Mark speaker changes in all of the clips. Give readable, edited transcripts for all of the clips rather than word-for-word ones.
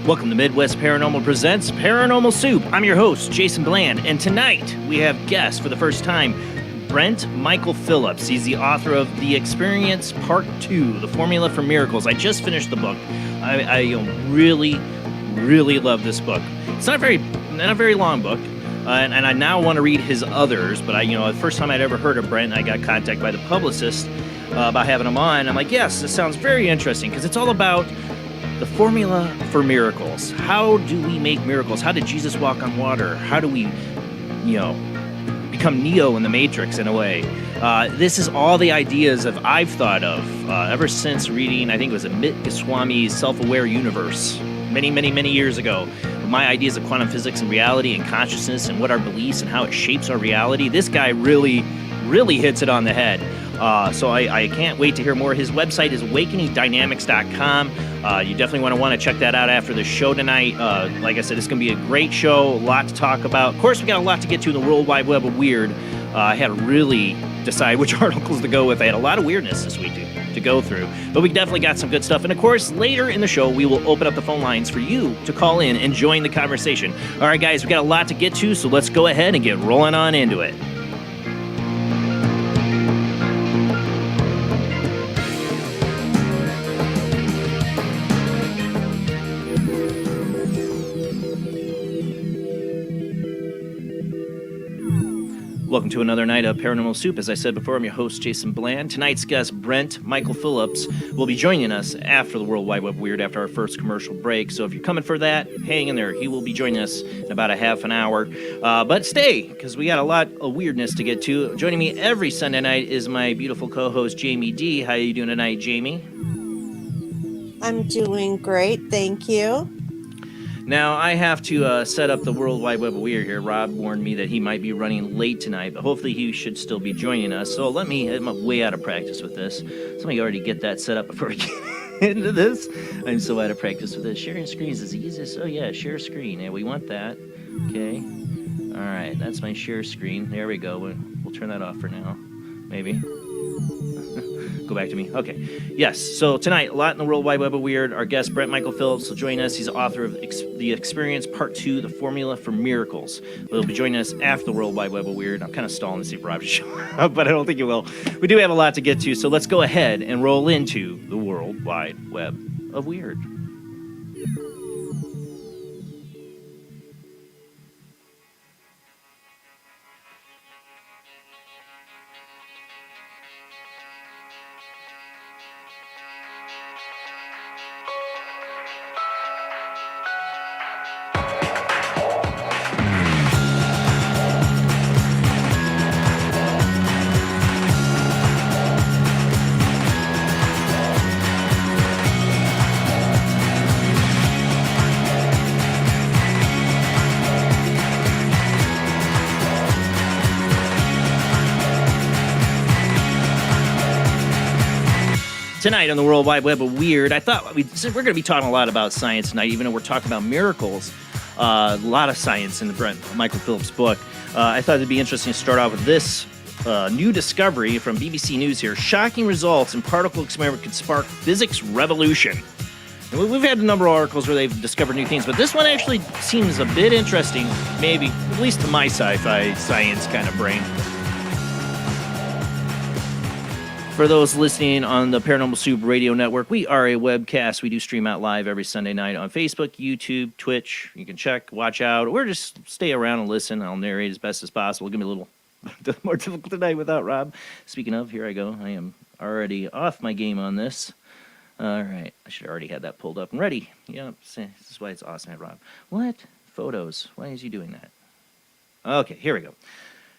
Speaker 1: Welcome to Midwest Paranormal Presents Paranormal Soup. I'm your host, Jason Bland, and tonight we have guest for the first time, Brent Michael Phillips. He's the author of The Experience Part 2, The Formula for Miracles. I just finished the book. I really love this book. It's not a very long book, and I now want to read his others, but the first time I'd ever heard of Brent, I got contacted by the publicist about having him on. I'm like, yes, this sounds very interesting, because it's all about the formula for miracles. How do we make miracles? How did Jesus walk on water? How do we, become Neo in the Matrix in a way? This is all the ideas I've thought of ever since reading, I think it was Amit Goswami's Self-Aware Universe many years ago. My ideas of quantum physics and reality and consciousness and what our beliefs and how it shapes our reality. This guy really hits it on the head. So I can't wait to hear more. His website is awakeningdynamics.com. You definitely want to check that out after the show tonight. Like I said, it's going to be a great show, a lot to talk about. Of course, we got a lot to get to in the World Wide Web of Weird. I had to really decide which articles to go with. I had a lot of weirdness this week to go through, but we definitely got some good stuff. And of course, later in the show, we will open up the phone lines for you to call in and join the conversation. All right, guys, we got a lot to get to, so let's go ahead and get rolling on into it. Welcome to another night of Paranormal Soup. As I said before, I'm your host, Jason Bland. Tonight's guest, Brent Michael Phillips, will be joining us after the World Wide Web Weird, after our first commercial break. So if you're coming for that, hang in there. He will be joining us in about a half an hour. But stay, because we got a lot of weirdness to get to. Joining me every Sunday night is my beautiful co-host, Jamie D. How are you doing tonight, Jamie?
Speaker 2: I'm doing great, thank you.
Speaker 1: Now, I have to set up the World Wide Web of Weird here. Rob warned me that he might be running late tonight, but hopefully he should still be joining us. So I'm way out of practice with this. Somebody already get that set up before we get into this. I'm so out of practice with this. Sharing screens is the easiest. Oh, yeah, share screen. Yeah, we want that. Okay. All right, that's my share screen. There we go. We'll turn that off for now. Maybe. Go back to me. Okay. Yes. So tonight, a lot in the World Wide Web of Weird. Our guest, Brent Michael Phillips, will join us. He's the author of The Experience Part 2, The Formula for Miracles. He'll be joining us after the World Wide Web of Weird. I'm kind of stalling to see if Rob is showing up, but I don't think he will. We do have a lot to get to, so let's go ahead and roll into the World Wide Web of Weird. Tonight on the World Wide Web of Weird, I thought we're going to be talking a lot about science tonight, even though we're talking about miracles. A lot of science in the Brent Michael Phillips book. I thought it'd be interesting to start out with this new discovery from BBC News here. Shocking results in particle experiment could spark physics revolution. And we've had a number of articles where they've discovered new things, but this one actually seems a bit interesting, maybe, at least to my sci-fi science kind of brain. For those listening on the Paranormal Soup Radio Network, we are a webcast. We do stream out live every Sunday night on Facebook, YouTube, Twitch. You can check, watch out, or just stay around and listen. I'll narrate as best as possible. Give me a little more difficult tonight without Rob. Speaking of, here I go. I am already off my game on this. All right. I should have already had that pulled up and ready. Yep. This is why it's awesome to have Rob. What? Photos. Why is he doing that? Okay, here we go.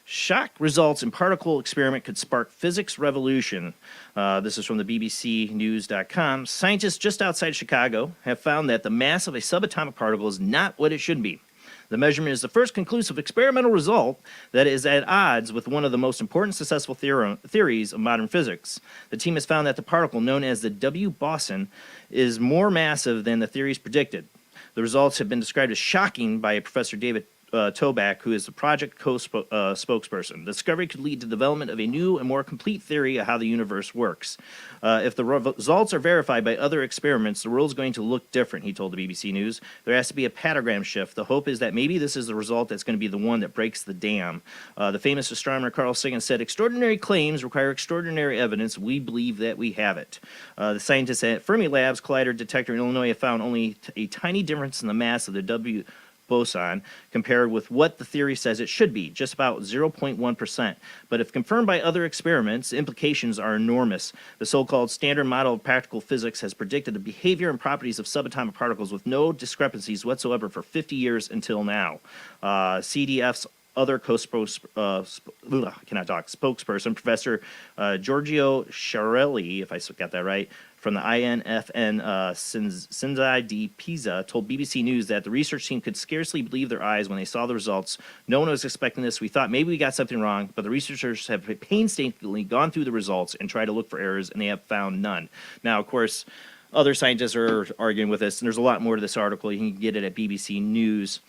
Speaker 1: Shock results in particle experiment could spark physics revolution. This is from the bbcnews.com. Scientists just outside Chicago have found that the mass of a subatomic particle is not what it should be. The measurement is the first conclusive experimental result that is at odds with one of the most important successful theories of modern physics. The team has found that the particle, known as the W boson, is more massive than the theories predicted. The results have been described as shocking by Professor David Toback, who is the project spokesperson. The discovery could lead to the development of a new and more complete theory of how the universe works. If the results are verified by other experiments, the world is going to look different, he told the BBC News. There has to be a patagram shift. The hope is that maybe this is the result that's going to be the one that breaks the dam. The famous astronomer Carl Sagan said, "Extraordinary claims require extraordinary evidence. We believe that we have it." The scientists at Fermi Labs Collider Detector in Illinois have found only a tiny difference in the mass of the W boson compared with what the theory says it should be, just about 0.1%. But if confirmed by other experiments, the implications are enormous. The so-called standard model of practical physics has predicted the behavior and properties of subatomic particles with no discrepancies whatsoever for 50 years until now. CDF's other spokesperson, Professor Giorgio Chiarelli, if I got that right, from the INFN Cinzai di Pisa, told BBC News that the research team could scarcely believe their eyes when they saw the results. No one was expecting this. We thought maybe we got something wrong, but the researchers have painstakingly gone through the results and tried to look for errors, and they have found none. Now, of course, other scientists are arguing with this, and there's a lot more to this article. You can get it at BBC News.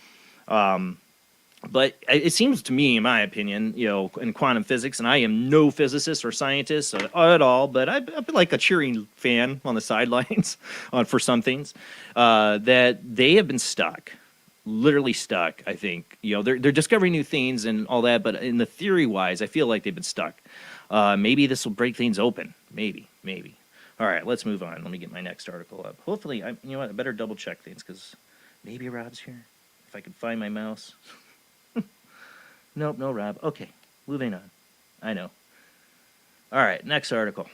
Speaker 1: But it seems to me, in my opinion, in quantum physics, and I am no physicist or scientist at all, but I've been like a cheering fan on the sidelines for some things, that they have been stuck, literally stuck, I think. They're discovering new things and all that, but in the theory-wise, I feel like they've been stuck. Maybe this will break things open. Maybe. All right, let's move on. Let me get my next article up. Hopefully, I better double-check things, because maybe Rob's here. If I can find my mouse. Nope, no Rob. Okay, moving on. I know. All right, next article.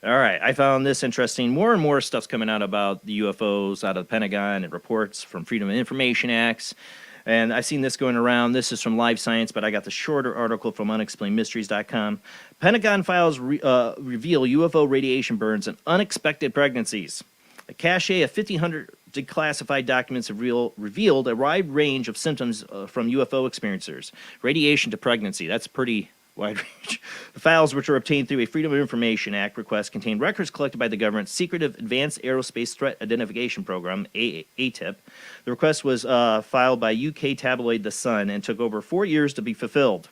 Speaker 1: All right, I found this interesting. More and more stuff's coming out about the UFOs out of the Pentagon and reports from Freedom of Information Acts. And I've seen this going around. This is from Live Science, but I got the shorter article from unexplainedmysteries.com. Pentagon files reveal UFO radiation burns and unexpected pregnancies. A cache of 1,500 declassified documents have revealed a wide range of symptoms from UFO experiencers. Radiation to pregnancy, that's pretty wide range. The files, which were obtained through a Freedom of Information Act request, contain records collected by the government's secretive Advanced Aerospace Threat Identification Program, ATIP. The request was filed by UK tabloid The Sun and took over 4 years to be fulfilled.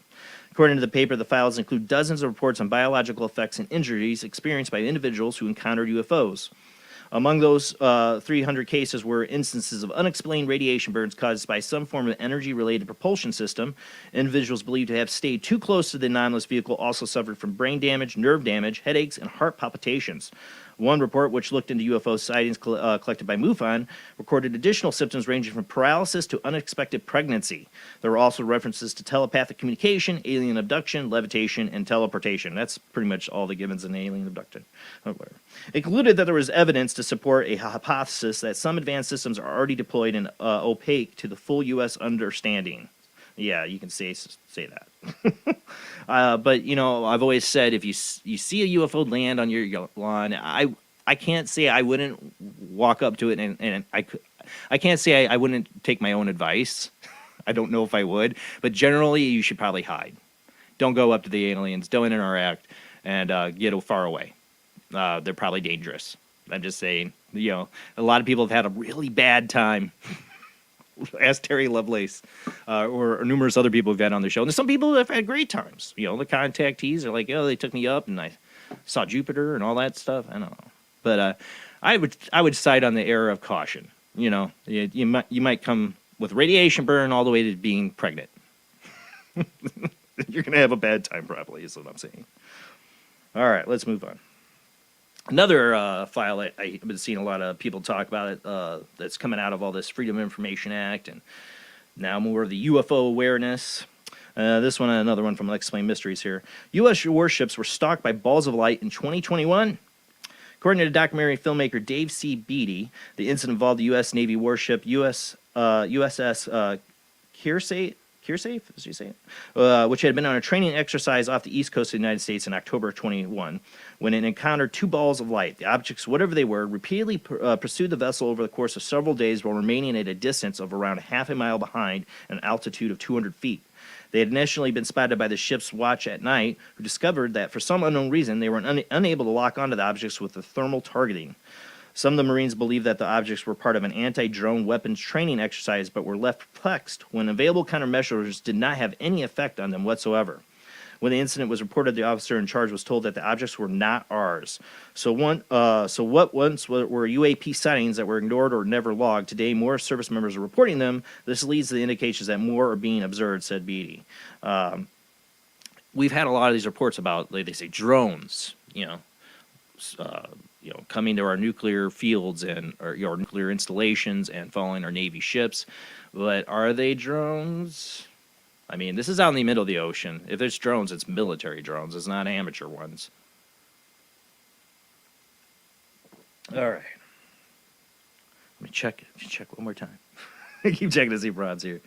Speaker 1: According to the paper, the files include dozens of reports on biological effects and injuries experienced by individuals who encountered UFOs. Among those 300 cases were instances of unexplained radiation burns caused by some form of energy-related propulsion system. Individuals believed to have stayed too close to the anomalous vehicle also suffered from brain damage, nerve damage, headaches, and heart palpitations. One report, which looked into UFO sightings collected by MUFON, recorded additional symptoms ranging from paralysis to unexpected pregnancy. There were also references to telepathic communication, alien abduction, levitation, and teleportation. That's pretty much all the givens in alien abduction. It concluded that there was evidence to support a hypothesis that some advanced systems are already deployed and opaque to the full U.S. understanding. Yeah, you can say that. But, you know, I've always said if you see a UFO land on your lawn, I can't say I wouldn't walk up to it, and I can't say I wouldn't take my own advice. I don't know if I would, but generally you should probably hide. Don't go up to the aliens. Don't interact, and get far away. They're probably dangerous. I'm just saying, you know, a lot of people have had a really bad time. Ask Terry Lovelace, or numerous other people who've had on the show. And there's some people who have had great times. You know, the contactees are like, oh, they took me up and I saw Jupiter and all that stuff. I don't know, but I would side on the error of caution. You know, you might come with radiation burn all the way to being pregnant. You're gonna have a bad time, probably. Is what I'm saying. All right, let's move on. Another file I've been seeing a lot of people talk about it that's coming out of all this Freedom of Information Act and now more of the UFO awareness. This one, another one from Unexplained Mysteries here. U.S. warships were stalked by balls of light in 2021. According to documentary filmmaker Dave C. Beatty, the incident involved the U.S. Navy warship USS Kearsarge, as you say it, which had been on a training exercise off the east coast of the United States in October of 21, when it encountered two balls of light. The objects, whatever they were, repeatedly pursued the vessel over the course of several days while remaining at a distance of around half a mile behind an altitude of 200 feet. They had initially been spotted by the ship's watch at night, who discovered that for some unknown reason they were unable to lock onto the objects with the thermal targeting. Some of the Marines believed that the objects were part of an anti-drone weapons training exercise, but were left perplexed when available countermeasures did not have any effect on them whatsoever. When the incident was reported, the officer in charge was told that the objects were not ours. So what once were UAP sightings that were ignored or never logged, today more service members are reporting them. This leads to the indications that more are being observed, said Beatty. We've had a lot of these reports about, like they say, drones, coming to our nuclear fields and our nuclear installations and following our Navy ships. But are they drones? I mean, this is out in the middle of the ocean. If it's drones, it's military drones. It's not amateur ones. All right. Let me check one more time. I keep checking to see if Rob's here.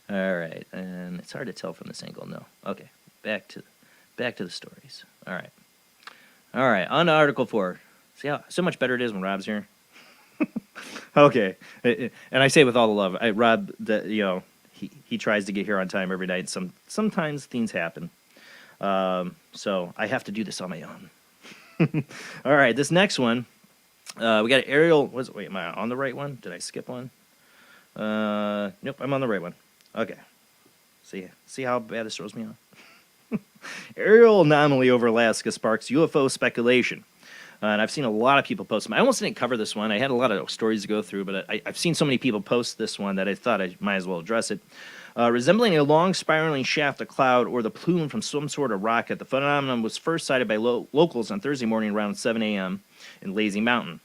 Speaker 1: All right. And it's hard to tell from this angle. No. Okay. Back to the stories. All right. On to Article 4. See how so much better it is when Rob's here? Okay. And I say with all the love. Rob, he tries to get here on time every night. Sometimes things happen. So I have to do this on my own. All right. This next one, we got Ariel. Wait, am I on the right one? Did I skip one? Nope, I'm on the right one. Okay. See how bad this throws me off? Aerial anomaly over Alaska sparks UFO speculation. And I've seen a lot of people post them. I almost didn't cover this one. I had a lot of stories to go through, but I've seen so many people post this one that I thought I might as well address it. Resembling a long spiraling shaft of cloud or the plume from some sort of rocket, the phenomenon was first sighted by locals on Thursday morning around 7 a.m. in Lazy Mountain.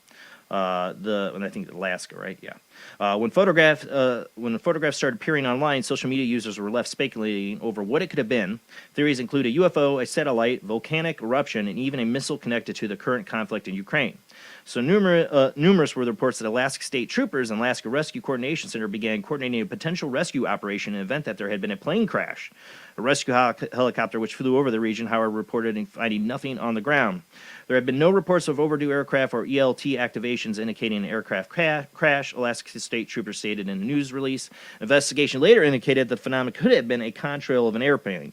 Speaker 1: And I think Alaska, right? Yeah. When the photographs started appearing online, social media users were left speculating over what it could have been. Theories include a UFO, a satellite, volcanic eruption, and even a missile connected to the current conflict in Ukraine. So numerous were the reports that Alaska State Troopers and Alaska Rescue Coordination Center began coordinating a potential rescue operation in the event that there had been a plane crash. A rescue helicopter which flew over the region, however, reported finding nothing on the ground. There have been no reports of overdue aircraft or ELT activations indicating an aircraft crash, Alaska State Troopers stated in a news release. Investigation later indicated the phenomenon could have been a contrail of an airplane.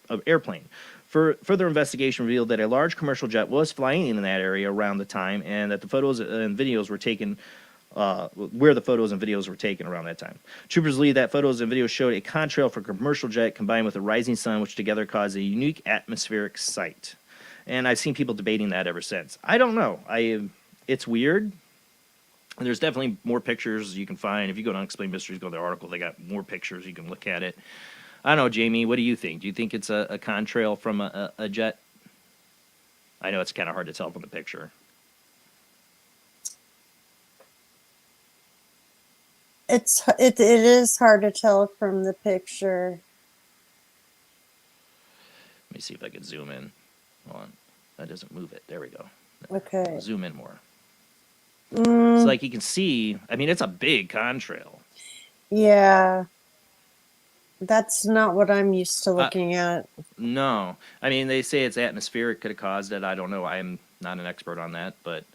Speaker 1: Further investigation revealed that a large commercial jet was flying in that area around the time, and that the photos and videos were taken where the photos and videos were taken around that time. Troopers believe that photos and videos showed a contrail for a commercial jet combined with a rising sun, which together caused a unique atmospheric sight. And I've seen people debating that ever since. I don't know. It's weird. And there's definitely more pictures you can find. If you go to Unexplained Mysteries, go to the article, they got more pictures. You can look at it. I don't know, Jamie, what do you think? Do you think it's a contrail from a jet? I know it's kind of hard to tell from the picture.
Speaker 2: It is hard to tell from the picture.
Speaker 1: Let me see if I can zoom in. Hold on. That doesn't move it. There we go.
Speaker 2: Okay.
Speaker 1: Zoom in more. It's
Speaker 2: Mm,
Speaker 1: like you can see, I mean, it's a big contrail.
Speaker 2: yeah, that's not what I'm used to
Speaker 1: Uh,
Speaker 2: looking at.
Speaker 1: no. I mean, they say it's atmospheric, could have caused it. I don't know. I'm not an expert on that, but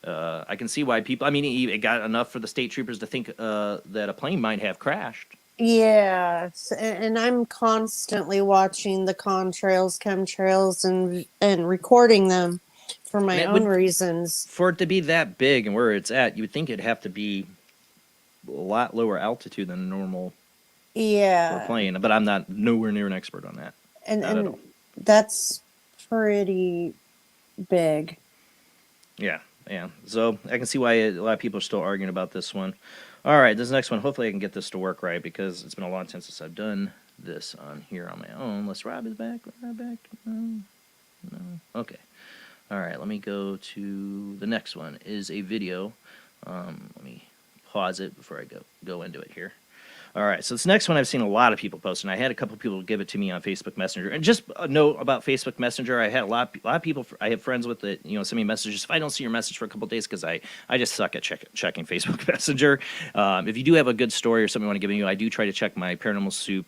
Speaker 1: I can see why people, I mean, it got enough for the state troopers to think that a plane might have crashed.
Speaker 2: Yeah, and I'm constantly watching the contrails, chemtrails, and recording them for
Speaker 1: And
Speaker 2: my
Speaker 1: it
Speaker 2: own
Speaker 1: would,
Speaker 2: reasons.
Speaker 1: for it to be that big and where it's at, you would think it'd have to be a lot lower altitude than normal for a
Speaker 2: Yeah,
Speaker 1: plane, but I'm not nowhere near an expert on that. Not at
Speaker 2: and
Speaker 1: all.
Speaker 2: that's pretty big.
Speaker 1: Yeah, yeah. So I can see why a lot of people are still arguing about this one. All right, this next one. Hopefully, I can get this to work right because it's been a long time since I've done this on here on my own. Unless Rob is back. Rob back? No, no. Okay. All right. Let me go to the next one. Is a video. Let me pause it before I go into it here. All right, so this next one I've seen a lot of people post, and I had a couple people give it to me on Facebook Messenger. And just a note about Facebook Messenger, I had a lot of people. I have friends with it, send me messages. If I don't see your message for a couple of days, because I just suck at checking Facebook Messenger. If you do have a good story or something you want to give me, I do try to check my Paranormal Soup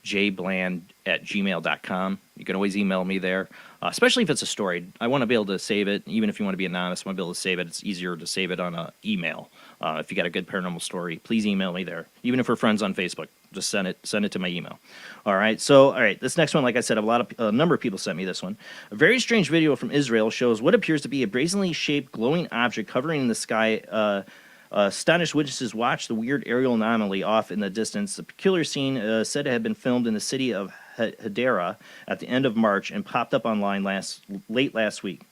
Speaker 1: jbland@gmail.com. You can always email me there, especially if it's a story. I want to be able to save it. Even if you want to be anonymous, I want to be able to save it. It's easier to save it on an email. If you got a good paranormal story, please email me there. Even if we're friends on Facebook, just send it to my email. All right. So, all right, this next one, like I said, a number of people sent me this one. A very strange video from Israel shows what appears to be a brazenly shaped glowing object hovering in the sky. Astonished witnesses watched the weird aerial anomaly off in the distance. The peculiar scene said to have been filmed in the city of Hadera at the end of March and popped up online late last week.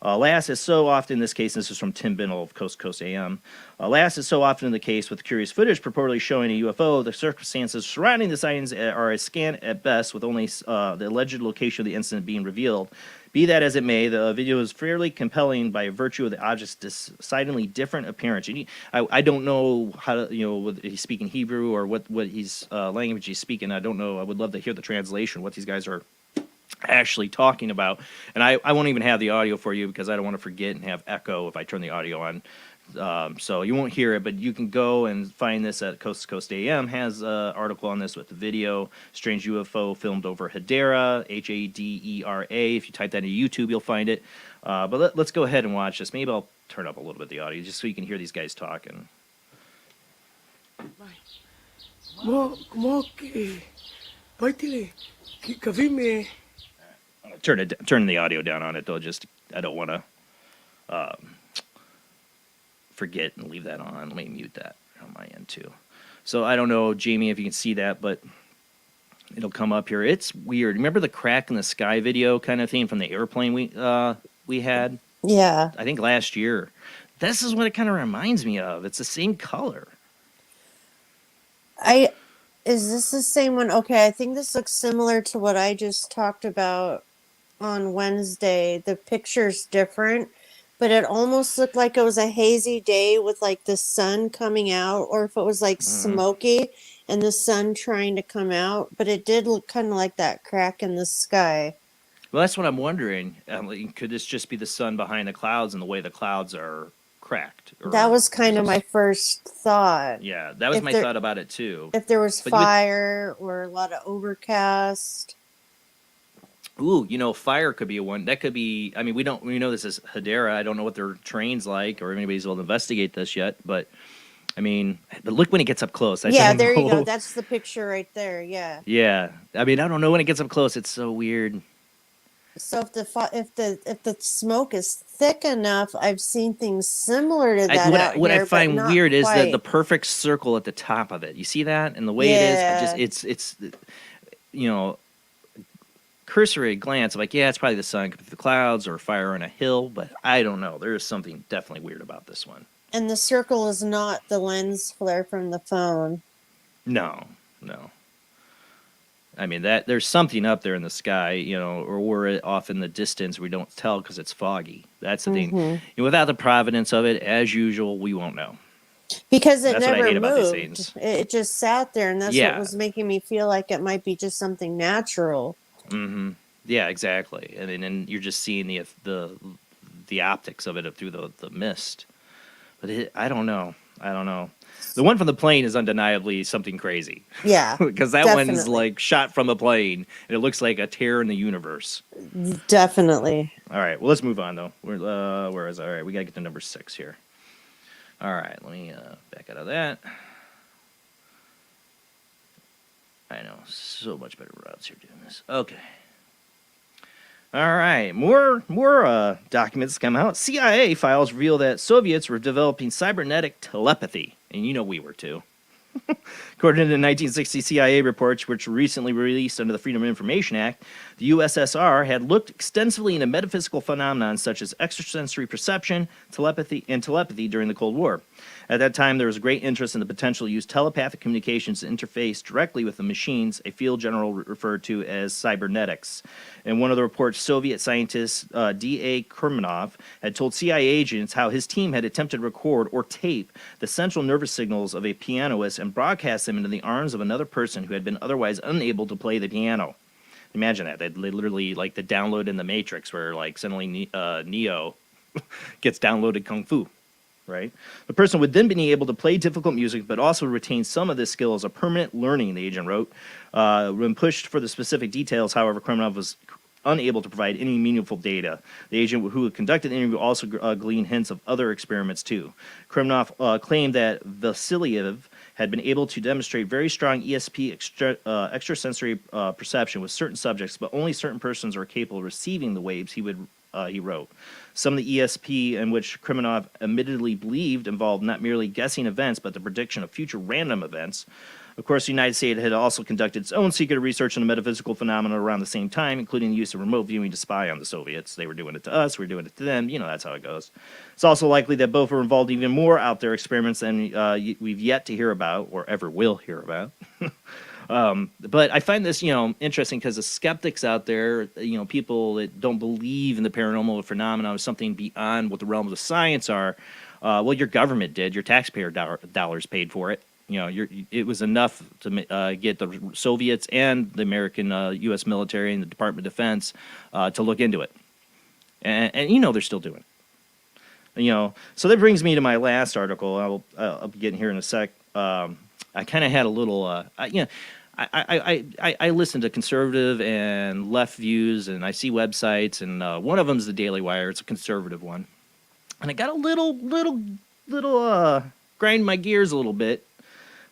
Speaker 1: Last, as so often in this case, this is from Tim Binnell of Coast to Coast AM. Last, is so often in the case with curious footage purportedly showing a UFO, the circumstances surrounding the sightings are as scant at best, with only the alleged location of the incident being revealed. Be that as it may, the video is fairly compelling by virtue of the object's decidedly different appearance. I don't know how to, whether he's speaking Hebrew or what he's language he's speaking. I don't know. I would love to hear the translation, what these guys are actually talking about. And I won't even have the audio for you because I don't want to forget and have echo if I turn the audio on. So you won't hear it, but you can go and find this at Coast to Coast AM. Has an article on this with the video. Strange UFO filmed over Hadera, Hadera. If you type that into YouTube, you'll find it. But let's go ahead and watch this. Maybe I'll turn up a little bit the audio just so you can hear these guys talking. Turn the audio down on it though. I don't want to forget and leave that on. Let me mute that on my end too. So I don't know, Jamie, if you can see that, but it'll come up here. It's weird. Remember the crack in the sky video kind of thing from the airplane we had?
Speaker 2: Yeah.
Speaker 1: I think last year. This is what it kind of reminds me of. It's the same color.
Speaker 2: Is this the same one? Okay, I think this looks similar to what I just talked about on Wednesday. The picture's different, but it almost looked like it was a hazy day with like the sun coming out, or if it was like smoky and the sun trying to come out. But it did look kind of like that crack in the sky.
Speaker 1: Well, that's what I'm wondering. Could this just be the sun behind the clouds and the way the clouds are cracked?
Speaker 2: That was kind of my first thought.
Speaker 1: Yeah, that was my thought about it too.
Speaker 2: If there was
Speaker 1: But
Speaker 2: fire or a lot of overcast.
Speaker 1: Ooh, fire could be a one. That could be. I mean, we know this is Hadera. I don't know what their terrain's like, or if anybody's will investigate this yet. But I mean, look when it gets up close.
Speaker 2: Yeah, there you go. That's the picture right there. Yeah.
Speaker 1: Yeah. I mean, I don't know when it gets up close. It's so weird.
Speaker 2: So if the smoke is thick enough, I've seen things similar to that
Speaker 1: What I find weird is
Speaker 2: that
Speaker 1: the perfect circle at the top of it. You see that, and the way it is. It's cursory glance. I'm like, yeah, it's probably the sun coming through the clouds or fire on a hill, but I don't know. There is something definitely weird about this one.
Speaker 2: And the circle is not the lens flare from the phone.
Speaker 1: No. I mean, there's something up there in the sky, or we're off in the distance. We don't tell because it's foggy. That's the thing. And without the providence of it, as usual, we won't know.
Speaker 2: Because it
Speaker 1: That's what I
Speaker 2: never
Speaker 1: hate about these
Speaker 2: moved.
Speaker 1: things.
Speaker 2: It just sat there, and that's what
Speaker 1: Yeah.
Speaker 2: was making me feel like it might be just something natural.
Speaker 1: Mm-hmm. Yeah, exactly. And you're just seeing the optics of it through the mist. But I don't know. I don't know. The one from the plane is undeniably something crazy
Speaker 2: Yeah,
Speaker 1: because that one's
Speaker 2: definitely.
Speaker 1: like shot from a plane and it looks like a tear in the universe.
Speaker 2: Definitely.
Speaker 1: All right, well let's move on though. Where is all right? We gotta get to number 6 here. All right, let me back out of that. I know so much better routes here doing this. Okay. All right, more documents come out. CIA files reveal that Soviets were developing cybernetic telepathy, and you know we were too. According to the 1960 CIA reports, which were recently released under the Freedom of Information Act, the USSR had looked extensively into metaphysical phenomena such as extrasensory perception, telepathy during the Cold War. At that time, there was great interest in the potential to use telepathic communications to interface directly with the machines, a field general referred to as cybernetics. In one of the reports, Soviet scientist D.A. Kurmanov had told CIA agents how his team had attempted to record or tape the central nervous signals of a pianist and broadcast them into the arms of another person who had been otherwise unable to play the piano. Imagine that. They literally, like the download in the Matrix where, like, suddenly Neo gets downloaded Kung Fu. Right? The person would then be able to play difficult music, but also retain some of this skill as a permanent learning, the agent wrote. When pushed for the specific details, however, Kremenov was unable to provide any meaningful data. The agent who conducted the interview also gleaned hints of other experiments, too. Kremenov claimed that Vasiliev had been able to demonstrate very strong ESP extrasensory perception with certain subjects, but only certain persons are capable of receiving the waves, he wrote. Some of the ESP in which Kremenov admittedly believed involved not merely guessing events, but the prediction of future random events. Of course, the United States had also conducted its own secret research on the metaphysical phenomena around the same time, including the use of remote viewing to spy on the Soviets. They were doing it to us, we were doing it to them. You know, that's how it goes. It's also likely that both were involved in even more out there experiments than we've yet to hear about, or ever will hear about. But I find this, interesting because the skeptics out there, people that don't believe in the paranormal phenomena or something beyond what the realms of science are, well, your government did. Your taxpayer dollars paid for it. It was enough to get the Soviets and the American U.S. military and the Department of Defense to look into it. And they're still doing it. So that brings me to my last article. I'll be getting here in a sec. I kind of had a little, I listen to conservative and left views, and I see websites, and one of them is the Daily Wire. It's a conservative one, and I got a little grind my gears a little bit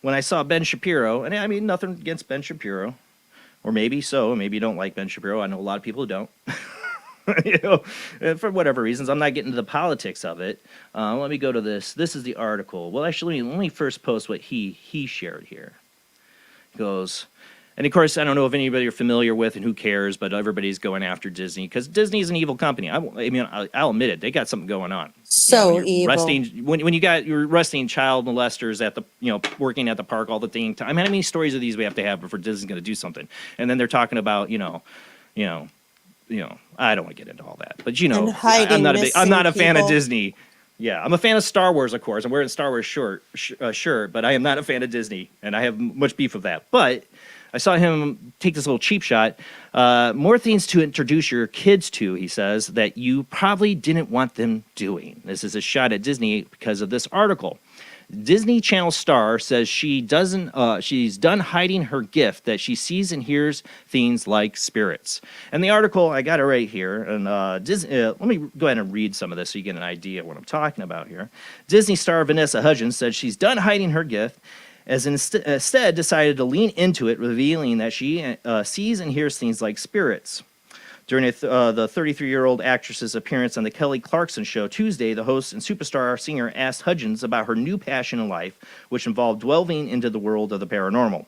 Speaker 1: when I saw Ben Shapiro. And I mean, nothing against Ben Shapiro, or maybe so. Maybe you don't like Ben Shapiro. I know a lot of people who don't. For whatever reasons. I'm not getting to the politics of it. Let me go to this. This is the article. Well, actually, let me first post what he shared here. He goes, and of course, I don't know if anybody are familiar with, and who cares, but everybody's going after Disney because Disney is an evil company. I'll admit it. They got something going on.
Speaker 2: So evil.
Speaker 1: When you're arresting child molesters at the, working at the park all the time. I mean, how many stories of these we have to have before Disney's going to do something? And then they're talking about, I don't want to get into all that, but I'm not a fan
Speaker 2: people.
Speaker 1: of Disney. Yeah, I'm a fan of Star Wars, of course. I'm wearing a Star Wars shirt, but I am not a fan of Disney, and I have much beef with that. But I saw him take this little cheap shot. More things to introduce your kids to, he says, that you probably didn't want them doing. This is a shot at Disney because of this article. Disney Channel star says she's done hiding her gift, that she sees and hears things like spirits. And the article, I got it right here. And let me go ahead and read some of this so you get an idea of what I'm talking about here. Disney star Vanessa Hudgens said she's done hiding her gift, as instead decided to lean into it, revealing that she sees and hears things like spirits. During the 33-year-old actress's appearance on the Kelly Clarkson Show Tuesday, the host and superstar singer asked Hudgens about her new passion in life, which involved delving into the world of the paranormal.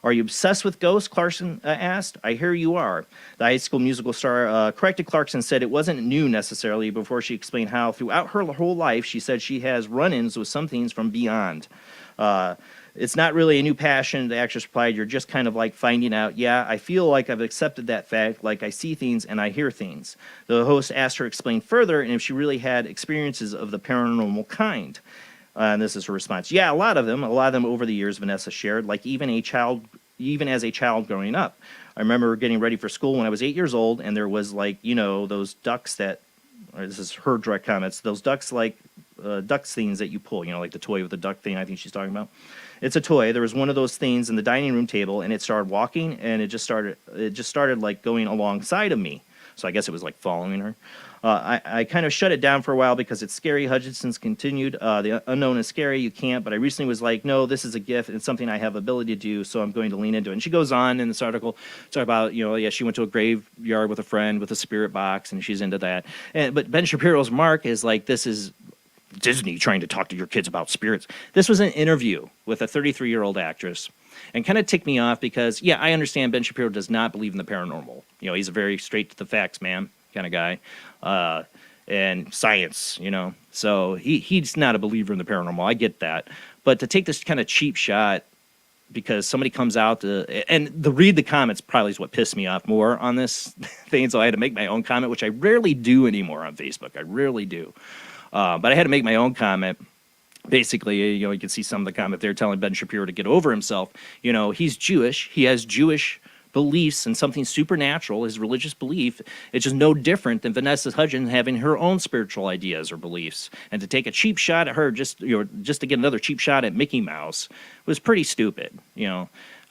Speaker 1: Are you obsessed with ghosts? Clarkson asked. I hear you are. The High School Musical star corrected Clarkson, said it wasn't new necessarily, before she explained how throughout her whole life she said she has run-ins with some things from beyond. It's not really a new passion, the actress replied. You're just kind of like finding out, yeah, I feel like I've accepted that fact, like I see things and I hear things. The host asked her to explain further and if she really had experiences of the paranormal kind. And this is her response. Yeah, a lot of them over the years, Vanessa shared, like even as a child growing up. I remember getting ready for school when I was 8 years old, and there was like, those ducks this is her direct comments, those ducks like ducks things that you pull, like the toy with the duck thing I think she's talking about. It's a toy. There was one of those things in the dining room table, and it started walking, and it just started like going alongside of me. So I guess it was like following her. I kind of shut it down for a while because it's scary. Hutchinson's continued. The unknown is scary. You can't. But I recently was like, no, this is a gift. It's something I have ability to do, so I'm going to lean into it. And she goes on in this article, talk about, she went to a graveyard with a friend with a spirit box, and she's into that. But Ben Shapiro's mark is like, this is Disney trying to talk to your kids about spirits. This was an interview with a 33-year-old actress, and kind of ticked me off because, yeah, I understand Ben Shapiro does not believe in the paranormal. He's a very straight to the facts man kind of guy, and science, So he's not a believer in the paranormal. I get that. But to take this kind of cheap shot because somebody comes out and the read the comments probably is what pissed me off more on this thing. So I had to make my own comment, which I rarely do anymore on Facebook. I rarely do. But I had to make my own comment. Basically, you can see some of the comment there telling Ben Shapiro to get over himself. He's Jewish. He has Jewish beliefs and something supernatural, his religious belief. It's just no different than Vanessa Hudgens having her own spiritual ideas or beliefs. And to take a cheap shot at her just to get another cheap shot at Mickey Mouse was pretty stupid.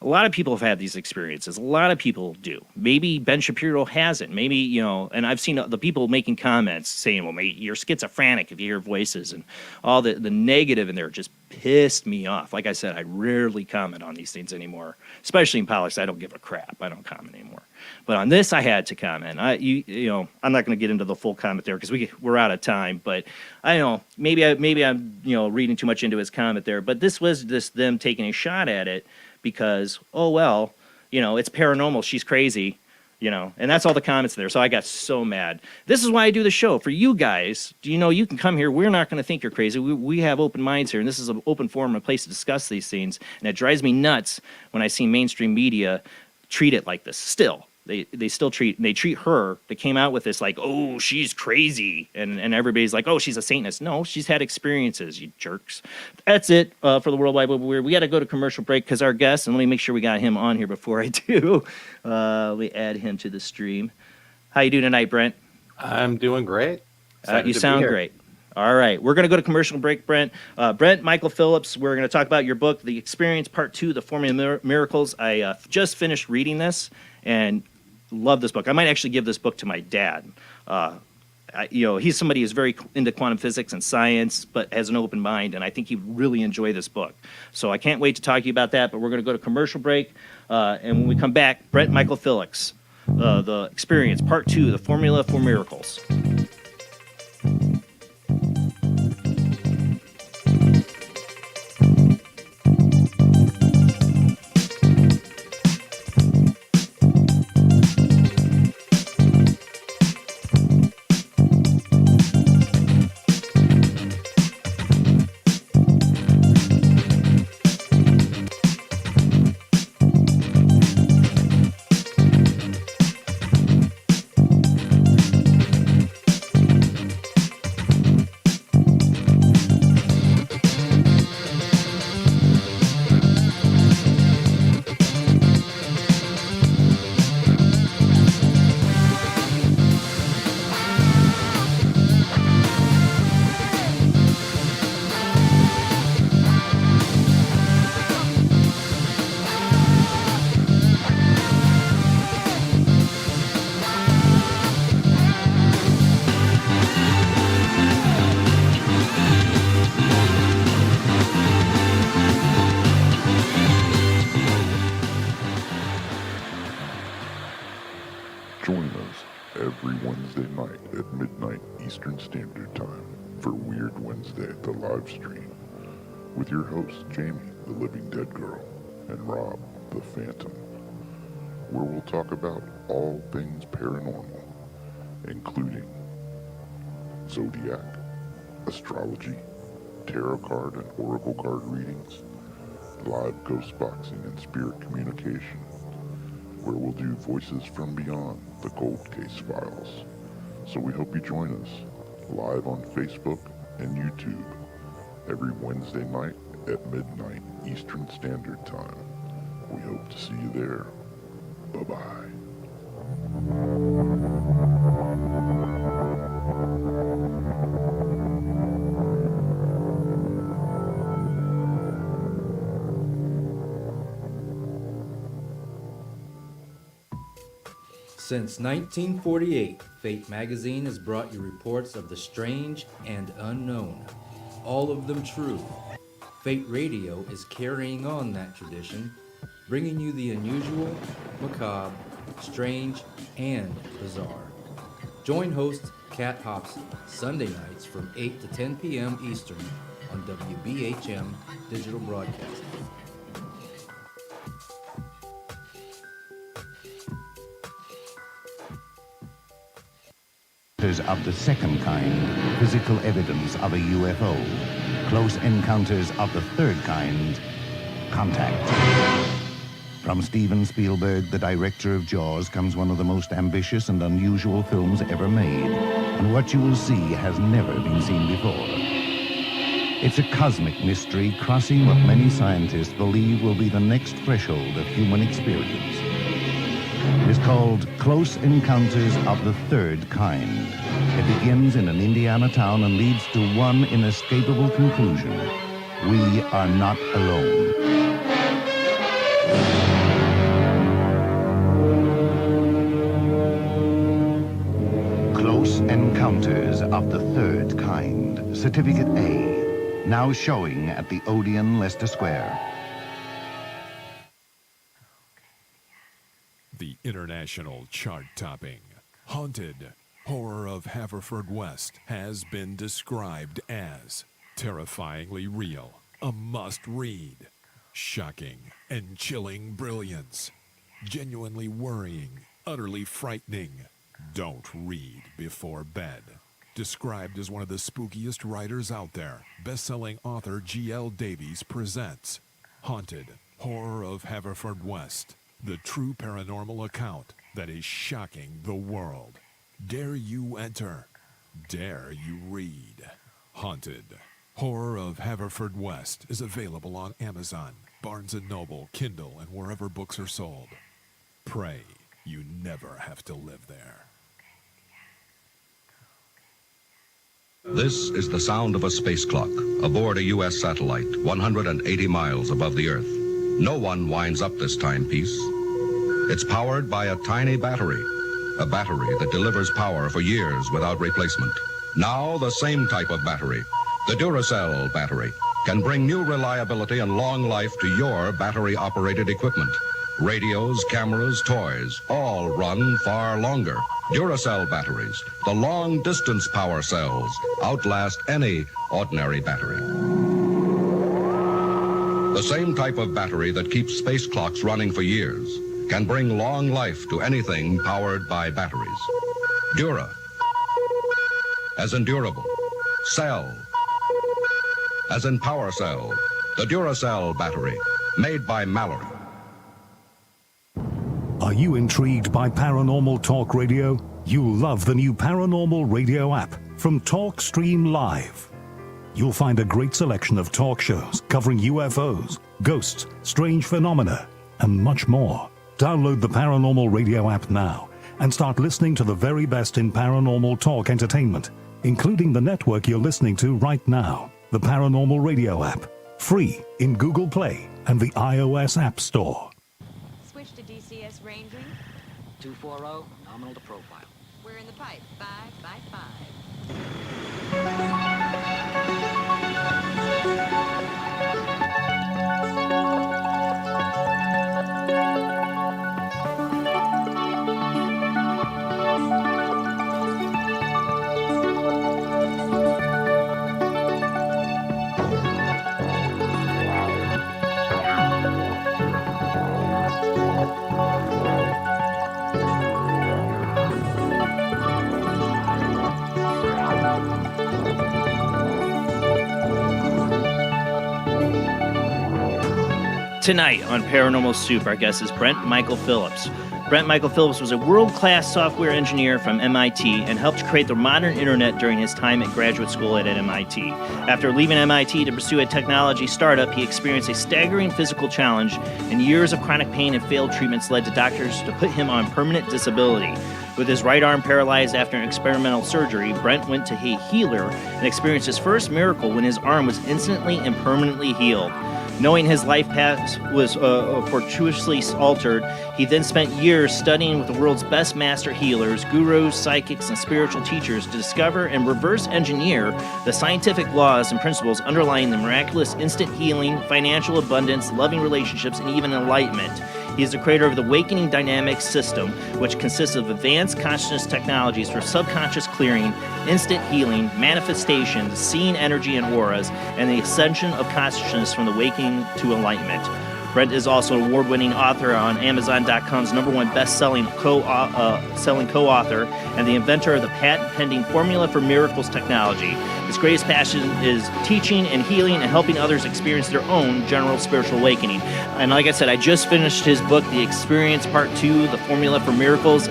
Speaker 1: A lot of people have had these experiences. A lot of people do. Maybe Ben Shapiro hasn't. Maybe, and I've seen the people making comments saying, well, mate, you're schizophrenic if you hear voices, and all the negative in there just pissed me off. Like I said, I rarely comment on these things anymore, especially in politics. I don't give a crap. I don't comment anymore. But on this, I had to comment. I'm not going to get into the full comment there because we're out of time. But I don't know. Maybe I'm reading too much into his comment there. But this was them taking a shot at it. Because, it's paranormal. She's crazy, and that's all the comments there. So I got so mad. This is why I do the show. For you guys, you can come here. We're not going to think you're crazy. We have open minds here, and this is an open forum, a place to discuss these things. And it drives me nuts when I see mainstream media treat it like this still. They still treat her that came out with this like, oh, she's crazy, and everybody's like, oh, she's a Satanist. No, she's had experiences, you jerks. That's it for the Worldwide Web Weird. We got to go to commercial break because our guest, and let me make sure we got him on here before I do. We add him to the stream. How you doing tonight, Brent?
Speaker 3: I'm doing great.
Speaker 1: You sound great. All right, we're going to go to commercial break, Brent. Brent Michael Phillips, we're going to talk about your book, The Experience, Part 2, The Formula Miracles. I just finished reading this and love this book. I might actually give this book to my dad. He's somebody who's very into quantum physics and science, but has an open mind, and I think he'd really enjoy this book. So I can't wait to talk to you about that, but we're going to go to commercial break, and when we come back, Brent Michael Phillips, The Experience, Part 2, The Formula for Miracles.
Speaker 4: Join us every Wednesday night at midnight Eastern Standard Time for Weird Wednesday, the live stream, with your hosts Jamie, the Living Dead Girl, and Rob, the Phantom, where we'll talk about all things paranormal, including zodiac, astrology, tarot card and oracle card readings, live ghost boxing and spirit communication, where we'll do Voices from Beyond, the Cold Case Files. So we hope you join us live on Facebook and YouTube every Wednesday night at midnight Eastern Standard Time. We hope to see you there. Bye-bye.
Speaker 5: Since 1948, Fate magazine has brought you reports of the strange and unknown, all of them true. Fate Radio is carrying on that tradition, bringing you the unusual, macabre, strange, and bizarre. Join host Kat Hobson Sunday nights from 8 to 10 p.m. Eastern on WBHM Digital Broadcasting.
Speaker 6: Of the second kind, physical evidence of a UFO. Close encounters of the third kind, contact. From Steven Spielberg, the director of Jaws, comes one of the most ambitious and unusual films ever made. And what you will see has never been seen before. It's a cosmic mystery crossing what many scientists believe will be the next threshold of human experience. It is called Close Encounters of the Third Kind. It begins in an Indiana town and leads to one inescapable conclusion. We are not alone. Close Encounters of the Third Kind. Certificate A. Now showing at the Odeon, Leicester Square.
Speaker 7: The international chart-topping, Haunted Horror of Haverfordwest has been described as terrifyingly real, a must-read, shocking and chilling brilliance, genuinely worrying, utterly frightening. Don't read before bed. Described as one of the spookiest writers out there, best-selling author G.L. Davies presents Haunted Horror of Haverfordwest. The true paranormal account that is shocking the world. Dare you enter? Dare you read? Haunted Horror of Haverfordwest is available on Amazon, Barnes & Noble, Kindle, and wherever books are sold. Pray you never have to live there.
Speaker 8: This is the sound of a space clock aboard a U.S. satellite 180 miles above the Earth. No one winds up this timepiece. It's powered by a tiny battery, a battery that delivers power for years without replacement. Now the same type of battery, the Duracell battery, can bring new reliability and long life to your battery-operated equipment. Radios, cameras, toys, all run far longer. Duracell batteries, the long-distance power cells, outlast any ordinary battery. The same type of battery that keeps space clocks running for years can bring long life to anything powered by batteries. Dura, as in durable. Cell, as in power cell. The Duracell battery, made by Mallory.
Speaker 9: Are you intrigued by Paranormal Talk Radio? You'll love the new Paranormal Radio app from Talkstream Live. You'll find a great selection of talk shows covering UFOs, ghosts, strange phenomena, and much more. Download the Paranormal Radio app now and start listening to the very best in paranormal talk entertainment, including the network you're listening to right now, the Paranormal Radio app, free in Google Play and the iOS App Store.
Speaker 10: Switch to DCS ranging.
Speaker 11: 240, nominal to profile.
Speaker 10: We're in the pipe. 5 by 5.
Speaker 1: Tonight on Paranormal Soup, our guest is Brent Michael Phillips, Brent Michael Phillips was a world-class software engineer from MIT and helped create the modern internet during his time at graduate school at MIT. After leaving MIT to pursue a technology startup, he experienced a staggering physical challenge, and years of chronic pain and failed treatments led to doctors to put him on permanent disability. With his right arm paralyzed after an experimental surgery, Brent went to a healer and experienced his first miracle when his arm was instantly and permanently healed. Knowing his life path was fortuitously altered, he then spent years studying with the world's best master healers, gurus, psychics, and spiritual teachers to discover and reverse engineer the scientific laws and principles underlying the miraculous instant healing, financial abundance, loving relationships, and even enlightenment. He is the creator of the Awakening Dynamics System, which consists of advanced consciousness technologies for subconscious clearing, instant healing, manifestation, seeing energy and auras, and the ascension of consciousness from the waking to enlightenment. Brent is also an award-winning author on Amazon.com's #1 best-selling co-author and the inventor of the patent-pending Formula for Miracles technology. His greatest passion is teaching and healing and helping others experience their own general spiritual awakening. And like I said, I just finished his book, The Experience Part 2, The Formula for Miracles.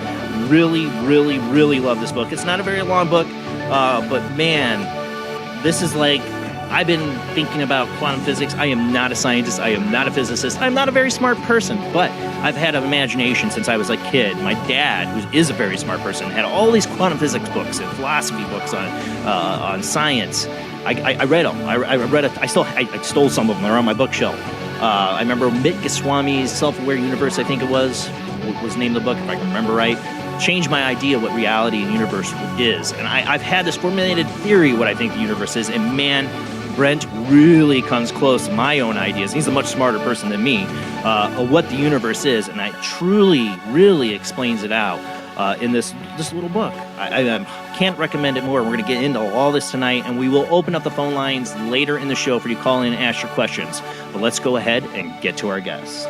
Speaker 1: Really, really, really love this book. It's not a very long book, but man, this is like, I've been thinking about quantum physics. I am not a scientist. I am not a physicist. I'm not a very smart person, but I've had an imagination since I was a kid. My dad, who is a very smart person, had all these quantum physics books and philosophy books on science. I read them. I read it. I stole some of them. They're on my bookshelf. I remember Mitt Goswami's Self-Aware Universe, I think it was the name of the book, if I can remember right. Changed my idea what reality and universe is. And I've had this formulated theory what I think the universe is, and man, Brent really comes close to my own ideas. He's a much smarter person than me of what the universe is, and I truly, really explains it out in this little book. I can't recommend it more. We're going to get into all this tonight, and we will open up the phone lines later in the show for you to call in and ask your questions. But let's go ahead and get to our guest.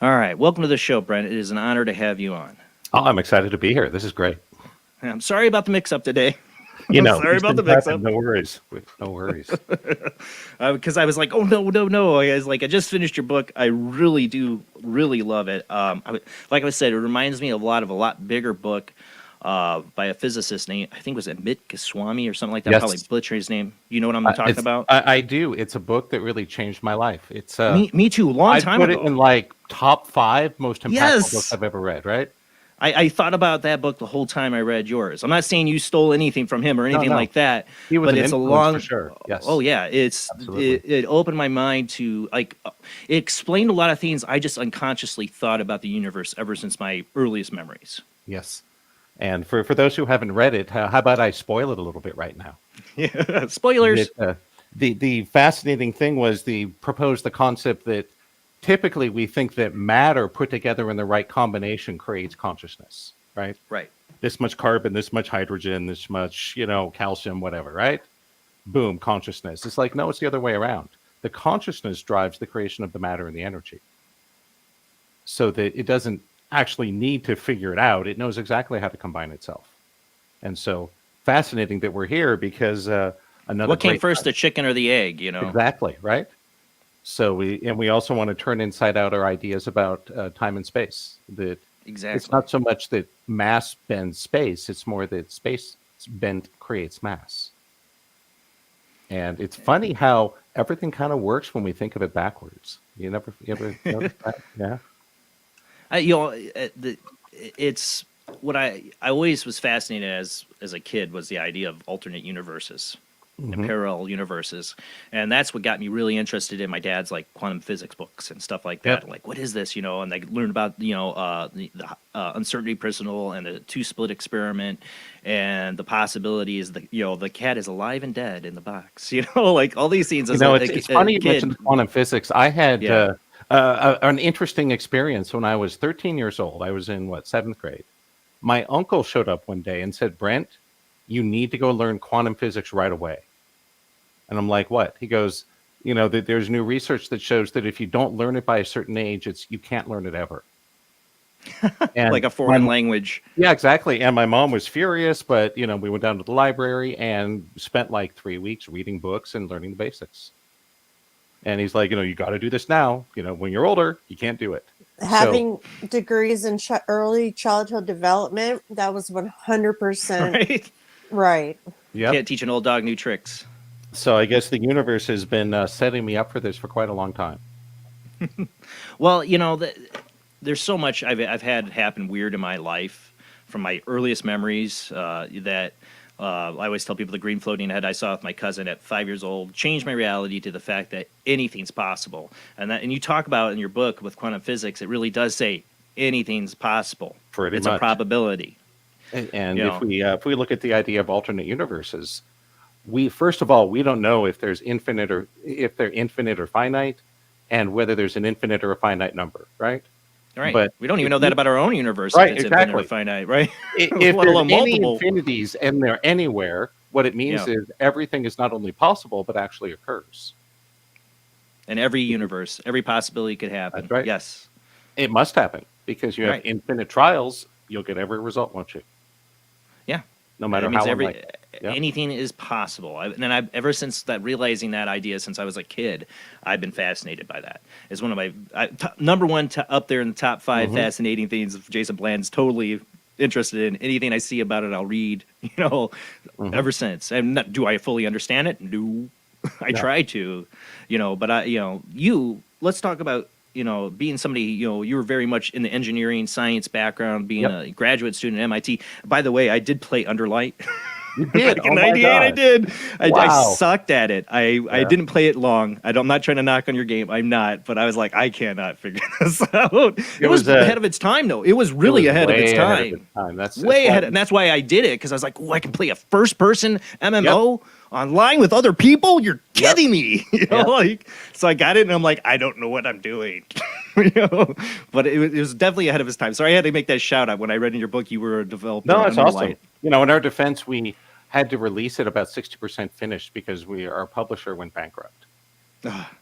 Speaker 1: All right. Welcome to the show, Brent. It is an honor to have you on.
Speaker 3: Oh, I'm excited to be here. This is great.
Speaker 1: I'm sorry about the mix-up today.
Speaker 3: You know,
Speaker 1: sorry about the mix-up.
Speaker 3: No worries. No worries.
Speaker 1: Because I was like, oh, no. I was like, I just finished your book. I really do really love it. Like I said, it reminds me of a lot bigger book by a physicist named, I think it was Mitt Goswami or something like that.
Speaker 3: Yes.
Speaker 1: Probably butchering his name. You know what I'm talking about?
Speaker 3: I do. It's a book that really changed my life. It's
Speaker 1: me too. Long time ago.
Speaker 3: I put it in like top 5 most impactful
Speaker 1: Yes.
Speaker 3: books I've ever read. Right?
Speaker 1: I thought about that book the whole time I read yours. I'm not saying you stole anything from him or anything like that.
Speaker 3: He was
Speaker 1: but
Speaker 3: an
Speaker 1: it's a
Speaker 3: influence
Speaker 1: long.
Speaker 3: for sure. Yes.
Speaker 1: Oh yeah, it opened my mind to it explained a lot of things I just unconsciously thought about the universe ever since my earliest memories.
Speaker 3: Yes. And for those who haven't read it, how about I spoil it a little bit right now?
Speaker 1: Yeah, spoilers.
Speaker 3: The fascinating thing was proposed the concept that typically we think that matter put together in the right combination creates consciousness, right?
Speaker 1: Right.
Speaker 3: This much carbon, this much hydrogen, this much, calcium, whatever, right? Boom, consciousness. It's like, no, it's the other way around. The consciousness drives the creation of the matter and the energy. So that it doesn't actually need to figure it out. It knows exactly how to combine itself. And so fascinating that we're here because
Speaker 1: what came first, the chicken or the egg,
Speaker 3: Exactly, right? So we also want to turn inside out our ideas about time and space. That
Speaker 1: exactly.
Speaker 3: It's not so much that mass bends space; it's more that space creates mass. And it's funny how everything kind of works when we think of it backwards. You ever notice that? Yeah.
Speaker 1: It's what I always was fascinated as a kid was the idea of alternate universes. And parallel universes, and that's what got me really interested in my dad's like quantum physics books and stuff like that.
Speaker 3: Yep.
Speaker 1: Like, what is this, and I learned about the uncertainty principle and the 2-split experiment and the possibilities that the cat is alive and dead in the box. Like all these things.
Speaker 3: It's funny you mentioned quantum physics. I had an interesting experience when I was 13 years old. I was in 7th grade. My uncle showed up one day and said, "Brent, you need to go learn quantum physics right away." And I'm like, what? He goes, there's new research that shows that if you don't learn it by a certain age, you can't learn it ever. And
Speaker 1: like a
Speaker 3: my
Speaker 1: foreign
Speaker 3: mo-
Speaker 1: language.
Speaker 3: yeah, exactly. And my mom was furious, but we went down to the library and spent like 3 weeks reading books and learning the basics. And he's like, you got to do this now. When you're older, you can't do it. So,
Speaker 2: Having degrees in early childhood development, that was 100%
Speaker 1: Right?
Speaker 2: right.
Speaker 3: yep.
Speaker 1: Can't teach an old dog new tricks.
Speaker 3: So I guess the universe has been setting me up for this for quite a long time.
Speaker 1: Well, there's so much I've had happen weird in my life from my earliest memories that I always tell people the green floating head I saw with my cousin at 5 years old changed my reality to the fact that anything's possible. And you talk about in your book with quantum physics, it really does say anything's possible.
Speaker 3: Pretty
Speaker 1: It's
Speaker 3: much.
Speaker 1: a probability.
Speaker 3: And
Speaker 1: You
Speaker 3: if we look at the idea of alternate universes, first of all, we don't know if they're infinite or finite, and whether there's an infinite or a finite number, right?
Speaker 1: Right.
Speaker 3: But
Speaker 1: we don't even
Speaker 3: if
Speaker 1: know that
Speaker 3: you-
Speaker 1: about our own universe.
Speaker 3: Right,
Speaker 1: If it's infinite or
Speaker 3: exactly.
Speaker 1: finite, right?
Speaker 3: If
Speaker 1: Let
Speaker 3: there's
Speaker 1: alone
Speaker 3: any
Speaker 1: multiple.
Speaker 3: infinities and they're anywhere, what it means
Speaker 1: Yeah.
Speaker 3: is everything is not only possible but actually occurs.
Speaker 1: In every universe, every possibility could happen.
Speaker 3: That's right.
Speaker 1: Yes.
Speaker 3: It must happen because you have
Speaker 1: Right.
Speaker 3: infinite trials. You'll get every result, won't you?
Speaker 1: Yeah.
Speaker 3: No matter
Speaker 1: That means
Speaker 3: how unlikely. Yeah.
Speaker 1: anything is possible. I've ever since that realizing that idea since I was a kid, I've been fascinated by that. It's one of my number one up there in the top 5 fascinating things. Jason Bland's totally interested in anything I see about it. I'll read. Ever since. And do I fully understand it? No. I try to. But let's talk about. Being somebody, you were very much in the engineering science background, being a graduate student at MIT. By the way, I did play Underlight.
Speaker 3: You did.
Speaker 1: Back in
Speaker 3: Oh my
Speaker 1: '98, I
Speaker 3: God.
Speaker 1: did. I
Speaker 3: Wow.
Speaker 1: sucked at it. I didn't play it long. I'm not trying to knock on your game. I'm not. But I was like, I cannot figure this out. It was ahead of its time, though. It was really ahead of its time.
Speaker 3: That's
Speaker 1: Way
Speaker 3: why-
Speaker 1: ahead. And that's why I did it, because I was like, oh, I can play a first-person MMO online with other people? You're kidding me. So I got it, and I'm like, I don't know what I'm doing. But it was definitely ahead of its time. So I had to make that shout out when I read in your book you were a developer.
Speaker 3: No,
Speaker 1: on
Speaker 3: it's awesome.
Speaker 1: Underlight.
Speaker 3: In our defense, we had to release it about 60% finished because our publisher went bankrupt.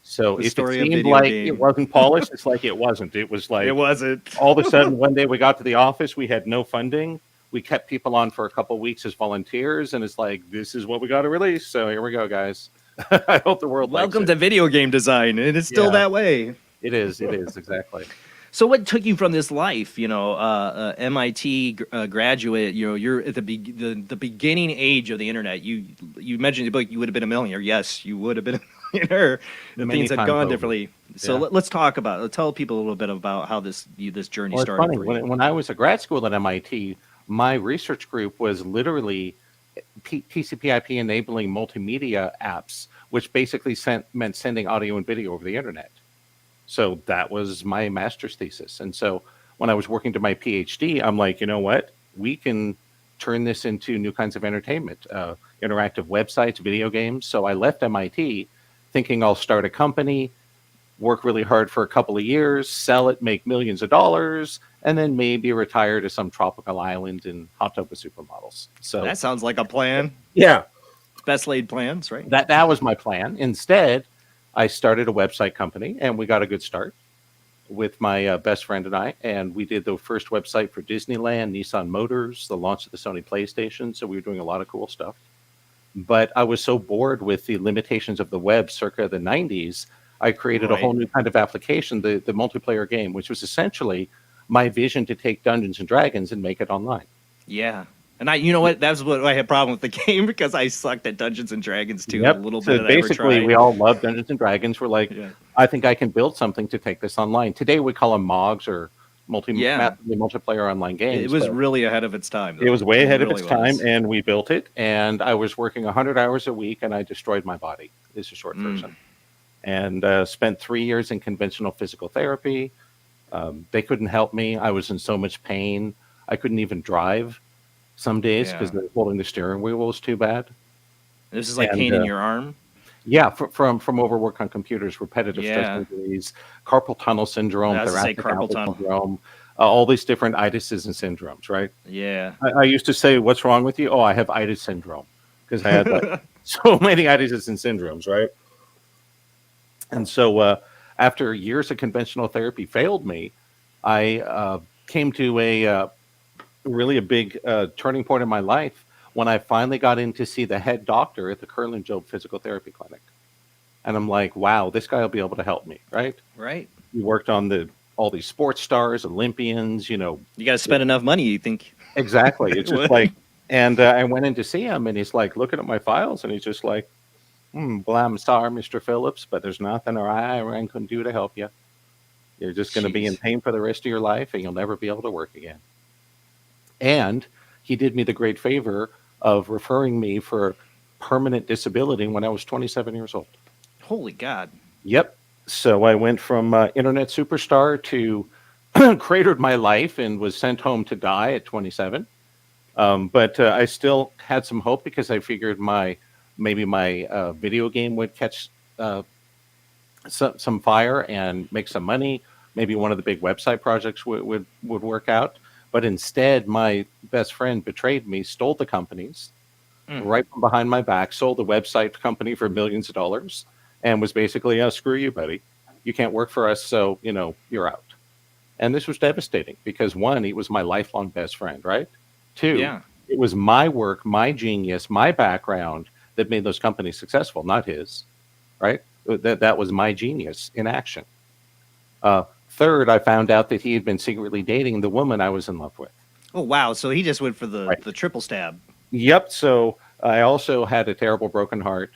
Speaker 3: So
Speaker 1: The
Speaker 3: if it
Speaker 1: story of
Speaker 3: seemed
Speaker 1: video
Speaker 3: like
Speaker 1: game.
Speaker 3: it wasn't polished, it's like it wasn't. It was like
Speaker 1: It wasn't.
Speaker 3: all of a sudden one day we got to the office, we had no funding. We kept people on for a couple of weeks as volunteers, and it's like, this is what we got to release. So here we go, guys. I hope the world
Speaker 1: Welcome
Speaker 3: likes
Speaker 1: to
Speaker 3: it.
Speaker 1: video game design, and it's still
Speaker 3: Yeah.
Speaker 1: that way.
Speaker 3: It is exactly.
Speaker 1: So what took you from this life, MIT graduate, you're at the beginning age of the internet. You mentioned in the book you would have been a millionaire. Yes, you would have been a millionaire. And
Speaker 3: Many
Speaker 1: things had
Speaker 3: times
Speaker 1: gone
Speaker 3: over.
Speaker 1: differently. So
Speaker 3: Yeah.
Speaker 1: let's talk about it. Tell people a little bit about how this journey
Speaker 3: Well, it's
Speaker 1: started
Speaker 3: funny.
Speaker 1: for you.
Speaker 3: When I was a grad school at MIT, my research group was literally TCP/IP enabling multimedia apps, which basically meant sending audio and video over the internet. So that was my master's thesis. And so when I was working to my PhD, I'm like, you know what? We can turn this into new kinds of entertainment, interactive websites, video games. So I left MIT thinking I'll start a company, work really hard for a couple of years, sell it, make millions of dollars, and then maybe retire to some tropical island and hot tub with supermodels. So
Speaker 1: That sounds like a plan.
Speaker 3: yeah,
Speaker 1: Best laid plans, right?
Speaker 3: that was my plan. Instead, I started a website company, and we got a good start with my best friend and I. And we did the first website for Disneyland, Nissan Motors, the launch of the Sony PlayStation. So we were doing a lot of cool stuff. But I was so bored with the limitations of the web circa the 90s, I created a whole new kind of application, the multiplayer game, which was essentially my vision to take Dungeons and Dragons and make it online.
Speaker 1: Yeah. And you know what? That's what I had a problem with the game, because I sucked at Dungeons and Dragons too. A little
Speaker 3: So
Speaker 1: bit. That I ever
Speaker 3: basically,
Speaker 1: tried.
Speaker 3: we all love Dungeons and Dragons. We're like,
Speaker 1: Yeah.
Speaker 3: I think I can build something to take this online. Today we call them MOGs or
Speaker 1: Yeah.
Speaker 3: multiplayer online games.
Speaker 1: It was
Speaker 3: but
Speaker 1: really ahead of its time.
Speaker 3: it was way ahead of its
Speaker 1: really
Speaker 3: time,
Speaker 1: was.
Speaker 3: and we built it. And I was working 100 hours a week, and I destroyed my body. Is a short version. And spent 3 years in conventional physical therapy. They couldn't help me. I was in so much pain. I couldn't even drive some days because holding the steering wheel was too bad.
Speaker 1: This is like
Speaker 3: And,
Speaker 1: pain in your arm.
Speaker 3: Yeah, from overwork on computers, repetitive
Speaker 1: Yeah.
Speaker 3: stress injuries, carpal tunnel syndrome,
Speaker 1: I was gonna say
Speaker 3: thoracic
Speaker 1: carpal
Speaker 3: outlet
Speaker 1: tunnel.
Speaker 3: syndrome, all these different itises and syndromes, right?
Speaker 1: Yeah.
Speaker 3: I used to say, "What's wrong with you?" Oh, I have itis syndrome, because I had like so many itises and syndromes, right? And so after years of conventional therapy failed me, I came to a really a big turning point in my life when I finally got in to see the head doctor at the Curlin Job Physical Therapy Clinic. And I'm like, wow, this guy will be able to help me, right?
Speaker 1: Right.
Speaker 3: He worked on all these sports stars, Olympians,
Speaker 1: You got to spend enough money, you think.
Speaker 3: exactly. It's just
Speaker 1: What?
Speaker 3: like, and I went in to see him, and he's like looking at my files, and he's just like, well, I'm sorry, Mr. Phillips, but there's nothing I can do to help you. You're just going to be in
Speaker 1: Jeez.
Speaker 3: pain for the rest of your life, and you'll never be able to work again. And he did me the great favor of referring me for permanent disability when I was 27 years old.
Speaker 1: Holy God.
Speaker 3: Yep. So I went from internet superstar to cratered my life and was sent home to die at 27. But I still had some hope because I figured maybe my video game would catch some fire and make some money. Maybe one of the big website projects would work out. But instead, my best friend betrayed me, stole the companies right from behind my back, sold the website company for millions of dollars, and was basically, oh, screw you, buddy. You can't work for us, so, you're out. And this was devastating because, one, he was my lifelong best friend, right? Two,
Speaker 1: Yeah.
Speaker 3: it was my work, my genius, my background that made those companies successful, not his, right? That was my genius in action. Third, I found out that he had been secretly dating the woman I was in love with.
Speaker 1: Oh, wow. So he just went for the
Speaker 3: Right.
Speaker 1: the triple stab.
Speaker 3: Yep. So I also had a terrible broken heart.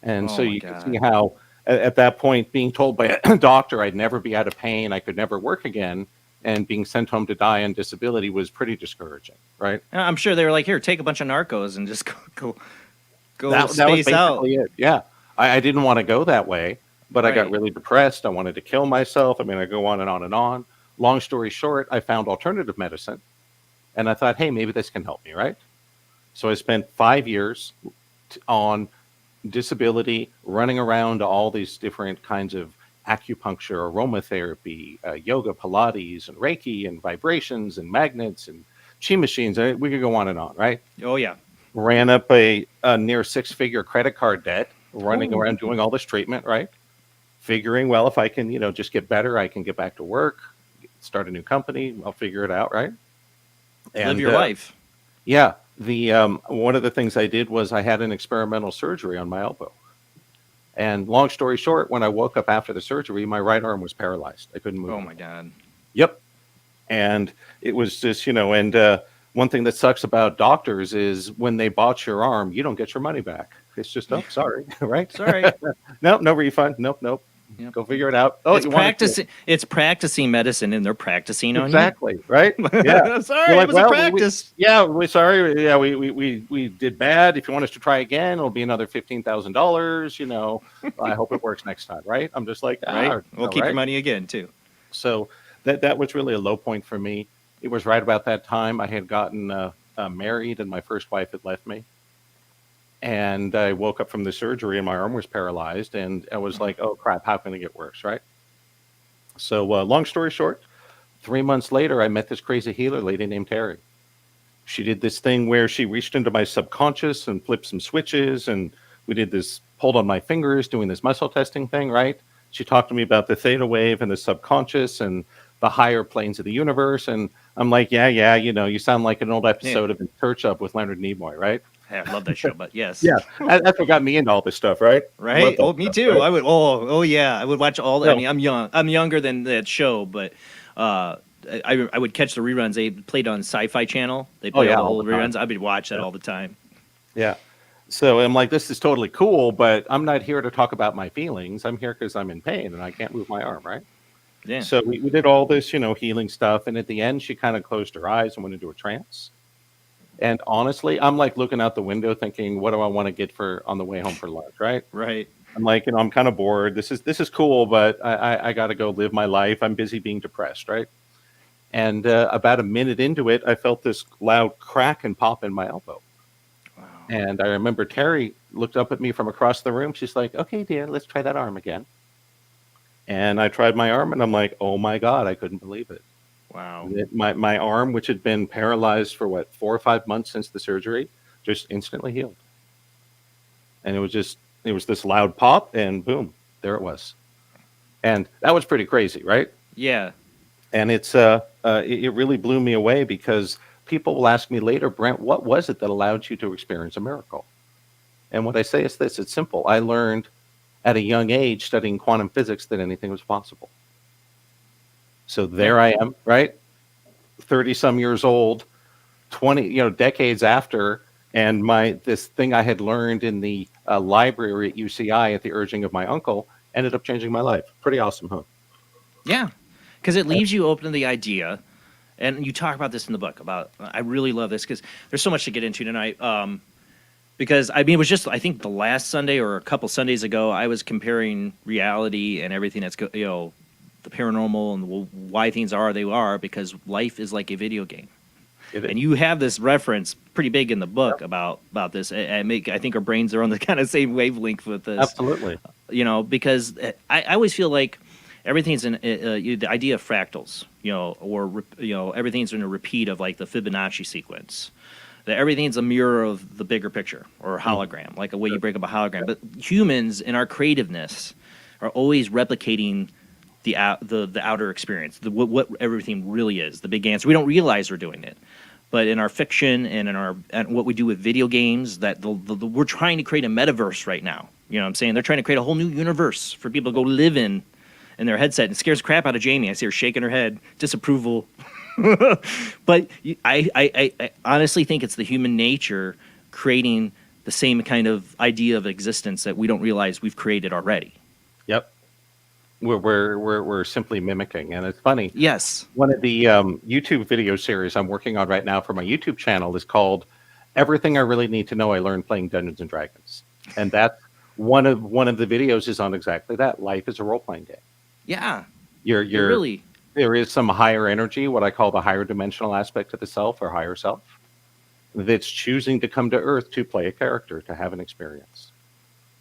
Speaker 3: And so
Speaker 1: Oh, my
Speaker 3: you can
Speaker 1: God.
Speaker 3: see how, at that point, being told by a doctor I'd never be out of pain, I could never work again, and being sent home to die on disability was pretty discouraging, right?
Speaker 1: I'm sure they were like, here, take a bunch of narcos and just go
Speaker 3: That was
Speaker 1: space out.
Speaker 3: basically it. Yeah. I didn't want to go that way, but I got
Speaker 1: Right.
Speaker 3: really depressed. I wanted to kill myself. I mean, I go on and on and on. Long story short, I found alternative medicine, and I thought, hey, maybe this can help me, right? So I spent 5 years on disability, running around to all these different kinds of acupuncture, aromatherapy, yoga, Pilates, and Reiki, and vibrations, and magnets, and chi machines. We could go on and on, right?
Speaker 1: Oh, yeah.
Speaker 3: Ran up a near six-figure credit card debt, running
Speaker 1: Ooh.
Speaker 3: around doing all this treatment, right? Figuring, well, if I can, just get better, I can get back to work, start a new company. I'll figure it out, right?
Speaker 1: Live your life.
Speaker 3: Yeah. The one of the things I did was I had an experimental surgery on my elbow. And long story short, when I woke up after the surgery, my right arm was paralyzed. I couldn't move
Speaker 1: Oh,
Speaker 3: it.
Speaker 1: my God.
Speaker 3: Yep. And it was just, and one thing that sucks about doctors is when they bought your arm, you don't get your money back. It's just, oh, sorry, right?
Speaker 1: Sorry.
Speaker 3: Nope, no refund. Nope.
Speaker 1: Yep.
Speaker 3: Go figure it out. Oh,
Speaker 1: It's
Speaker 3: you want to
Speaker 1: practicing. It's practicing medicine, and they're practicing on
Speaker 3: exactly, right?
Speaker 1: you.
Speaker 3: Yeah.
Speaker 1: Sorry,
Speaker 3: You're
Speaker 1: it
Speaker 3: like,
Speaker 1: was a
Speaker 3: well,
Speaker 1: practice.
Speaker 3: we're sorry. Yeah, we did bad. If you want us to try again, it'll be another $15,000. I hope it works next time, right? I'm just like,
Speaker 1: Right. We'll keep your
Speaker 3: right?
Speaker 1: money again too.
Speaker 3: So that was really a low point for me. It was right about that time I had gotten married, and my first wife had left me. And I woke up from the surgery, and my arm was paralyzed, and I was like, oh crap, how can it get worse, right? So long story short, 3 months later, I met this crazy healer lady named Terry. She did this thing where she reached into my subconscious and flipped some switches, and we did this, pulled on my fingers, doing this muscle testing thing, right? She talked to me about the theta wave and the subconscious and the higher planes of the universe. And I'm like, yeah, you sound like an old episode of In Search Of with Leonard Nimoy, right?
Speaker 1: Hey, I love that show, but yes.
Speaker 3: Yeah, that's what got me into all this stuff, right?
Speaker 1: Right.
Speaker 3: Love that
Speaker 1: Oh, me
Speaker 3: stuff,
Speaker 1: too.
Speaker 3: right?
Speaker 1: I would. Oh, yeah. I would watch all. I
Speaker 3: No.
Speaker 1: mean, I'm young. I'm younger than that show, but I would catch the reruns. They played on Sci-Fi Channel. They played
Speaker 3: yeah,
Speaker 1: all
Speaker 3: all
Speaker 1: the
Speaker 3: the time.
Speaker 1: reruns. I would watch that
Speaker 3: Yeah.
Speaker 1: all the time.
Speaker 3: Yeah. So I'm like, this is totally cool, but I'm not here to talk about my feelings. I'm here because I'm in pain and I can't move my arm, right?
Speaker 1: Yeah.
Speaker 3: So we did all this, healing stuff. And at the end, she kind of closed her eyes and went into a trance. And honestly, I'm like looking out the window thinking, what do I want to get for on the way home for lunch, right?
Speaker 1: Right.
Speaker 3: I'm like, I'm kind of bored. This is cool, but I got to go live my life. I'm busy being depressed, right? And about a minute into it, I felt this loud crack and pop in my elbow.
Speaker 1: Wow.
Speaker 3: And I remember Terry looked up at me from across the room. She's like, okay, dear, let's try that arm again. And I tried my arm, and I'm like, oh my God, I couldn't believe it.
Speaker 1: Wow.
Speaker 3: My arm, which had been paralyzed for 4 or 5 months since the surgery, just instantly healed. And it was this loud pop, and boom, there it was. And that was pretty crazy, right?
Speaker 1: Yeah.
Speaker 3: And it really blew me away because people will ask me later, Brent, what was it that allowed you to experience a miracle? And what I say is this: it's simple. I learned at a young age studying quantum physics that anything was possible. So there I am, right? 30 some years old, 20, decades after, and this thing I had learned in the library at UCI at the urging of my uncle ended up changing my life. Pretty awesome, huh?
Speaker 1: Yeah, because it leaves you open to the idea, and you talk about this in the book. I really love this because there's so much to get into tonight. Because I mean, it was just I think the last Sunday or a couple Sundays ago, I was comparing reality and everything that's the paranormal and why things are they are because life is like a video game. And you have this reference pretty big in the book about this. I think our brains are on the kind of same wavelength with this.
Speaker 3: Absolutely.
Speaker 1: Because I always feel like everything's the idea of fractals, or everything's in a repeat of like the Fibonacci sequence. That everything's a mirror of the bigger picture or a hologram, like a way you break up a hologram. But humans, in our creativeness, are always replicating the outer experience, what everything really is, the big answer. We don't realize we're doing it. But in our fiction and and what we do with video games, that we're trying to create a metaverse right now. You know what I'm saying? They're trying to create a whole new universe for people to go live in their headset. And it scares the crap out of Jamie. I see her shaking her head, disapproval. But I honestly think it's the human nature creating the same kind of idea of existence that we don't realize we've created already.
Speaker 3: Yep. We're simply mimicking, and it's funny.
Speaker 1: Yes.
Speaker 3: One of the YouTube video series I'm working on right now for my YouTube channel is called "Everything I Really Need to Know I Learned Playing Dungeons and Dragons," and that's one of the videos is on exactly that. Life is a role playing game.
Speaker 1: Yeah.
Speaker 3: You're
Speaker 1: really.
Speaker 3: There is some higher energy, what I call the higher dimensional aspect of the self or higher self, that's choosing to come to Earth to play a character, to have an experience.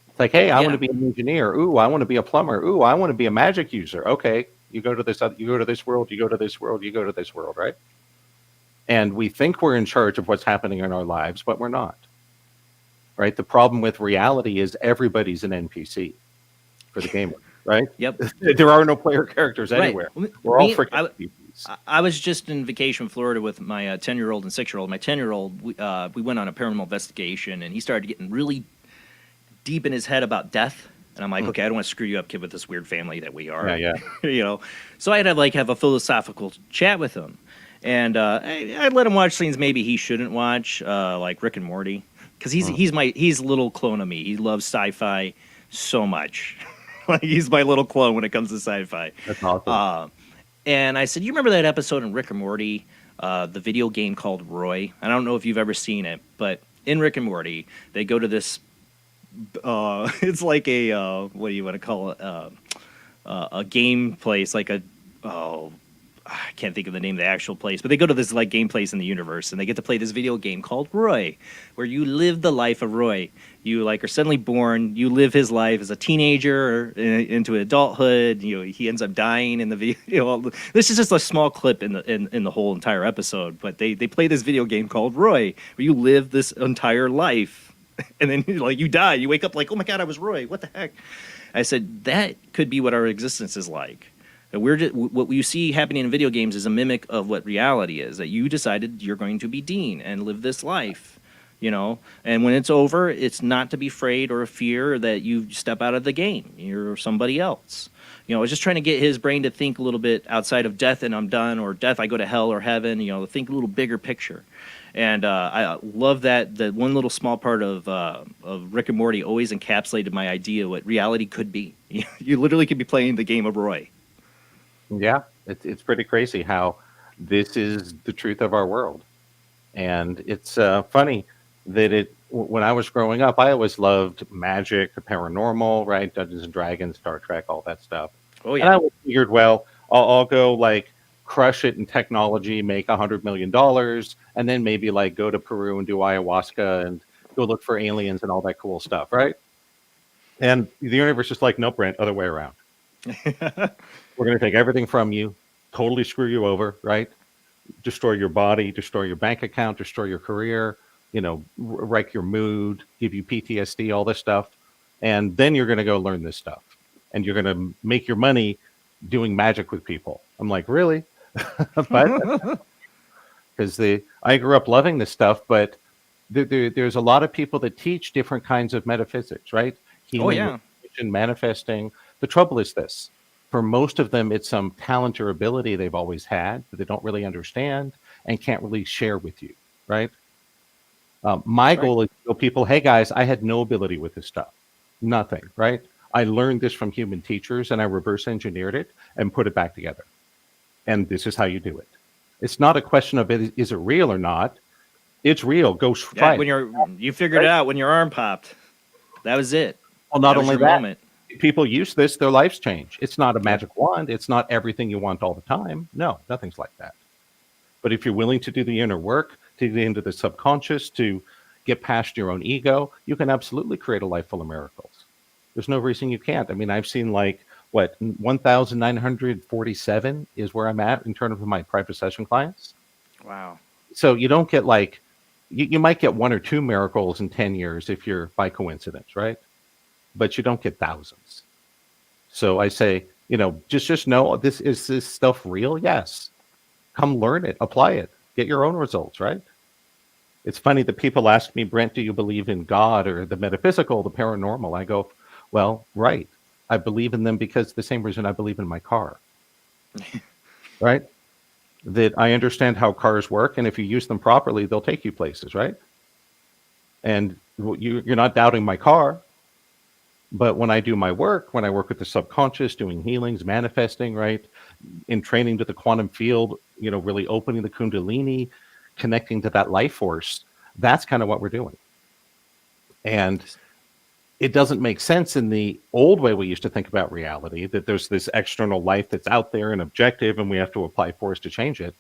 Speaker 3: It's like, hey, I want to be an engineer. Ooh, I want to be a plumber. Ooh, I want to be a magic user. Okay, you go to this world, you go to this world, you go to this world, right? And we think we're in charge of what's happening in our lives, but we're not. Right? The problem with reality is everybody's an NPC for the gamer. Right?
Speaker 1: Yep.
Speaker 3: There are no player characters anywhere.
Speaker 1: Right.
Speaker 3: We're all freaking NPCs.
Speaker 1: I was just in vacation in Florida with my 10-year-old and 6-year-old. My 10-year-old, we went on a paranormal investigation, and he started getting really deep in his head about death. And I'm like, okay, I don't want to screw you up, kid, with this weird family that we are.
Speaker 3: Yeah.
Speaker 1: So I had to have a philosophical chat with him, and I let him watch things maybe he shouldn't watch, like Rick and Morty, because he's a little clone of me. He loves sci-fi so much. He's my little clone when it comes to sci-fi.
Speaker 3: That's awesome.
Speaker 1: And I said, you remember that episode in Rick and Morty, the video game called Roy? I don't know if you've ever seen it, but in Rick and Morty, they go to this. It's like a what do you want to call it? A game place, like I can't think of the name of the actual place, but they go to this game place in the universe, and they get to play this video game called Roy, where you live the life of Roy. You are suddenly born. You live his life as a teenager into adulthood. He ends up dying in the video. This is just a small clip in the whole entire episode, but they play this video game called Roy, where you live this entire life, and then you die. You wake up oh my god, I was Roy. What the heck? I said that could be what our existence is like. What you see happening in video games is a mimic of what reality is. That you decided you're going to be Dean and live this life, and when it's over, it's not to be afraid or fear that you step out of the game. You're somebody else. I was just trying to get his brain to think a little bit outside of death and I'm done, or death, I go to hell or heaven. Think a little bigger picture. And I love that the one little small part of Rick and Morty always encapsulated my idea what reality could be. You literally could be playing the game of Roy.
Speaker 3: Yeah, it's pretty crazy how this is the truth of our world. And it's funny that when I was growing up, I always loved magic, the paranormal, right? Dungeons and Dragons, Star Trek, all that stuff.
Speaker 1: Oh, yeah.
Speaker 3: And I always figured, well, I'll go crush it in technology, make $100 million, and then maybe go to Peru and do ayahuasca and go look for aliens and all that cool stuff, right? And the universe is like, nope, Brent, other way around. We're going to take everything from you, totally screw you over, right? Destroy your body, destroy your bank account, destroy your career, wreck your mood, give you PTSD, all this stuff. And then you're going to go learn this stuff. And you're going to make your money doing magic with people. I'm like, really? But because I grew up loving this stuff, but there's a lot of people that teach different kinds of metaphysics, right?
Speaker 1: Oh
Speaker 3: Healing,
Speaker 1: yeah.
Speaker 3: manifesting. The trouble is this: for most of them, it's some talent or ability they've always had that they don't really understand and can't really share with you, right? My
Speaker 1: Right.
Speaker 3: goal is to tell people, hey guys, I had no ability with this stuff, nothing, right? I learned this from human teachers and I reverse engineered it and put it back together. And this is how you do it. It's not a question of is it real or not. It's real. Go try
Speaker 1: Yeah,
Speaker 3: it.
Speaker 1: when you figured it out when your arm popped. That was it.
Speaker 3: Well, not
Speaker 1: That was
Speaker 3: only
Speaker 1: your
Speaker 3: that,
Speaker 1: moment.
Speaker 3: people use this, their lives change. It's not a
Speaker 1: Yeah.
Speaker 3: magic wand. It's not everything you want all the time. No, nothing's like that. But if you're willing to do the inner work, to get into the subconscious, to get past your own ego, you can absolutely create a life full of miracles. There's no reason you can't. I mean, I've seen like, what, 1,947 is where I'm at in terms of my private session clients.
Speaker 1: Wow.
Speaker 3: So you don't get like, you might get 1 or 2 miracles in 10 years if you're by coincidence, right? But you don't get thousands. So I say, just know is this stuff real? Yes. Come learn it, apply it, get your own results, right? It's funny that people ask me, Brent, do you believe in God or the metaphysical, the paranormal? I go, well, right. I believe in them because the same reason I believe in my car, right? That I understand how cars work, and if you use them properly, they'll take you places, right? And you're not doubting my car, but when I do my work, when I work with the subconscious, doing healings, manifesting, right, in training to the quantum field, really opening the kundalini, connecting to that life force, that's kind of what we're doing. And it doesn't make sense in the old way we used to think about reality, that there's this external life that's out there and objective, and we have to apply force to change it.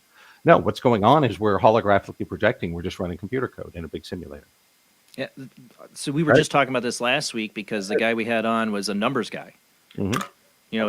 Speaker 3: No, what's going on is we're holographically projecting. We're just running computer code in a big simulator.
Speaker 1: Yeah. So we were
Speaker 3: Right.
Speaker 1: just talking about this last week because the guy we had on was a numbers guy.
Speaker 3: Mm-hmm.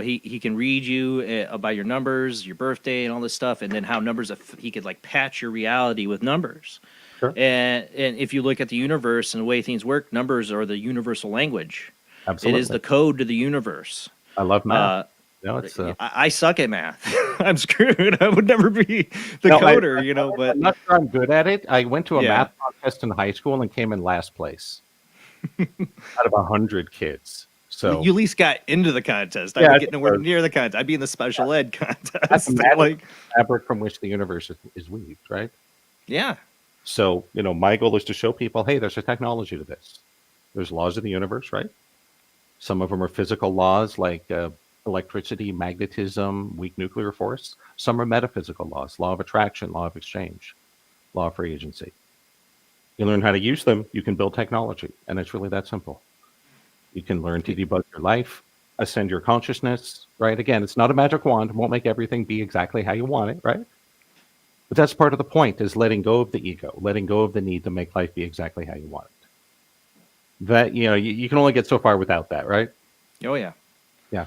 Speaker 1: He can read you about your numbers, your birthday, and all this stuff, and then how numbers he could like patch your reality with numbers.
Speaker 3: Sure.
Speaker 1: And if you look at the universe and the way things work, numbers are the universal language.
Speaker 3: Absolutely.
Speaker 1: It is the code to the universe.
Speaker 3: I love math. It's
Speaker 1: I suck at math. I'm screwed. I would never be the
Speaker 3: No,
Speaker 1: coder, but
Speaker 3: I'm not sure I'm good at it. I went to a
Speaker 1: Yeah.
Speaker 3: math contest in high school and came in last place out of 100 kids. So
Speaker 1: you at least got into the contest. I
Speaker 3: Yeah,
Speaker 1: would
Speaker 3: I
Speaker 1: get nowhere
Speaker 3: suppose.
Speaker 1: near the contest. I'd be in the special ed
Speaker 3: that's
Speaker 1: contest.
Speaker 3: the magic
Speaker 1: Like,
Speaker 3: fabric from which the universe is weaved, right?
Speaker 1: yeah.
Speaker 3: So, my goal is to show people, hey, there's a technology to this. There's laws of the universe, right? Some of them are physical laws like electricity, magnetism, weak nuclear force. Some are metaphysical laws, law of attraction, law of exchange, law of free agency. You learn how to use them, you can build technology. And it's really that simple. You can learn to debug your life, ascend your consciousness, right? Again, it's not a magic wand. It won't make everything be exactly how you want it, right? But that's part of the point, is letting go of the ego, letting go of the need to make life be exactly how you want it. That, you can only get so far without that, right?
Speaker 1: Oh, yeah.
Speaker 3: Yeah.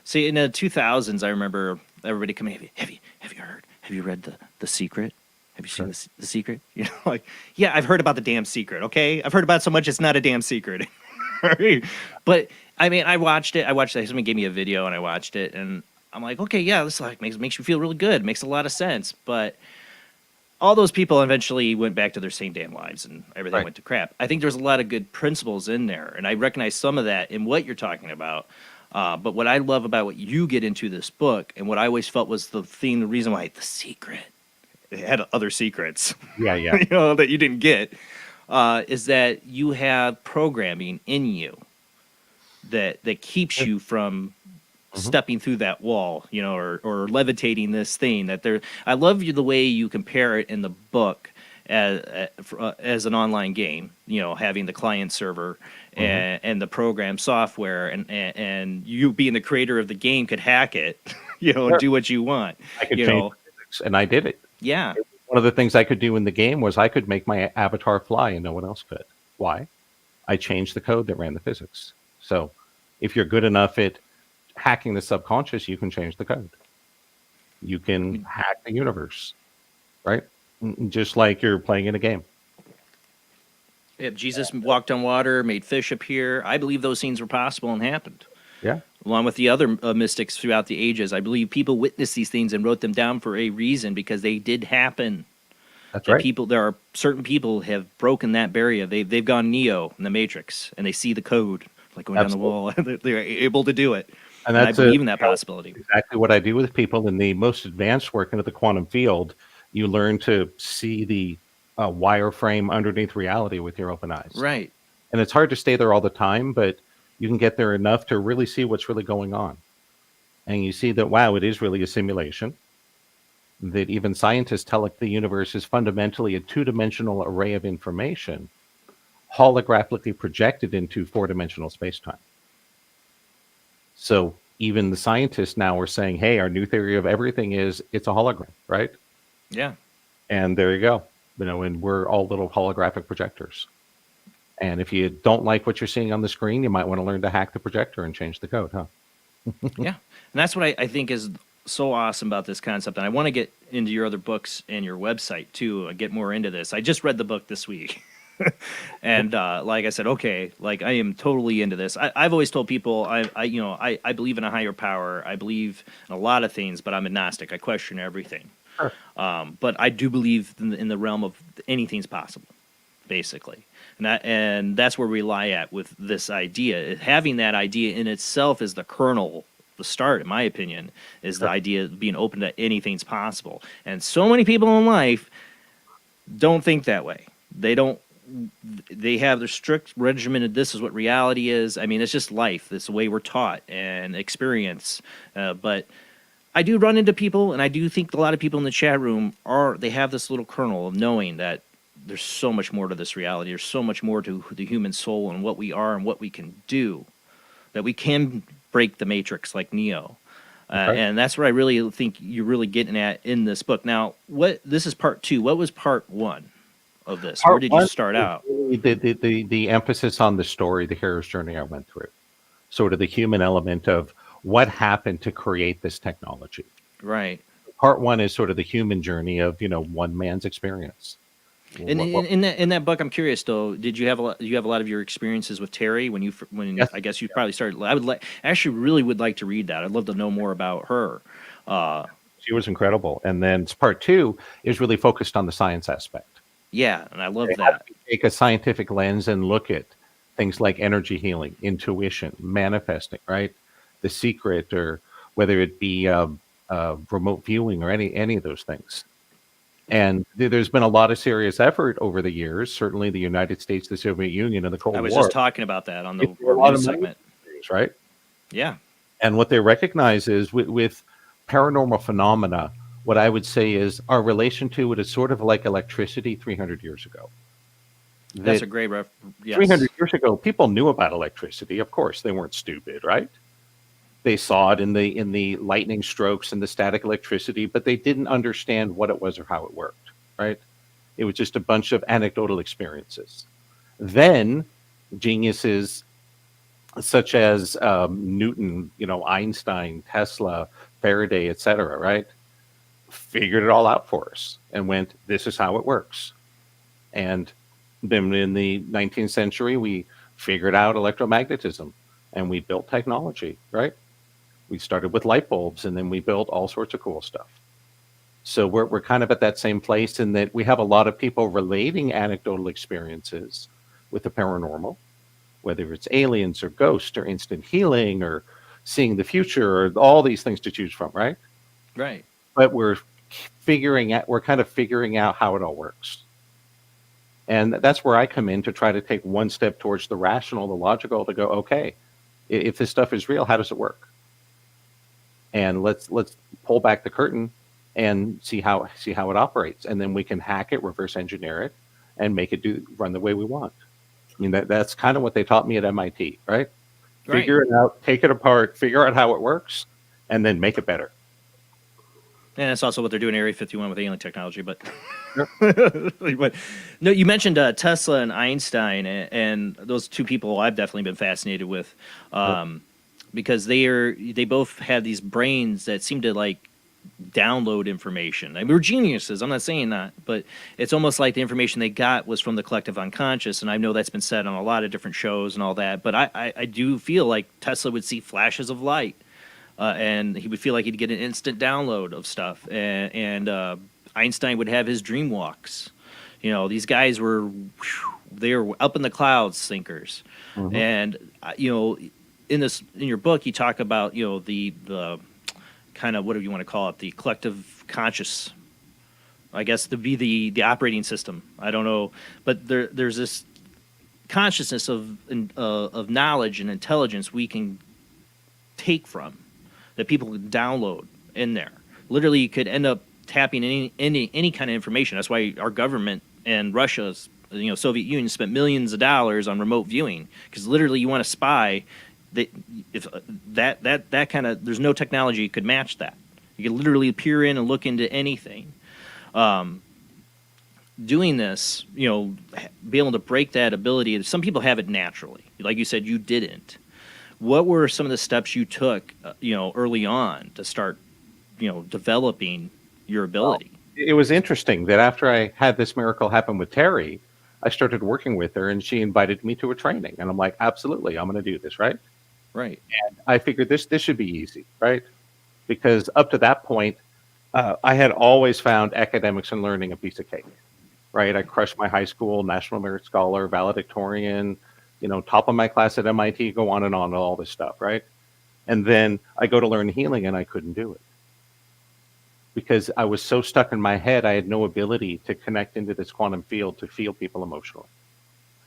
Speaker 1: See, in the 2000s, I remember everybody coming, have you heard? Have you read The Secret? Have you seen the Secret? Yeah, I've heard about the damn secret, okay? I've heard about it so much, it's not a damn secret. Right? But, I mean, I watched it. Somebody gave me a video, and I watched it, and I'm like, okay, yeah, this makes you feel really good. Makes a lot of sense. But all those people eventually went back to their same damn lives, and everything
Speaker 3: Right.
Speaker 1: went to crap. I think there's a lot of good principles in there, and I recognize some of that in what you're talking about. But what I love about what you get into this book, and what I always felt was the reason why The Secret, it had other secrets,
Speaker 3: Yeah.
Speaker 1: that you didn't get, is that you have programming in you that keeps you from stepping through that wall, or levitating this thing. I love the way you compare it in the book as an online game, having the client server and the program software, and you being the creator of the game could hack it, and do what you want.
Speaker 3: I could change physics, and I did it.
Speaker 1: Yeah.
Speaker 3: One of the things I could do in the game was I could make my avatar fly and no one else could. Why? I changed the code that ran the physics. So if you're good enough at hacking the subconscious, you can change the code. You can hack the universe, right? Just like you're playing in a game.
Speaker 1: If Jesus walked on water, made fish appear, I believe those scenes were possible and happened.
Speaker 3: Yeah.
Speaker 1: along with the other mystics throughout the ages. I believe people witnessed these things and wrote them down for a reason because they did happen.
Speaker 3: That's
Speaker 1: That
Speaker 3: right.
Speaker 1: there are certain people have broken that barrier. They've gone Neo in the Matrix and they see the code like going down the
Speaker 3: Absolutely.
Speaker 1: wall. They're able to do it,
Speaker 3: And
Speaker 1: and I
Speaker 3: that's
Speaker 1: believe in that possibility.
Speaker 3: exactly what I do with people in the most advanced work into the quantum field. You learn to see the wireframe underneath reality with your open eyes.
Speaker 1: Right.
Speaker 3: And it's hard to stay there all the time, but you can get there enough to really see what's really going on. And you see that, wow, it is really a simulation. That even scientists tell it the universe is fundamentally a two-dimensional array of information holographically projected into four-dimensional space-time. So even the scientists now are saying, hey, our new theory of everything is it's a hologram, right?
Speaker 1: Yeah.
Speaker 3: And there you go. And we're all little holographic projectors. And if you don't like what you're seeing on the screen, you might want to learn to hack the projector and change the code, huh?
Speaker 1: Yeah. And that's what I think is so awesome about this concept. And I want to get into your other books and your website too, get more into this. I just read the book this week. And like I said, okay, like I am totally into this. I've always told people I believe in a higher power. I believe in a lot of things, but I'm agnostic. I question everything.
Speaker 3: Sure.
Speaker 1: But I do believe in the realm of anything's possible, basically. And that's where we lie at with this idea. Having that idea in itself is the kernel, the start, in my opinion, is the idea of being open to anything's possible. And so many people in life don't think that way. They have their strict regimen of this is what reality is. I mean, it's just life. It's the way we're taught and experience. But I do run into people, and I do think a lot of people in the chat room they have this little kernel of knowing that there's so much more to this reality. There's so much more to the human soul and what we are and what we can do, that we can break the matrix like Neo.
Speaker 3: Okay.
Speaker 1: And that's what I really think you're really getting at in this book. Now, this is part 2. What was part 1 of this? Where did you start out?
Speaker 3: The emphasis on the story, the hero's journey I went through. Sort of the human element of what happened to create this technology.
Speaker 1: Right.
Speaker 3: Part 1 is sort of the human journey of, one man's experience.
Speaker 1: In that book, I'm curious though. Did you have a lot of your experiences with Terry when
Speaker 3: Yes.
Speaker 1: I guess you probably started? Actually really would like to read that. I'd love to know more about her.
Speaker 3: She was incredible. And then part 2 is really focused on the science aspect.
Speaker 1: Yeah, and I love
Speaker 3: How
Speaker 1: that.
Speaker 3: do you take a scientific lens and look at things like energy healing, intuition, manifesting, right? The secret, or whether it be remote viewing or any of those things. And there's been a lot of serious effort over the years. Certainly, the United States, the Soviet Union, and the Cold
Speaker 1: I was
Speaker 3: War.
Speaker 1: just talking about that on the
Speaker 3: They threw a lot
Speaker 1: news
Speaker 3: of money
Speaker 1: segment.
Speaker 3: into things, right?
Speaker 1: Yeah.
Speaker 3: And what they recognize is with paranormal phenomena, what I would say is our relation to it is sort of like electricity 300 years ago.
Speaker 1: That's a great ref. Yes.
Speaker 3: 300 years ago, people knew about electricity. Of course, they weren't stupid, right? They saw it in the lightning strokes and the static electricity, but they didn't understand what it was or how it worked, right? It was just a bunch of anecdotal experiences. Then geniuses such as Newton, Einstein, Tesla, Faraday, etc., right, figured it all out for us and went, this is how it works. And then in the 19th century, we figured out electromagnetism and we built technology, right? We started with light bulbs and then we built all sorts of cool stuff. So we're kind of at that same place in that we have a lot of people relating anecdotal experiences with the paranormal, whether it's aliens or ghosts or instant healing or seeing the future or all these things to choose from, right?
Speaker 1: Right.
Speaker 3: But we're kind of figuring out how it all works. And that's where I come in to try to take one step towards the rational, the logical, to go, okay, if this stuff is real, how does it work? And let's pull back the curtain and see how it operates. And then we can hack it, reverse engineer it, and make it run the way we want. I mean, that's kind of what they taught me at MIT, right?
Speaker 1: Right.
Speaker 3: Figure it out, take it apart, figure out how it works, and then make it better.
Speaker 1: And that's also what they're doing in Area 51 with alien technology. But,
Speaker 3: Sure.
Speaker 1: but no, you mentioned Tesla and Einstein, and those two people I've definitely been fascinated with, because they both have these brains that seem to like download information. I mean, we're geniuses. I'm not saying that, but it's almost like the information they got was from the collective unconscious. And I know that's been said on a lot of different shows and all that. But I do feel like Tesla would see flashes of light, and he would feel like he'd get an instant download of stuff. And Einstein would have his dream walks. You know, these guys were, they were up in the clouds thinkers. And, you know, in your book, you talk about, you know, the kind of, whatever you want to call it, the collective conscious, I guess, to be the operating system. I don't know, but there's this consciousness of knowledge and intelligence we can take from, that people can download in there. Literally, you could end up tapping any kind of information. That's why our government and Russia's, you know, Soviet Union spent millions of dollars on remote viewing, because literally you want to spy. If that kind of, there's no technology could match that. You could literally peer in and look into anything. Doing this, you know, be able to break that ability. Some people have it naturally. Like you said, you didn't. What were some of the steps you took, you know, early on to start, you know, developing your ability?
Speaker 3: Well, it was interesting that after I had this miracle happen with Terry, I started working with her, and she invited me to a training, and I'm like, absolutely, I'm going to do this, right?
Speaker 1: Right.
Speaker 3: And I figured this should be easy, right? Because up to that point, I had always found academics and learning a piece of cake, right? I crushed my high school, National Merit Scholar, valedictorian, you know, top of my class at MIT, go on and all this stuff, right? And then I go to learn healing, and I couldn't do it because I was so stuck in my head. I had no ability to connect into this quantum field to feel people emotionally,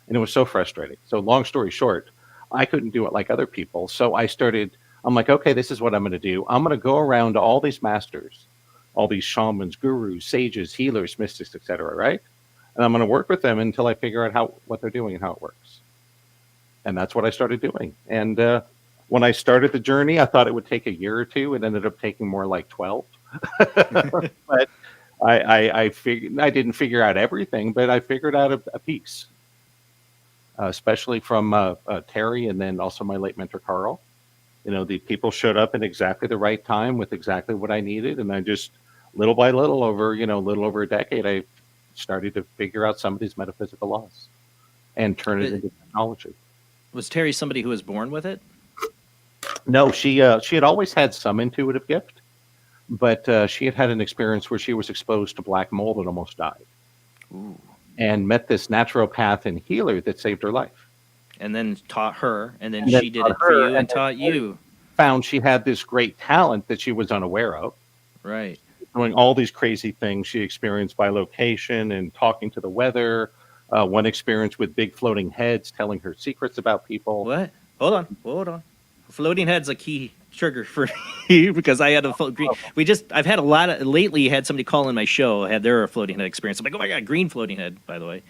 Speaker 3: and it was so frustrating. So long story short, I couldn't do it like other people. So I'm like, okay, this is what I'm going to do. I'm going to go around to all these masters, all these shamans, gurus, sages, healers, mystics, etc., right? And I'm going to work with them until I figure out what they're doing and how it works. And that's what I started doing. And when I started the journey, I thought it would take a year or two. It ended up taking more like 12. But I figured I didn't figure out everything, but I figured out a piece. Especially from Terry, and then also my late mentor, Carl. You know, the people showed up at exactly the right time with exactly what I needed. And I just, little by little, over a decade, I started to figure out some of these metaphysical laws and turn it into technology.
Speaker 1: Was Terry somebody who was born with it?
Speaker 3: No, she had always had some intuitive gift, but she had an experience where she was exposed to black mold and almost died.
Speaker 1: Ooh.
Speaker 3: And met this naturopath and healer that saved her life.
Speaker 1: And then taught her, and then she did it for you and taught you.
Speaker 3: Found she had this great talent that she was unaware of.
Speaker 1: Right.
Speaker 3: Doing all these crazy things she experienced by location and talking to the weather. One experience with big floating heads telling her secrets about people.
Speaker 1: What? Hold on. Floating head's a key trigger for me because I had I've had a lot of, lately had somebody call in my show, had their floating head experience. I'm like, oh my God, green floating head, by the way.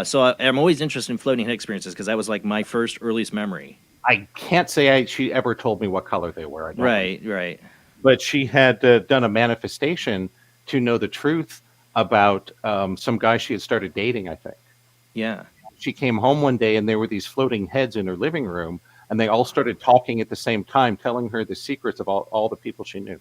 Speaker 1: So I'm always interested in floating head experiences because that was like my first earliest memory.
Speaker 3: I can't say she ever told me what color they were.
Speaker 1: Right.
Speaker 3: But she had done a manifestation to know the truth about some guy she had started dating, I think.
Speaker 1: Yeah.
Speaker 3: She came home one day and there were these floating heads in her living room, and they all started talking at the same time, telling her the secrets of all the people she knew.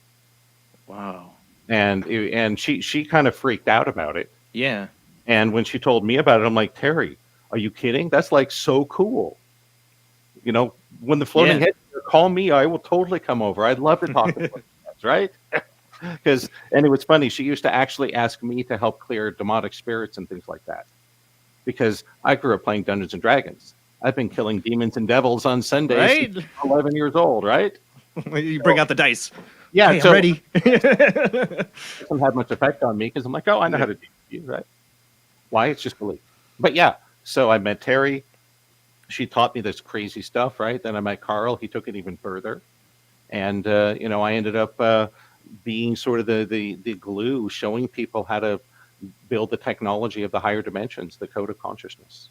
Speaker 1: Wow.
Speaker 3: And she kind of freaked out about it.
Speaker 1: Yeah.
Speaker 3: And when she told me about it, I'm like, Terry, are you kidding? That's like so cool. You know, when the floating heads call me, I will totally come over. I'd love to talk to floating heads, right? And it was funny. She used to actually ask me to help clear demonic spirits and things like that. Because I grew up playing Dungeons and Dragons. I've been killing demons and devils on Sundays since 11 years old, right?
Speaker 1: You bring out the dice.
Speaker 3: Yeah,
Speaker 1: hey,
Speaker 3: so
Speaker 1: I'm ready.
Speaker 3: It doesn't have much effect on me because I'm like, oh, I know how to deal with you, right? Why? It's just belief. But yeah, so I met Terry. She taught me this crazy stuff, right? Then I met Carl. He took it even further. And, I ended up being sort of the glue, showing people how to build the technology of the higher dimensions, the code of consciousness.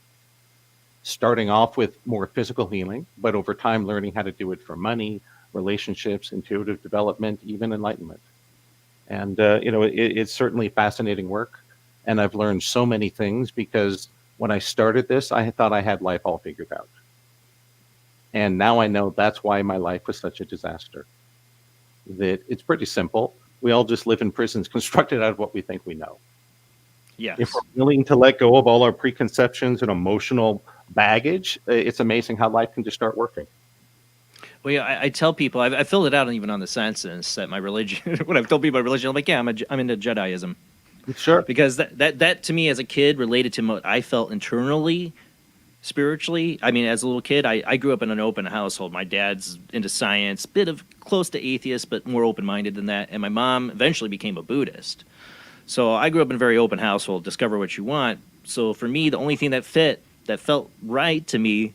Speaker 3: Starting off with more physical healing, but over time learning how to do it for money, relationships, intuitive development, even enlightenment. And, it's certainly fascinating work. And I've learned so many things because when I started this, I thought I had life all figured out. And now I know that's why my life was such a disaster. That it's pretty simple. We all just live in prisons constructed out of what we think we know.
Speaker 1: Yes.
Speaker 3: If we're willing to let go of all our preconceptions and emotional baggage, it's amazing how life can just start working.
Speaker 1: Well, yeah, I tell people, I filled it out even on the census that my religion, when I've told people my religion, I'm like, yeah, I'm into Jediism.
Speaker 3: Sure.
Speaker 1: Because that to me as a kid related to what I felt internally, spiritually. I mean, as a little kid, I grew up in an open household. My dad's into science, bit of close to atheist, but more open-minded than that. And my mom eventually became a Buddhist. So I grew up in a very open household, discover what you want. So for me, the only thing that felt right to me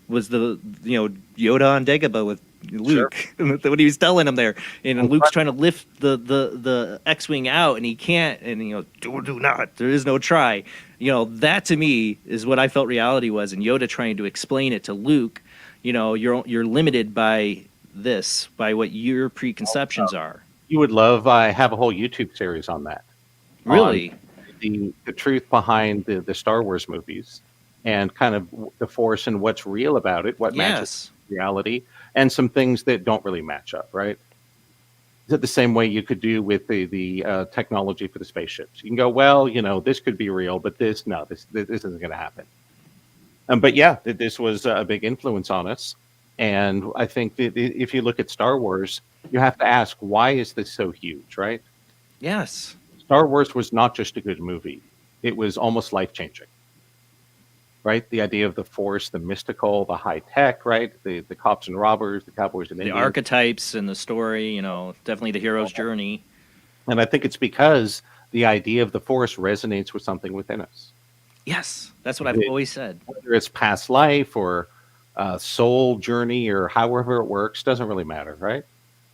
Speaker 1: was the Yoda on Dagobah with Luke. Sure. What he was telling him there, and Luke's trying to lift the X-wing out, and he can't. And do not. There is no try. That to me is what I felt reality was, and Yoda trying to explain it to Luke. You're limited by this, by what your preconceptions are.
Speaker 3: You would love. I have a whole YouTube series on that.
Speaker 1: Really,
Speaker 3: the truth behind the Star Wars movies. And kind of the Force and what's real about it, what matches reality, and some things that don't really match up, right? The same way you could do with the technology for the spaceships. You can go, well, this could be real, but this isn't going to happen. But yeah, this was a big influence on us. And I think that if you look at Star Wars, you have to ask, why is this so huge, right?
Speaker 1: Yes.
Speaker 3: Star Wars was not just a good movie. It was almost life-changing. Right, the idea of the Force, the mystical, the high tech, right? The cops and robbers, the cowboys and Indians.
Speaker 1: The archetypes in the story, definitely the hero's journey.
Speaker 3: And I think it's because the idea of the Force resonates with something within us.
Speaker 1: Yes, that's what I've always said.
Speaker 3: Whether it's past life or soul journey or however it works, doesn't really matter, right?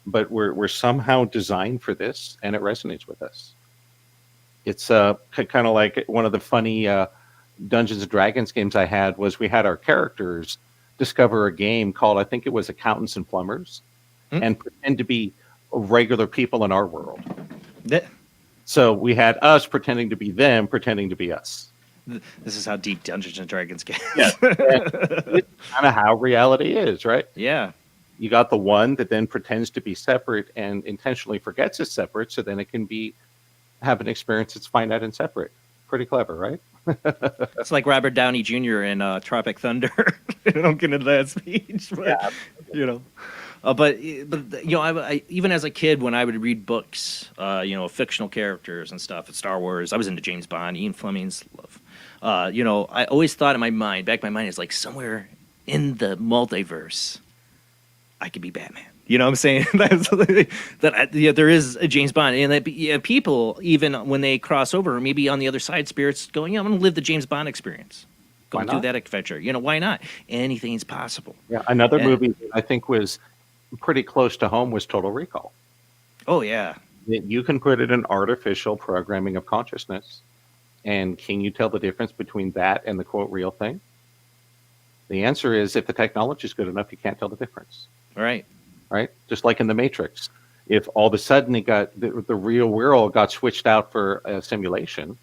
Speaker 3: But we're somehow designed for this, and it resonates with us. It's kind of like one of the funny Dungeons and Dragons games I had was we had our characters discover a game called, I think it was Accountants and Plumbers, and pretend to be regular people in our world. So we had us pretending to be them, pretending to be us.
Speaker 1: This is how deep Dungeons and Dragons get.
Speaker 3: Yeah. It's kind of how reality is, right?
Speaker 1: Yeah.
Speaker 3: You got the one that then pretends to be separate and intentionally forgets it's separate, so then it can have an experience that's finite and separate. Pretty clever, right?
Speaker 1: It's like Robert Downey Jr. in Tropic Thunder. I don't get into that speech, but but I even as a kid when I would read books, fictional characters and stuff at Star Wars, I was into James Bond, Ian Fleming's love. I always thought in my mind, back in my mind, is like somewhere in the multiverse, I could be Batman. You know what I'm saying? There is a James Bond, and that people, even when they cross over, maybe on the other side, spirits going, I'm going to live the James Bond experience. Go and do that adventure. Why not? Anything's possible.
Speaker 3: Yeah, another movie that I think was pretty close to home was Total Recall.
Speaker 1: Oh, yeah.
Speaker 3: You can put it in artificial programming of consciousness, and can you tell the difference between that and the, quote, real thing? The answer is, if the technology is good enough, you can't tell the difference.
Speaker 1: Right.
Speaker 3: Right? Just like in the Matrix. If all of a sudden it got the real world got switched out for a simulation,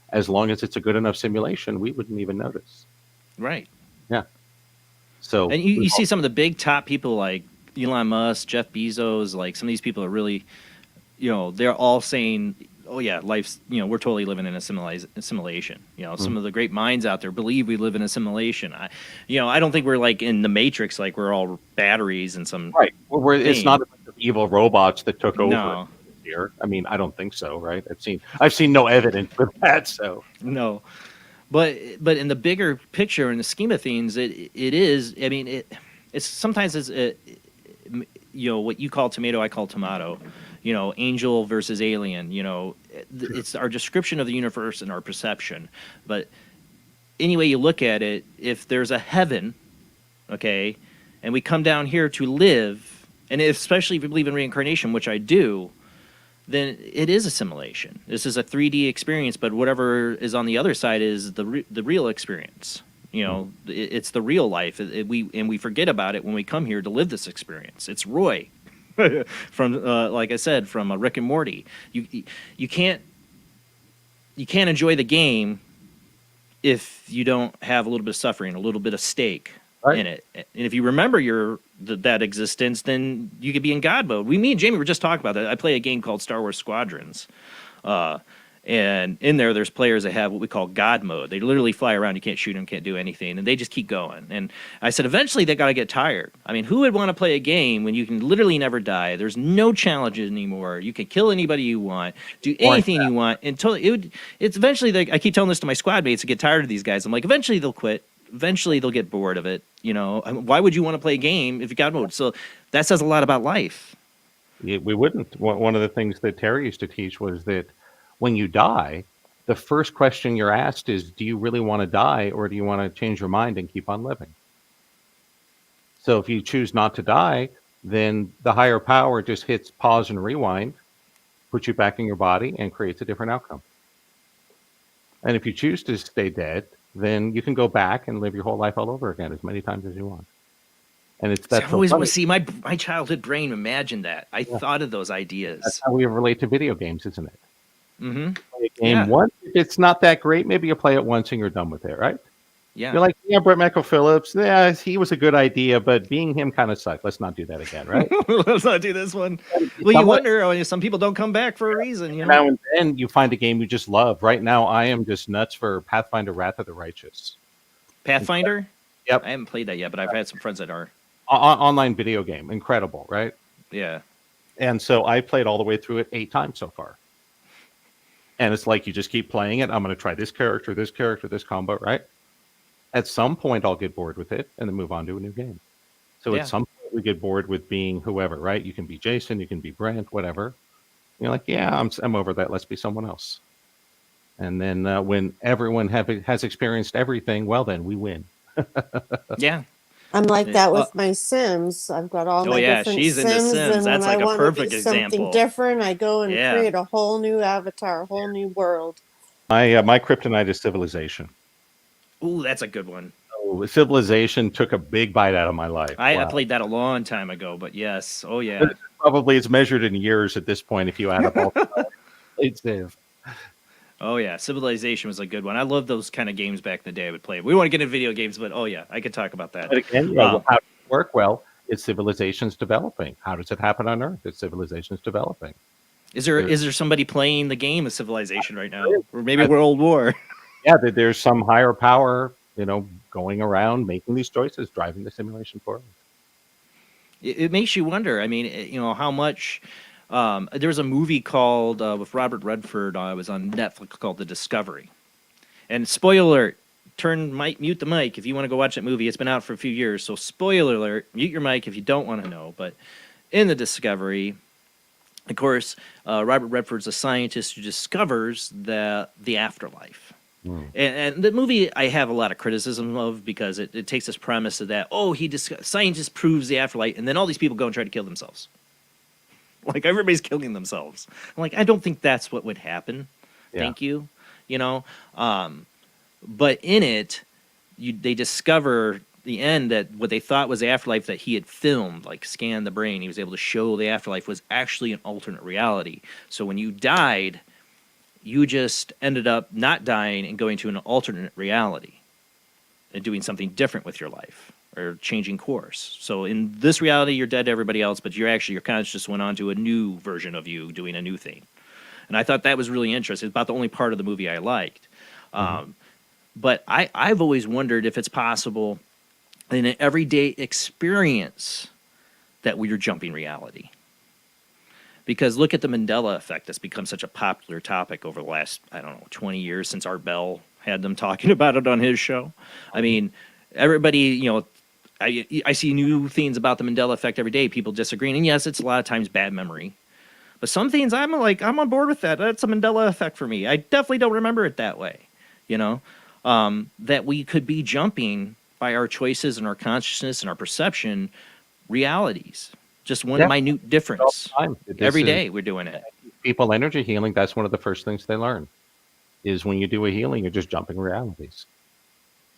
Speaker 3: as long as it's a good enough simulation, we wouldn't even notice.
Speaker 1: Right.
Speaker 3: Yeah. So
Speaker 1: and you see some of the big top people like Elon Musk, Jeff Bezos, like some of these people are really, they're all saying, oh yeah, life's, we're totally living in a simulation. Some of the great minds out there believe we live in a simulation. I don't think we're like in the Matrix, like we're all batteries and some.
Speaker 3: Right. It's not a bunch of evil robots that took over.
Speaker 1: No.
Speaker 3: Here. I mean, I don't think so. Right. I've seen no evidence for that. So
Speaker 1: no. But in the bigger picture, in the scheme of things, it is. I mean, it's sometimes it's what you call tomato, I call tomato. Angel versus alien. It's our description of the universe and our perception. But any way you look at it, if there's a heaven, okay, and we come down here to live, and especially if you believe in reincarnation, which I do, then it is a simulation. This is a 3D experience, but whatever is on the other side is the real experience. It's the real life. We forget about it when we come here to live this experience. It's Roy. From like I said, from Rick and Morty, you can't enjoy the game if you don't have a little bit of suffering, a little bit of stake,
Speaker 3: Right.
Speaker 1: in it. And if you remember that existence, then you could be in God mode. Me and Jamie were just talking about that. I play a game called Star Wars Squadrons. And in there's players that have what we call God mode. They literally fly around. You can't shoot them, can't do anything, and they just keep going. And I said, eventually they got to get tired. I mean, who would want to play a game when you can literally never die? There's no challenges anymore. You can kill anybody you want, do anything you want until it's eventually. I keep telling this to my squad mates to get tired of these guys. I'm like, eventually they'll quit. Eventually they'll get bored of it. You know, why would you want to play a game if you got mode? So that says a lot about life.
Speaker 3: Yeah, we wouldn't. One of the things that Terry used to teach was that when you die, the first question you're asked is, do you really want to die, or do you want to change your mind and keep on living? So if you choose not to die, then the higher power just hits pause and rewind, puts you back in your body, and creates a different outcome. And if you choose to stay dead, then you can go back and live your whole life all over again as many times as you want. And that's
Speaker 1: I always want to see my childhood brain imagine that. I thought of those ideas.
Speaker 3: That's how we relate to video games, isn't it?
Speaker 1: Mm-hmm.
Speaker 3: Play a game once. If it's not that great, maybe you play it once and you're done with it, right?
Speaker 1: Yeah.
Speaker 3: You're like, yeah, Brent Michael Phillips, yeah, he was a good idea, but being him kind of sucked. Let's not do that again, right?
Speaker 1: Let's not do this one. Well, you wonder, some people don't come back for a reason. You know?
Speaker 3: Now and then you find a game you just love. Right now, I am just nuts for Pathfinder Wrath of the Righteous.
Speaker 1: Pathfinder?
Speaker 3: Yep.
Speaker 1: I haven't played that yet, but I've had some friends that are.
Speaker 3: Online video game. Incredible, right?
Speaker 1: Yeah.
Speaker 3: And so I played all the way through it 8 times so far. And it's like you just keep playing it. I'm going to try this character, this combo, right? At some point, I'll get bored with it and then move on to a new game. So at some point, we get bored with being whoever, right? You can be Jason, you can be Brent, whatever. You're like, yeah, I'm over that. Let's be someone else. And then when everyone has experienced everything, well, then we win.
Speaker 1: Yeah.
Speaker 2: I'm like that with my Sims. I've got all my different
Speaker 1: she's into
Speaker 2: Sims,
Speaker 1: Sims.
Speaker 2: and
Speaker 1: That's
Speaker 2: when
Speaker 1: like
Speaker 2: I
Speaker 1: a
Speaker 2: want to
Speaker 1: perfect
Speaker 2: be
Speaker 1: example.
Speaker 2: something different, I go and create a whole new avatar, a whole new world.
Speaker 3: My kryptonite is civilization.
Speaker 1: Ooh, that's a good one.
Speaker 3: So civilization took a big bite out of my life.
Speaker 1: I played that a long time ago, but yes. Oh, yeah.
Speaker 3: Probably it's measured in years at this point if you add up all the it's
Speaker 1: Oh, yeah. Civilization was a good one. I love those kind of games back in the day I would play. We want to get into video games, but I could talk about that.
Speaker 3: But again, how does it work? Well, it's civilization's developing. How does it happen on Earth? It's civilization's developing.
Speaker 1: Is there somebody playing the game of Civilization right now? Or maybe World War?
Speaker 3: Yeah, there's some higher power, going around making these choices, driving the simulation forward.
Speaker 1: It makes you wonder. I mean, how much... there's a movie called with Robert Redford. It was on Netflix called The Discovery. And spoiler alert, mute the mic if you want to go watch that movie. It's been out for a few years, so spoiler alert, mute your mic if you don't want to know. But in The Discovery, of course, Robert Redford's a scientist who discovers the afterlife. And the movie I have a lot of criticism of because it takes this premise of that, scientist proves the afterlife, and then all these people go and try to kill themselves. Like, everybody's killing themselves. I'm like, I don't think that's what would happen. Yeah. Thank you. But in it, they discover the end that what they thought was the afterlife that he had filmed, like scanned the brain. He was able to show the afterlife was actually an alternate reality. So when you died, you just ended up not dying and going to an alternate reality and doing something different with your life. Or changing course. So in this reality, you're dead to everybody else, but your conscious went on to a new version of you doing a new thing. And I thought that was really interesting. It's about the only part of the movie I liked. But I've always wondered if it's possible in an everyday experience that we're jumping reality. Because look at the Mandela effect that's become such a popular topic over the last, 20 years since Art Bell had them talking about it on his show. I mean, everybody, I see new things about the Mandela effect every day, people disagreeing. And yes, it's a lot of times bad memory. But some things I'm on board with that. That's a Mandela effect for me. I definitely don't remember it that way, that we could be jumping by our choices and our consciousness and our perception realities. Just one minute difference. Every day we're doing it.
Speaker 3: People energy healing, that's one of the first things they learn is when you do a healing, you're just jumping realities.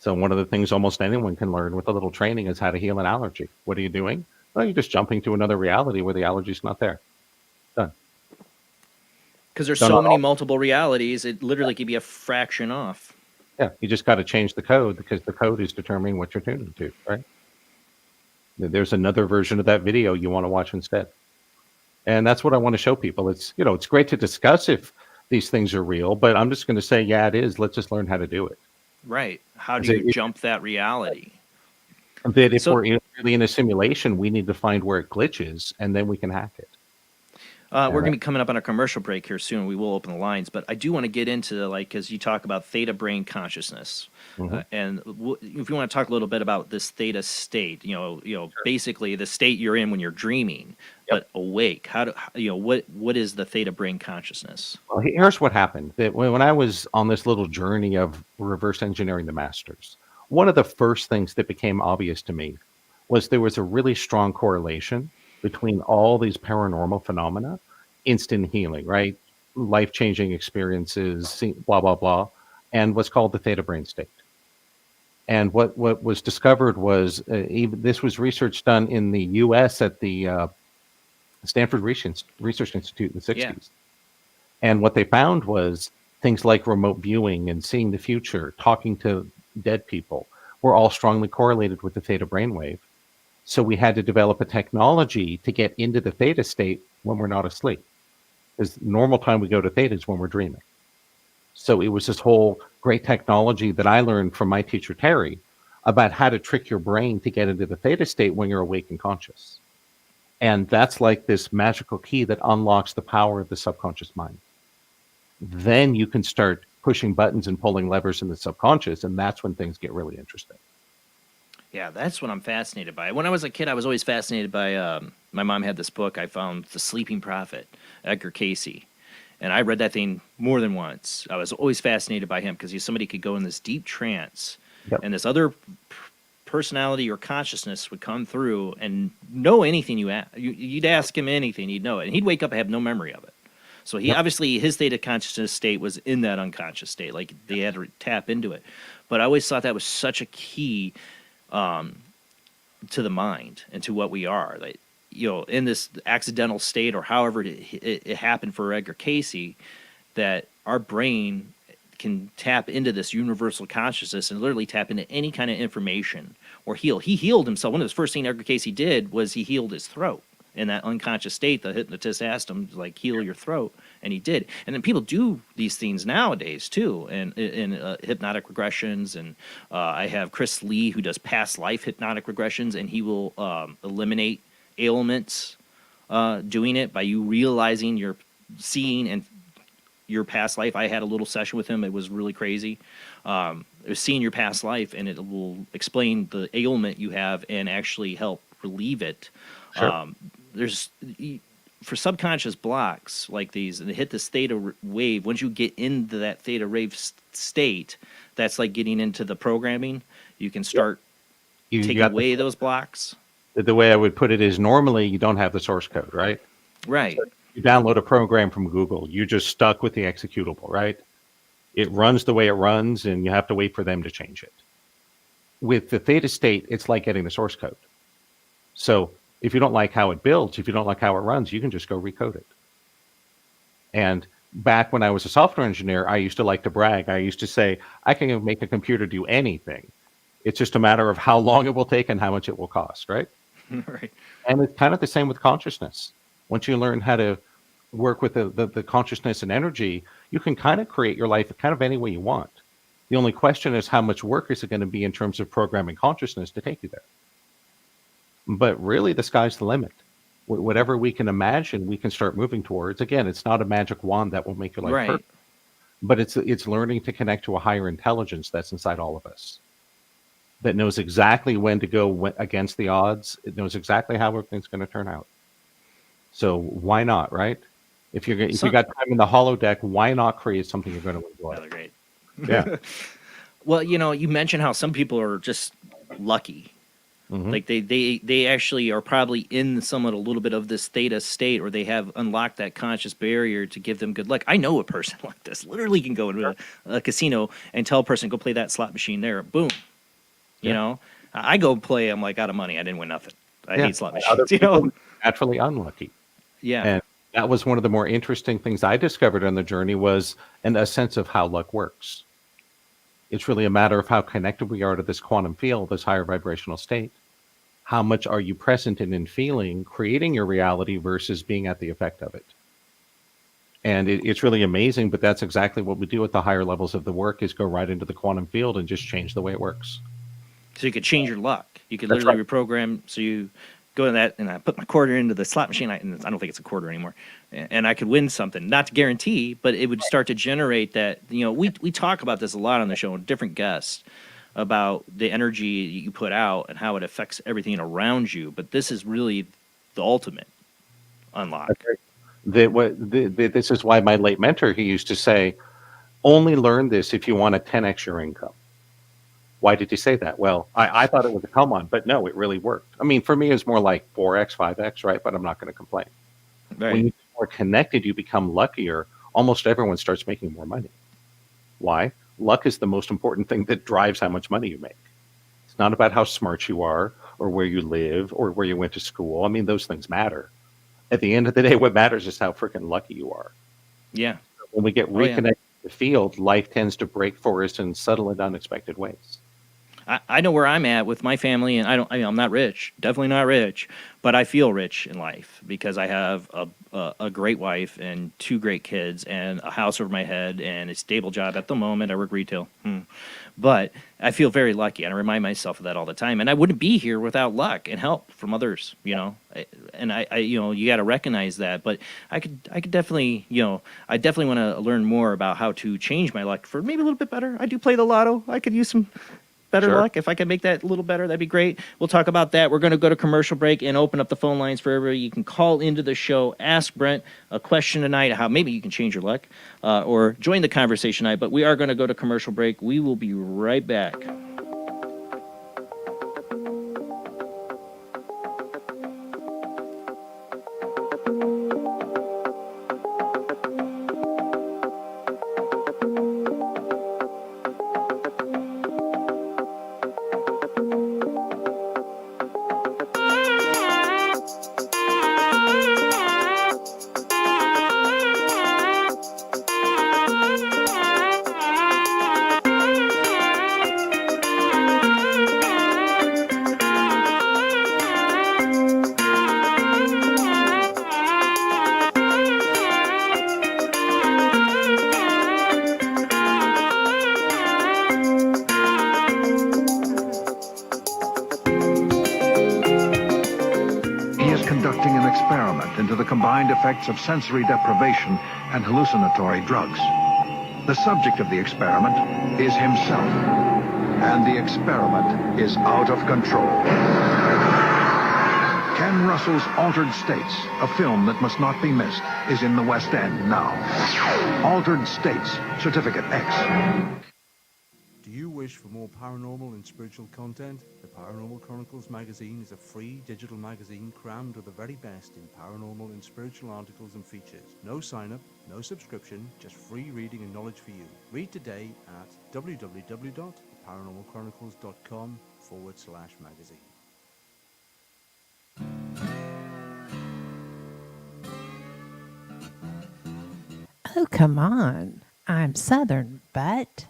Speaker 3: So one of the things almost anyone can learn with a little training is how to heal an allergy. What are you doing? Well, you're just jumping to another reality where the allergy's not there. Done.
Speaker 1: Because there's so many multiple realities, it literally could be a fraction off.
Speaker 3: Yeah, you just got to change the code because the code is determining what you're tuning to, right? There's another version of that video you want to watch instead. And that's what I want to show people. It's great to discuss if these things are real, but I'm just going to say, yeah, it is. Let's just learn how to do it.
Speaker 1: Right. How do
Speaker 3: So
Speaker 1: you jump that reality?
Speaker 3: that if
Speaker 1: So
Speaker 3: we're really in a simulation, we need to find where it glitches, and then we can hack it.
Speaker 1: we're going to be coming up on a commercial break here soon. We will open the lines, but I do want to get into because you talk about theta brain consciousness, and if you want to talk a little bit about this theta state, basically the state you're in when you're dreaming, but awake. What is the theta brain consciousness?
Speaker 3: Well, here's what happened. That when I was on this little journey of reverse engineering the masters, one of the first things that became obvious to me was there was a really strong correlation between all these paranormal phenomena, instant healing, right? Life-changing experiences, blah, blah, blah, and what's called the theta brain state. And what was discovered was, this was research done in the U.S. at the Stanford Research Institute in the 60s.
Speaker 1: Yeah.
Speaker 3: And what they found was things like remote viewing and seeing the future, talking to dead people, were all strongly correlated with the theta brainwave. So we had to develop a technology to get into the theta state when we're not asleep. Because normal time we go to theta is when we're dreaming. So it was this whole great technology that I learned from my teacher, Terry, about how to trick your brain to get into the theta state when you're awake and conscious. And that's like this magical key that unlocks the power of the subconscious mind. Then you can start pushing buttons and pulling levers in the subconscious, and that's when things get really interesting.
Speaker 1: Yeah, that's what I'm fascinated by. When I was a kid, I was always fascinated by, my mom had this book I found, The Sleeping Prophet, Edgar Cayce. And I read that thing more than once. I was always fascinated by him because somebody could go in this deep trance, and this other personality or consciousness would come through and know anything you'd ask him anything, he'd know it. And he'd wake up and have no memory of it. So he obviously, his theta consciousness state was in that unconscious state, like they had to tap into it. But I always thought that was such a key to the mind and to what we are, like, in this accidental state or however it happened for Edgar Cayce, that our brain can tap into this universal consciousness and literally tap into any kind of information or heal. He healed himself. One of the first things Edgar Cayce did was he healed his throat. In that unconscious state, the hypnotist asked him, like, heal your throat, and he did. And then people do these things nowadays too, and in hypnotic regressions. And I have Chris Lee, who does past life hypnotic regressions, and he will eliminate ailments doing it by you realizing you're seeing and your past life. I had a little session with him. It was really crazy. It was seeing your past life, and it will explain the ailment you have and actually help relieve it.
Speaker 3: Sure.
Speaker 1: There's for subconscious blocks like these, and they hit this theta wave. Once you get into that theta wave state, that's like getting into the programming. You can start taking away those blocks.
Speaker 3: The way I would put it is, normally you don't have the source code, right?
Speaker 1: Right.
Speaker 3: So you download a program from Google. You're just stuck with the executable, right? It runs the way it runs, and you have to wait for them to change it. With the theta state, it's like getting the source code. So if you don't like how it builds, if you don't like how it runs, you can just go recode it. And back when I was a software engineer, I used to like to brag. I used to say, I can make a computer do anything. It's just a matter of how long it will take and how much it will cost, right?
Speaker 1: Right.
Speaker 3: And it's kind of the same with consciousness. Once you learn how to work with the consciousness and energy, you can kind of create your life kind of any way you want. The only question is, how much work is it going to be in terms of programming consciousness to take you there? But really, the sky's the limit. Whatever we can imagine, we can start moving towards. Again, it's not a magic wand that will make your life perfect, but it's learning to connect to a higher intelligence that's inside all of us, that knows exactly when to go against the odds. It knows exactly how everything's going to turn out. So why not, right? If you got time in the holodeck, why not create something you're going to enjoy?
Speaker 1: Really great.
Speaker 3: Yeah.
Speaker 1: Well, you mentioned how some people are just lucky. Mm-hmm. Like they actually are probably in somewhat a little bit of this theta state, or they have unlocked that conscious barrier to give them good luck. I know a person like this literally can go into a casino and tell a person, go play that slot machine there. Boom. You know, I go play. I'm like, out of money. I didn't win nothing. I hate slot machines.
Speaker 3: Other people naturally unlucky.
Speaker 1: Yeah.
Speaker 3: And that was one of the more interesting things I discovered on the journey, was a sense of how luck works. It's really a matter of how connected we are to this quantum field, this higher vibrational state. How much are you present in and feeling, creating your reality versus being at the effect of it? And it's really amazing, but that's exactly what we do at the higher levels of the work is go right into the quantum field and just change the way it works.
Speaker 1: So you could change your luck. You could
Speaker 3: That's
Speaker 1: literally
Speaker 3: right.
Speaker 1: reprogram. So you go in that, and I put my quarter into the slot machine. And I don't think it's a quarter anymore, and I could win something. Not to guarantee, but it would start to generate that. We talk about this a lot on the show with different guests about the energy you put out and how it affects everything around you. But this is really the ultimate unlock.
Speaker 3: This is why my late mentor, he used to say, only learn this if you want to 10x your income. Why did he say that? Well, I thought it was a come on, but no, it really worked. I mean, for me, it's more like 4x, 5x, right? But I'm not going to complain.
Speaker 1: Right.
Speaker 3: When you're more connected, you become luckier. Almost everyone starts making more money. Why? Luck is the most important thing that drives how much money you make. It's not about how smart you are or where you live or where you went to school. I mean, those things matter. At the end of the day, what matters is how freaking lucky you are.
Speaker 1: Yeah.
Speaker 3: When we get
Speaker 1: Oh, yeah.
Speaker 3: reconnected to the field, life tends to break for us in subtle and unexpected ways.
Speaker 1: I know where I'm at with my family, and I'm not rich, definitely not rich, but I feel rich in life because I have a great wife and 2 great kids and a house over my head and a stable job at the moment. I work retail, but I feel very lucky, and I remind myself of that all the time. And I wouldn't be here without luck and help from others, And I you got to recognize that. But I could definitely, I definitely want to learn more about how to change my luck for maybe a little bit better. I do play the lotto. I could use some better
Speaker 3: Sure.
Speaker 1: luck. If I can make that a little better, that'd be great. We'll talk about that. We're going to go to commercial break and open up the phone lines for everybody. You can call into the show, ask Brent a question tonight, how maybe you can change your luck, or join the conversation tonight. But we are going to go to commercial break. We will be right back.
Speaker 12: Conducting an experiment into the combined effects of sensory deprivation and hallucinatory drugs. The subject of the experiment is himself, and the experiment is out of control. Ken Russell's Altered States, a film that must not be missed, is in the West End now. Altered States, Certificate X.
Speaker 13: Do you wish for more paranormal and spiritual content? The Paranormal Chronicles magazine is a free digital magazine crammed with the very best in paranormal and spiritual articles and features. No sign-up, no subscription, just free reading and knowledge for you. Read today at www.paranormalchronicles.com/magazine.
Speaker 14: Oh, come on. I'm Southern, but...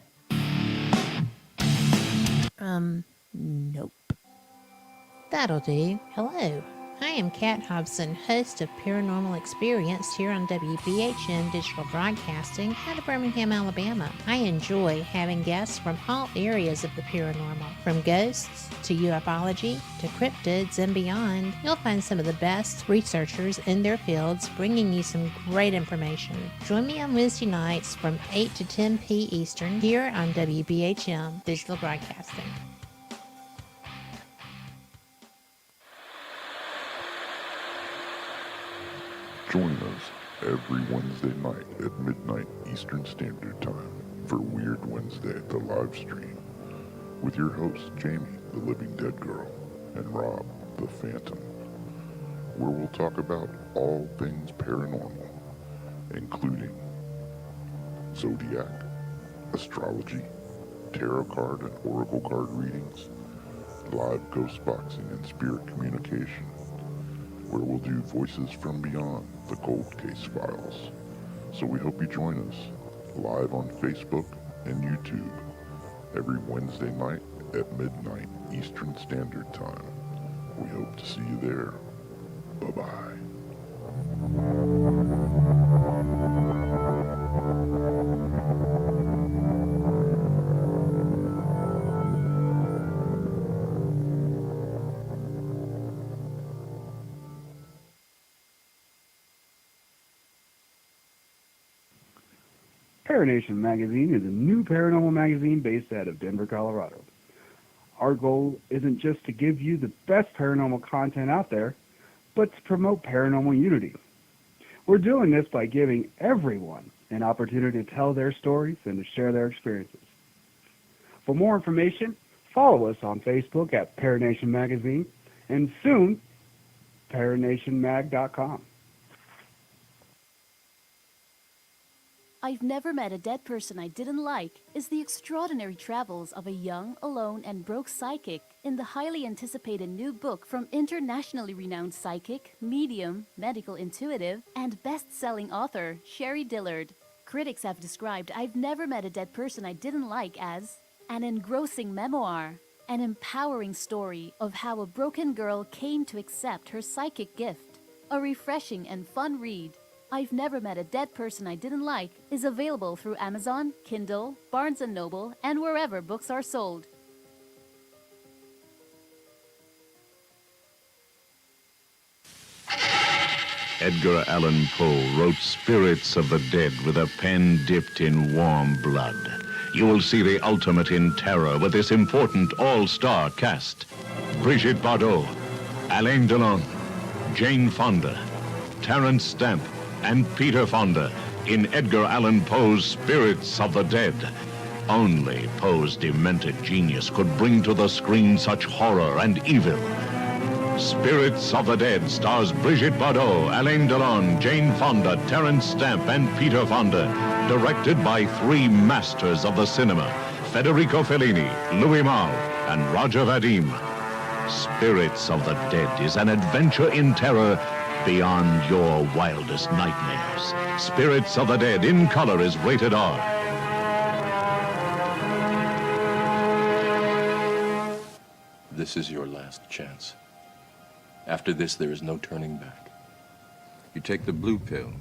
Speaker 14: nope.
Speaker 15: That'll do. Hello, I am Kat Hobson, host of Paranormal Experience here on WBHM Digital Broadcasting out of Birmingham, Alabama. I enjoy having guests from all areas of the paranormal, from ghosts to ufology to cryptids and beyond. You'll find some of the best researchers in their fields bringing you some great information. Join me on Wednesday nights from 8 to 10 p. Eastern here on WBHM Digital Broadcasting.
Speaker 4: Join us every Wednesday night at midnight Eastern Standard Time for Weird Wednesday, the live stream, with your hosts Jamie, the Living Dead Girl, and Rob, the Phantom, where we'll talk about all things paranormal, including zodiac, astrology, tarot card and oracle card readings, live ghost boxing and spirit communication, where we'll do Voices from Beyond, the Cold Case Files. So we hope you join us live on Facebook and YouTube every Wednesday night at midnight Eastern Standard Time We hope to see you there. Bye-bye.
Speaker 16: Paranation Magazine is a new paranormal magazine based out of Denver, Colorado. Our goal isn't just to give you the best paranormal content out there, but to promote paranormal unity. We're doing this by giving everyone an opportunity to tell their stories and to share their experiences. For more information, follow us on Facebook at Paranation Magazine and soon, paranationmag.com.
Speaker 17: I've Never Met a Dead Person I Didn't Like is the extraordinary travels of a young, alone, and broke psychic in the highly anticipated new book from internationally renowned psychic, medium, medical intuitive, and best-selling author Sherry Dillard. Critics have described I've Never Met a Dead Person I Didn't Like as an engrossing memoir, an empowering story of how a broken girl came to accept her psychic gift, a refreshing and fun read. I've Never Met a Dead Person I Didn't Like is available through Amazon, Kindle, Barnes & Noble, and wherever books are sold.
Speaker 18: Edgar Allan Poe wrote Spirits of the Dead with a pen dipped in warm blood. You will see the ultimate in terror with this important all-star cast. Brigitte Bardot, Alain Delon, Jane Fonda, Terence Stamp, and Peter Fonda in Edgar Allan Poe's Spirits of the Dead. Only Poe's demented genius could bring to the screen such horror and evil. Spirits of the Dead stars Brigitte Bardot, Alain Delon, Jane Fonda, Terence Stamp, and Peter Fonda. Directed by three masters of the cinema, Federico Fellini, Louis Malle, and Roger Vadim. Spirits of the Dead is an adventure in terror beyond your wildest nightmares. Spirits of the Dead in color is rated R.
Speaker 19: This is your last chance. After this, there is no turning back. You take the blue pill,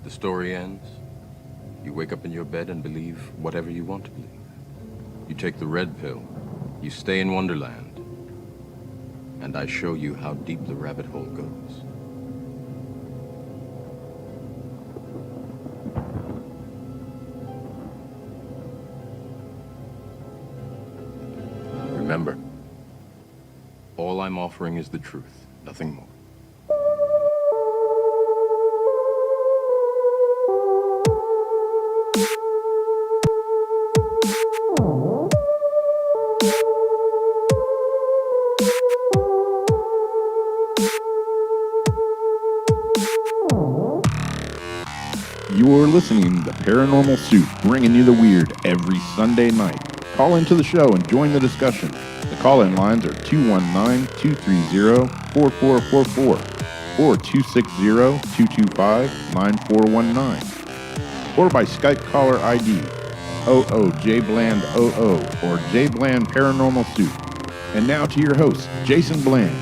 Speaker 19: the story ends. You wake up in your bed and believe whatever you want to believe. You take the red pill, you stay in Wonderland, and I show you how deep the rabbit hole goes. Remember, all I'm offering is the truth, nothing more.
Speaker 20: You're listening to Paranormal Soup, bringing you the weird every Sunday night. Call into the show and join the discussion. The call-in lines are 219-230-4444 or 260-225-9419. Or by Skype caller ID 00JBland00 or JBland Paranormal Soup. And now to your host, Jason Bland.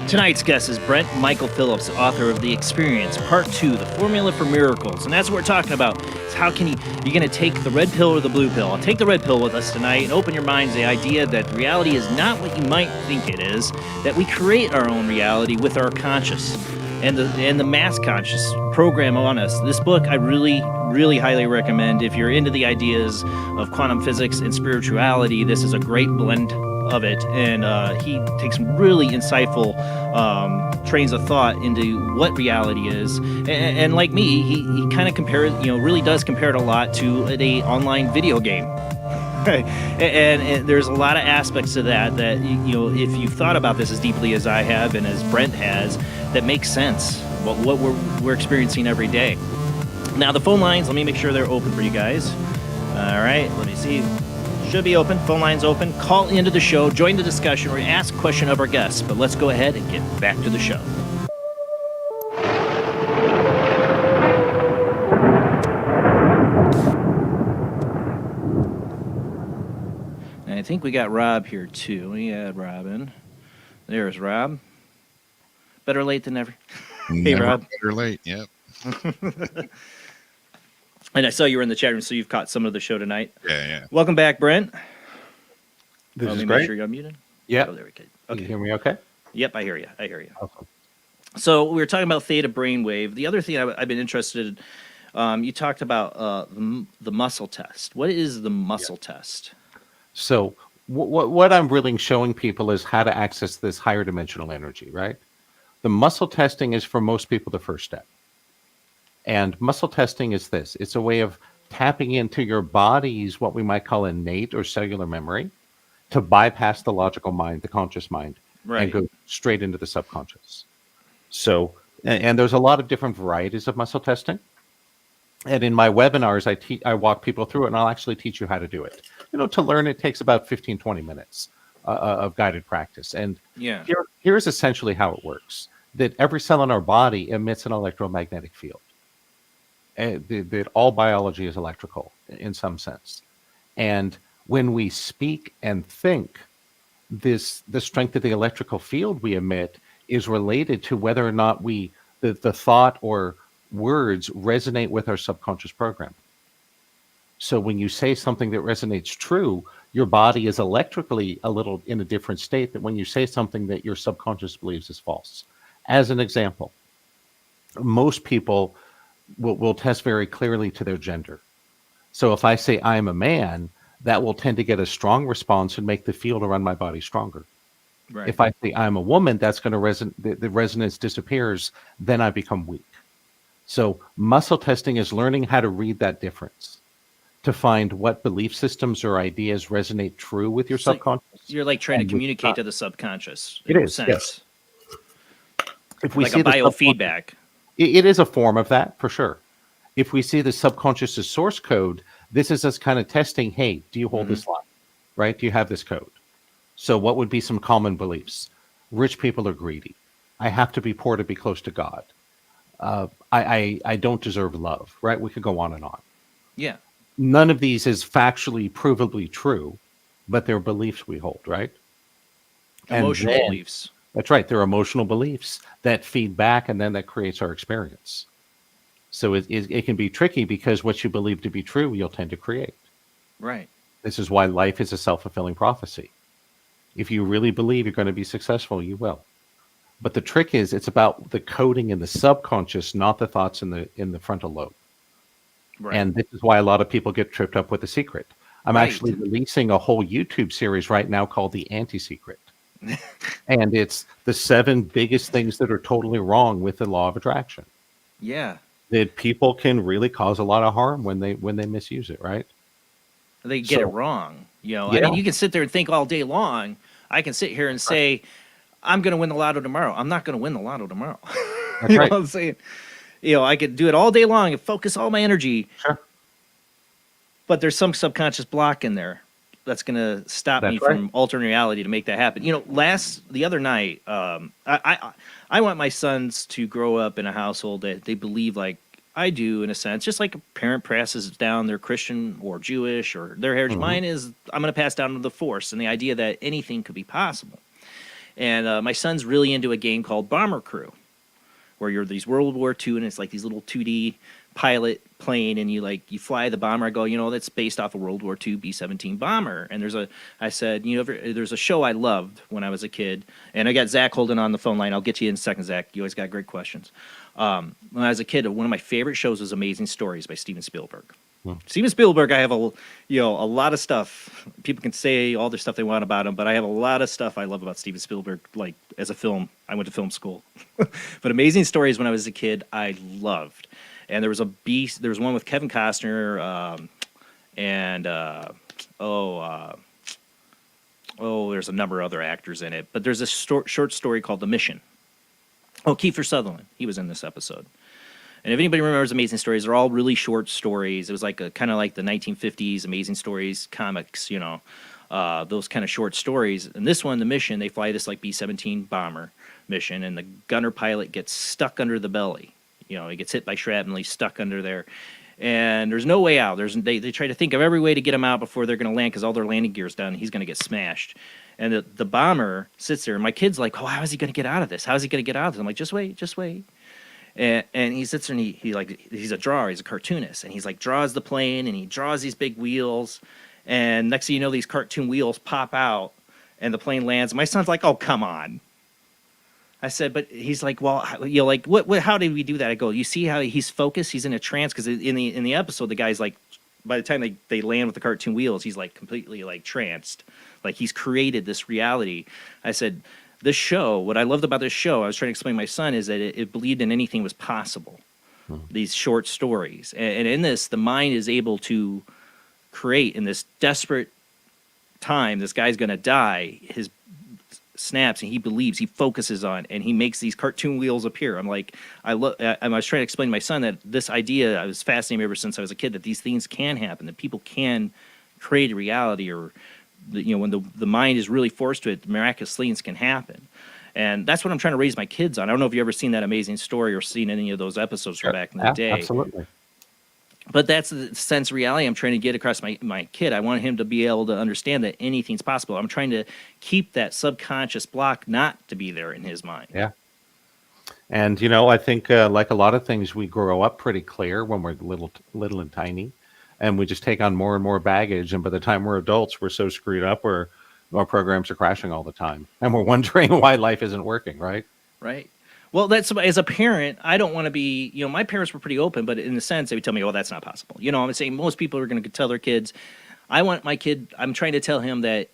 Speaker 1: Tonight's guest is Brent Michael Phillips, author of The Experience, Part 2, The Formula for Miracles. And that's what we're talking about. Is how can you're going to take the red pill or the blue pill? I'll take the red pill with us tonight and open your minds to the idea that reality is not what you might think it is, that we create our own reality with our conscious and the mass conscious program on us. This book I really, really highly recommend. If you're into the ideas of quantum physics and spirituality, this is a great blend of it, and he takes really insightful trains of thought into what reality is, and like me, he kind of compares, really does compare it a lot to a online video game. and there's a lot of aspects to that if you've thought about this as deeply as I have and as Brent has, that makes sense. What we're experiencing every day. Now the phone lines, let me make sure they're open for you guys. All right, let me see. Should be open. Phone lines open. Call into the show, join the discussion, or ask a question of our guests. But let's go ahead and get back to the show. And I think we got Rob here too. We had Robin. There's Rob. Better late than never. Hey,
Speaker 20: Never
Speaker 1: Rob.
Speaker 20: better late. Yep.
Speaker 1: And I saw you were in the chat room, so you've caught some of the show tonight.
Speaker 20: Yeah.
Speaker 1: Welcome back, Brent.
Speaker 3: This
Speaker 1: Let
Speaker 3: is
Speaker 1: me
Speaker 3: great.
Speaker 1: Make sure you're unmuted.
Speaker 3: Yeah.
Speaker 1: Oh, there we go.
Speaker 3: Okay.
Speaker 1: Okay.
Speaker 3: You hear me okay?
Speaker 1: Yep, I hear you.
Speaker 3: Awesome.
Speaker 1: So we were talking about theta brainwave. The other thing I've been interested in, you talked about the muscle test. What is the muscle test?
Speaker 3: So what I'm really showing people is how to access this higher dimensional energy, right? The muscle testing is for most people the first step. And muscle testing is this. It's a way of tapping into your body's what we might call innate or cellular memory to bypass the logical mind, the conscious mind,
Speaker 1: Right.
Speaker 3: and go straight into the subconscious. So, and there's a lot of different varieties of muscle testing. And in my webinars, I walk people through it, and I'll actually teach you how to do it. To learn it takes about 15, 20 minutes of guided practice. And
Speaker 1: Yeah.
Speaker 3: here's essentially how it works. That every cell in our body emits an electromagnetic field. That all biology is electrical in some sense. And when we speak and think, the strength of the electrical field we emit is related to whether or not the thought or words resonate with our subconscious program. So when you say something that resonates true, your body is electrically a little in a different state than when you say something that your subconscious believes is false. As an example, most people will test very clearly to their gender. So if I say I'm a man, that will tend to get a strong response and make the field around my body stronger.
Speaker 1: Right.
Speaker 3: If I say I'm a woman, that's going to the resonance disappears, then I become weak. So muscle testing is learning how to read that difference, to find what belief systems or ideas resonate true with your subconscious.
Speaker 1: You're like trying to
Speaker 3: and which
Speaker 1: communicate
Speaker 3: not.
Speaker 1: to the subconscious.
Speaker 3: It
Speaker 1: in a
Speaker 3: is,
Speaker 1: sense.
Speaker 3: yes. If we
Speaker 1: Like
Speaker 3: see
Speaker 1: a
Speaker 3: the
Speaker 1: biofeedback.
Speaker 3: it is a form of that for sure. If we see the subconscious as source code, this is us kind of testing, hey, do you hold this line? Right? Do you have this code? So what would be some common beliefs? Rich people are greedy. I have to be poor to be close to God. I don't deserve love, right? We could go on and on.
Speaker 1: Yeah.
Speaker 3: None of these is factually provably true, but they're beliefs we hold, right?
Speaker 1: Emotional beliefs.
Speaker 3: That's right. They're emotional beliefs that feed back, and then that creates our experience. So it can be tricky because what you believe to be true, you'll tend to create.
Speaker 1: Right.
Speaker 3: This is why life is a self-fulfilling prophecy. If you really believe you're going to be successful, you will. But the trick is, it's about the coding in the subconscious, not the thoughts in the frontal lobe.
Speaker 1: Right.
Speaker 3: And this is why a lot of people get tripped up with The Secret. I'm
Speaker 1: Right.
Speaker 3: actually releasing a whole YouTube series right now called The Anti-Secret. And it's the 7 biggest things that are totally wrong with the law of attraction.
Speaker 1: Yeah.
Speaker 3: That people can really cause a lot of harm when they misuse it, right?
Speaker 1: They get it
Speaker 3: So-
Speaker 1: wrong. I
Speaker 3: Yeah.
Speaker 1: mean, you can sit there and think all day long. I can sit here and say, I'm going to win the lotto tomorrow. I'm not going to win the lotto tomorrow.
Speaker 3: That's
Speaker 1: You know
Speaker 3: right.
Speaker 1: what I'm saying? I could do it all day long and focus all my energy.
Speaker 3: Sure.
Speaker 1: But there's some subconscious block in there that's going to stop me
Speaker 3: That's right.
Speaker 1: from altering reality to make that happen. The other night, I want my sons to grow up in a household that they believe like I do, in a sense, just like a parent passes down their Christian or Jewish or their heritage.
Speaker 3: Mhm.
Speaker 1: Mine is I'm going to pass down the Force and the idea that anything could be possible. And my son's really into a game called Bomber Crew, where you're these World War II and it's like these little 2D pilot plane and you fly the bomber. I go, that's based off a World War II B-17 bomber. And I said, there's a show I loved when I was a kid, and I got Zach holding on the phone line. I'll get to you in a second, Zach. You always got great questions. When I was a kid, one of my favorite shows was Amazing Stories by Steven Spielberg. Steven Spielberg, I have a lot of stuff. People can say all the stuff they want about him, but I have a lot of stuff I love about Steven Spielberg. Like as a film, I went to film school, but Amazing Stories when I was a kid, I loved. And there was one with Kevin Costner, there's a number of other actors in it. But there's a short story called The Mission. Oh, Kiefer Sutherland, he was in this episode. And if anybody remembers Amazing Stories, they're all really short stories. It was like kind of like the 1950s Amazing Stories comics, those kind of short stories. And this one, The Mission, they fly this like B-17 bomber mission, and the gunner pilot gets stuck under the belly. He gets hit by shrapnel, he's stuck under there. and there's no way out. They try to think of every way to get him out before they're going to land because all their landing gear's done. He's going to get smashed. And the bomber sits there, and my kid's like, "Oh, how is he going to get out of this? How is he going to get out of this?" I'm like, "Just wait, just wait." And he sits there, and he's a drawer, he's a cartoonist, and he's like draws the plane, and he draws these big wheels, and next thing you know, these cartoon wheels pop out, and the plane lands. My son's like, "Oh, come on." I said, but he's like, "Well, like what? How did we do that?" I go, "You see how he's focused? He's in a trance because in the episode, the guy's like, by the time they land with the cartoon wheels, he's like completely like tranced, like he's created this reality." I said, "This show, what I loved about this show, I was trying to explain to my son, is that it believed in anything was possible. These short stories, and in this, the mind is able to create in this desperate time. This guy's going to die. His snaps, and he believes, he focuses on, and he makes these cartoon wheels appear." I'm like, I was trying to explain to my son that this idea, I was fascinated ever since I was a kid, that these things can happen, that people can create a reality, or when the mind is really forced to it, miraculous things can happen. And that's what I'm trying to raise my kids on. I don't know if you've ever seen That Amazing Story or seen any of those episodes from back in the day.
Speaker 3: Absolutely.
Speaker 1: But that's the sense of reality I'm trying to get across my kid. I want him to be able to understand that anything's possible. I'm trying to keep that subconscious block not to be there in his mind.
Speaker 3: Yeah. And, I think like a lot of things, we grow up pretty clear when we're little and tiny, and we just take on more and more baggage. And by the time we're adults, we're so screwed up where our programs are crashing all the time. And we're wondering why life isn't working, right?
Speaker 1: Right. Well, that's, as a parent, I don't want to be, my parents were pretty open, but in the sense, they would tell me, "Oh, that's not possible." I'm saying most people are going to tell their kids. I want my kid, I'm trying to tell him that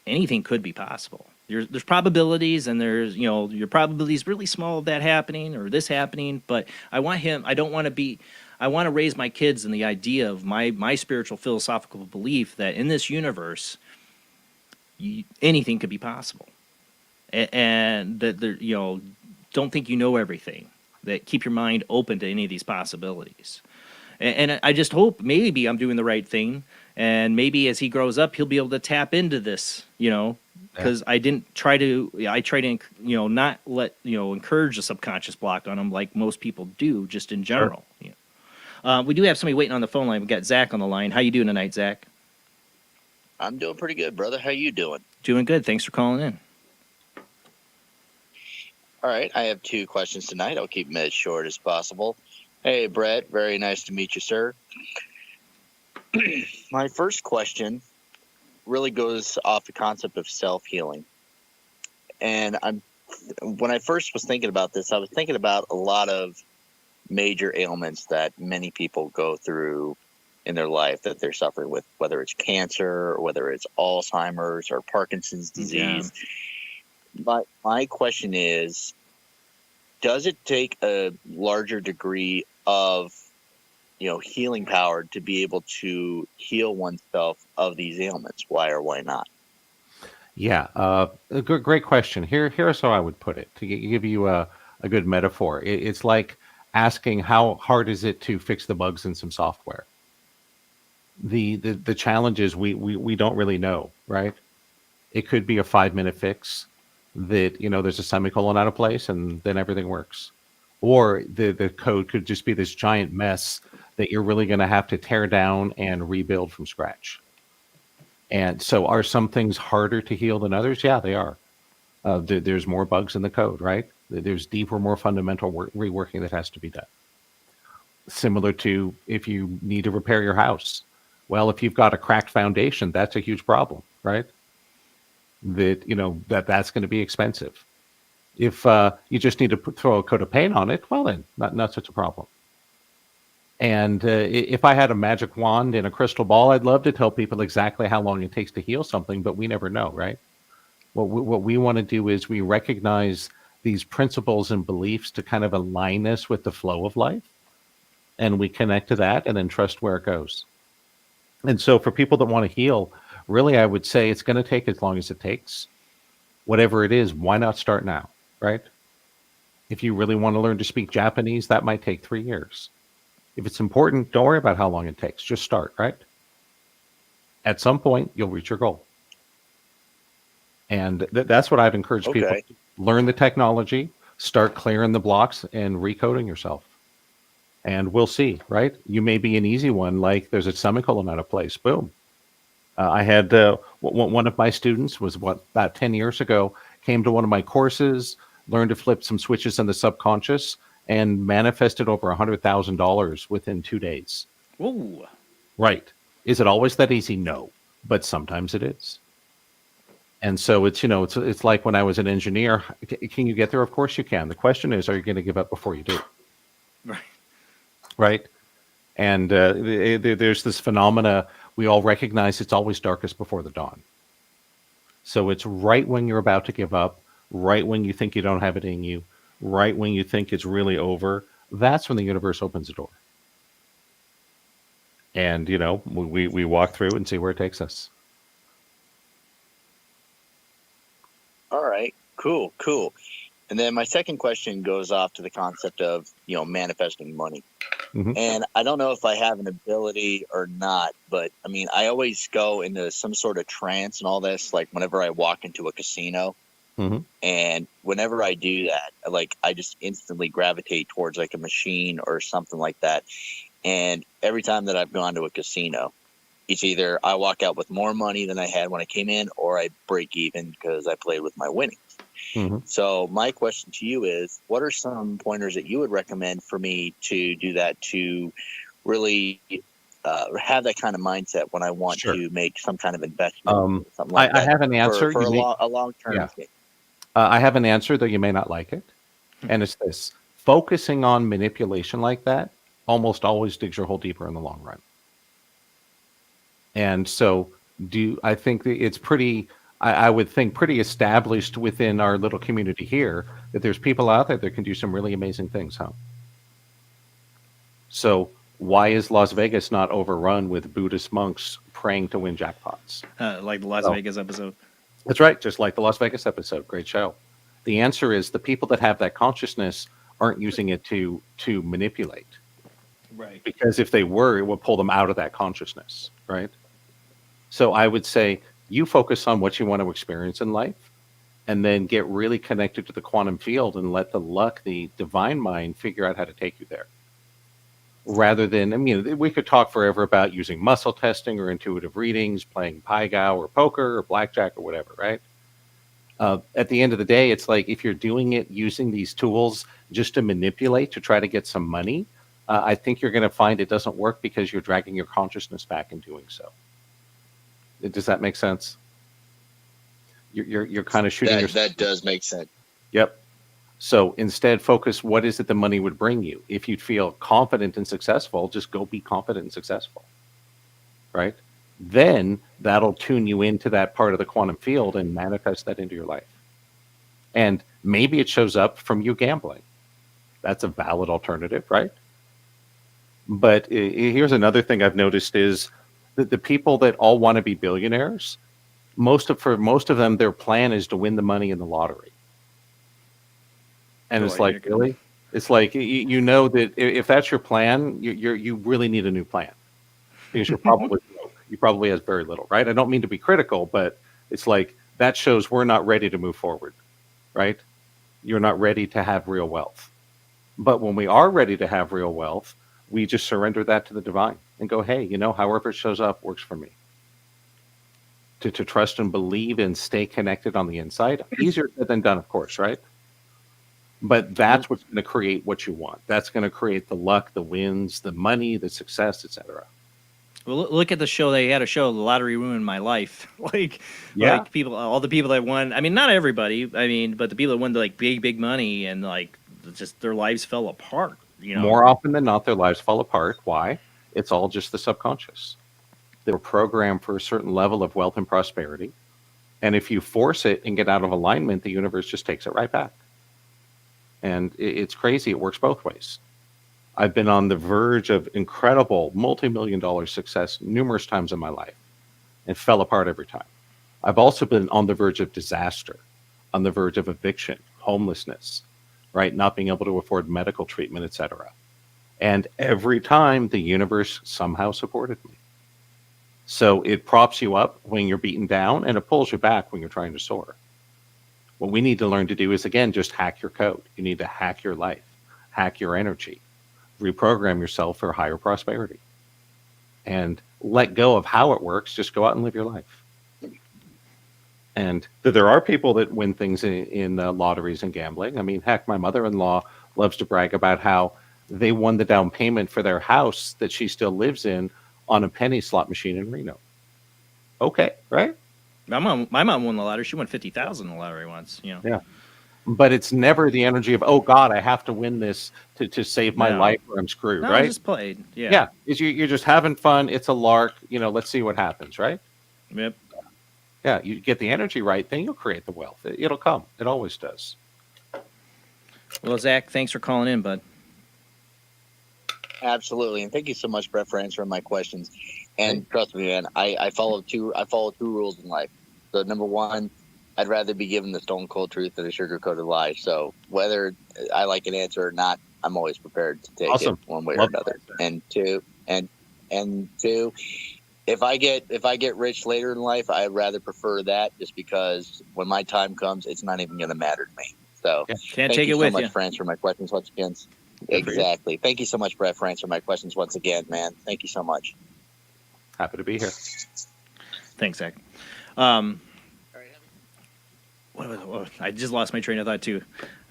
Speaker 1: anything could be possible. There's probabilities, and there's, your probability is really small of that happening or this happening, but I want to raise my kids in the idea of my spiritual philosophical belief that in this universe, anything could be possible. And that there, don't think you know everything, that keep your mind open to any of these possibilities. And I just hope maybe I'm doing the right thing, and maybe as he grows up, he'll be able to tap into this, because I try to not let, encourage the subconscious block on him like most people do, just in general. Sure. We do have somebody waiting on the phone line. We got Zach on the line. How you doing tonight, Zach?
Speaker 21: I'm doing pretty good, brother. How you doing?
Speaker 1: Doing good. Thanks for calling in.
Speaker 21: All right, I have 2 questions tonight. I'll keep them as short as possible. Hey, Brett, very nice to meet you, sir. My first question really goes off the concept of self-healing. And when I first was thinking about this, I was thinking about a lot of major ailments that many people go through in their life that they're suffering with, whether it's cancer or whether it's Alzheimer's or Parkinson's disease. Yeah. My question is, does it take a larger degree of, healing power to be able to heal oneself of these ailments? Why or why not?
Speaker 3: Yeah, a great question. Here's how I would put it to give you a good metaphor. It's like asking how hard is it to fix the bugs in some software. The challenge is we don't really know, right? It could be a 5-minute fix that, there's a semicolon out of place and then everything works. Or the code could just be this giant mess that you're really going to have to tear down and rebuild from scratch. And so are some things harder to heal than others? Yeah, they are. There's more bugs in the code, right? There's deeper, more fundamental reworking that has to be done. Similar to if you need to repair your house. Well, if you've got a cracked foundation, that's a huge problem, right? That's going to be expensive. If you just need to throw a coat of paint on it, well then, not such a problem. And if I had a magic wand and a crystal ball, I'd love to tell people exactly how long it takes to heal something, but we never know, right? What we want to do is we recognize these principles and beliefs to kind of align us with the flow of life, and we connect to that and then trust where it goes. And so for people that want to heal, really, I would say it's going to take as long as it takes. Whatever it is, why not start now, right? If you really want to learn to speak Japanese, that might take 3 years. If it's important, don't worry about how long it takes. Just start, right? At some point, you'll reach your goal. And that's what I've encouraged people to learn the technology, start clearing the blocks and recoding yourself. And we'll see, right? You may be an easy one, like there's a semicolon out of place. Boom. I had one of my students was about 10 years ago, came to one of my courses, learned to flip some switches in the subconscious, and manifested over $100,000 within 2 days.
Speaker 1: Ooh.
Speaker 3: Right. Is it always that easy? No, but sometimes it is. And so it's like when I was an engineer. Can you get there? Of course you can. The question is, are you going to give up before you do?
Speaker 1: Right.
Speaker 3: Right. And there's this phenomena we all recognize. It's always darkest before the dawn. So it's right when you're about to give up, right when you think you don't have it in you, right when you think it's really over. That's when the universe opens the door. And, we walk through and see where it takes us.
Speaker 21: All right, cool. And then my second question goes off to the concept of, manifesting money.
Speaker 3: Mhm.
Speaker 21: And I don't know if I have an ability or not, but I mean, I always go into some sort of trance and all this, like whenever I walk into a casino.
Speaker 3: Mhm.
Speaker 21: And whenever I do that, like I just instantly gravitate towards like a machine or something like that. And every time that I've gone to a casino, it's either I walk out with more money than I had when I came in, or I break even because I played with my winnings.
Speaker 3: Mhm.
Speaker 21: So my question to you is, what are some pointers that you would recommend for me to do that, to really have that kind of mindset when I want
Speaker 3: Sure.
Speaker 21: to make some kind of investment, or something like
Speaker 3: I
Speaker 21: that,
Speaker 3: have an answer.
Speaker 21: for
Speaker 3: You may,
Speaker 21: a long-term
Speaker 3: yeah.
Speaker 21: thing?
Speaker 3: I have an answer, though you may not like it. And it's this: focusing on manipulation like that almost always digs your hole deeper in the long run. And so, I think that it's pretty, I would think, pretty established within our little community here that there's people out there that can do some really amazing things, huh? So, why is Las Vegas not overrun with Buddhist monks praying to win jackpots?
Speaker 1: Like the Las
Speaker 3: So,
Speaker 1: Vegas episode.
Speaker 3: that's right, just like the Las Vegas episode. Great show. The answer is the people that have that consciousness aren't using it to manipulate.
Speaker 1: Right.
Speaker 3: Because if they were, it would pull them out of that consciousness, right? So I would say you focus on what you want to experience in life, and then get really connected to the quantum field and let the luck, the divine mind, figure out how to take you there. Rather than, I mean, we could talk forever about using muscle testing or intuitive readings, playing Pai Gow or poker or blackjack or whatever, right? At the end of the day, it's like if you're doing it using these tools just to manipulate, to try to get some money, I think you're going to find it doesn't work because you're dragging your consciousness back in doing so. Does that make sense? You're kind of shooting yourself.
Speaker 21: That does make sense.
Speaker 3: Yep. So instead, focus what is it the money would bring you. If you feel confident and successful, just go be confident and successful, right? Then that'll tune you into that part of the quantum field and manifest that into your life. And maybe it shows up from you gambling. That's a valid alternative, right? But here's another thing I've noticed is that the people that all want to be billionaires, for most of them, their plan is to win the money in the lottery. And it's like, really? It's like, you know that if that's your plan, you really need a new plan, because you're probably broke. You probably have very little, right? I don't mean to be critical, but it's like that shows we're not ready to move forward, right? You're not ready to have real wealth. But when we are ready to have real wealth, we just surrender that to the divine and go, hey, however it shows up works for me. To trust and believe and stay connected on the inside. Easier said than done, of course, right? But that's what's going to create what you want. That's going to create the luck, the wins, the money, the success, etc.
Speaker 1: Well, look at the show. They had a show, The Lottery Ruined My Life. like people, all the people that won. I mean, not everybody. I mean, but the people that won like big money and like just their lives fell apart.
Speaker 3: More often than not, their lives fall apart. Why? It's all just the subconscious. They were programmed for a certain level of wealth and prosperity. And if you force it and get out of alignment, the universe just takes it right back. And it's crazy. It works both ways. I've been on the verge of incredible multi-million-dollar success numerous times in my life and fell apart every time. I've also been on the verge of disaster, on the verge of eviction, homelessness, right? Not being able to afford medical treatment, etc. And every time the universe somehow supported me. So it props you up when you're beaten down, and it pulls you back when you're trying to soar. What we need to learn to do is, again, just hack your code. You need to hack your life, hack your energy. reprogram yourself for higher prosperity and let go of how it works. Just go out and live your life. And there are people that win things in lotteries and gambling. I mean, heck, my mother-in-law loves to brag about how they won the down payment for their house that she still lives in on a penny slot machine in Reno. Okay, right?
Speaker 1: My mom won the lottery. She won 50,000 in the lottery once. You know.
Speaker 3: Yeah. But it's never the energy of, oh God, I have to win this to save my
Speaker 1: No.
Speaker 3: life or I'm screwed,
Speaker 1: No,
Speaker 3: right?
Speaker 1: just played. Yeah.
Speaker 3: Yeah. You're just having fun. It's a lark. Let's see what happens, right?
Speaker 1: Yep.
Speaker 3: Yeah, you get the energy right, then you'll create the wealth. It'll come. It always does.
Speaker 1: Well, Zach, thanks for calling in, bud.
Speaker 21: Absolutely, and thank you so much, Brett, for answering my questions. And trust me, man, I follow two rules in life. So number one, I'd rather be given the stone cold truth than a sugar-coated lie. So whether I like an answer or not, I'm always prepared to take it one way or another. And two, if I get rich later in life, I'd rather prefer that, just because when my time comes, it's not even going to matter to me. So
Speaker 1: Can't
Speaker 21: thank
Speaker 1: take
Speaker 21: you
Speaker 1: it
Speaker 21: so
Speaker 1: with
Speaker 21: much
Speaker 1: you.
Speaker 21: for answering my questions once again. Exactly. Thank you so much, Brett, for answering my questions once again, man. Thank you so much.
Speaker 3: Happy to be here.
Speaker 1: Thanks, Zach. I just lost my train of thought too.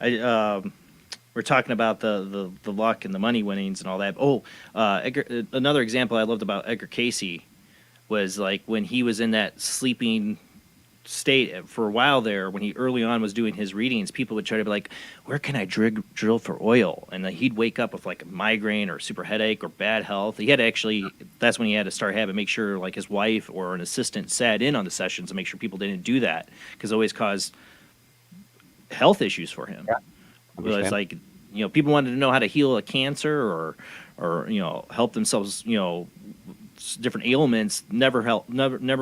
Speaker 1: We're talking about the luck and the money winnings and all that. Another example I loved about Edgar Casey was like when he was in that sleeping state for a while there, when he early on was doing his readings, people would try to be like, where can I drill for oil? And then he'd wake up with like a migraine or super headache or bad health. He had to actually, that's when he had to start make sure like his wife or an assistant sat in on the sessions to make sure people didn't do that, because it always caused health issues for him. It's like, people wanted to know how to heal a cancer or help themselves, different ailments. Never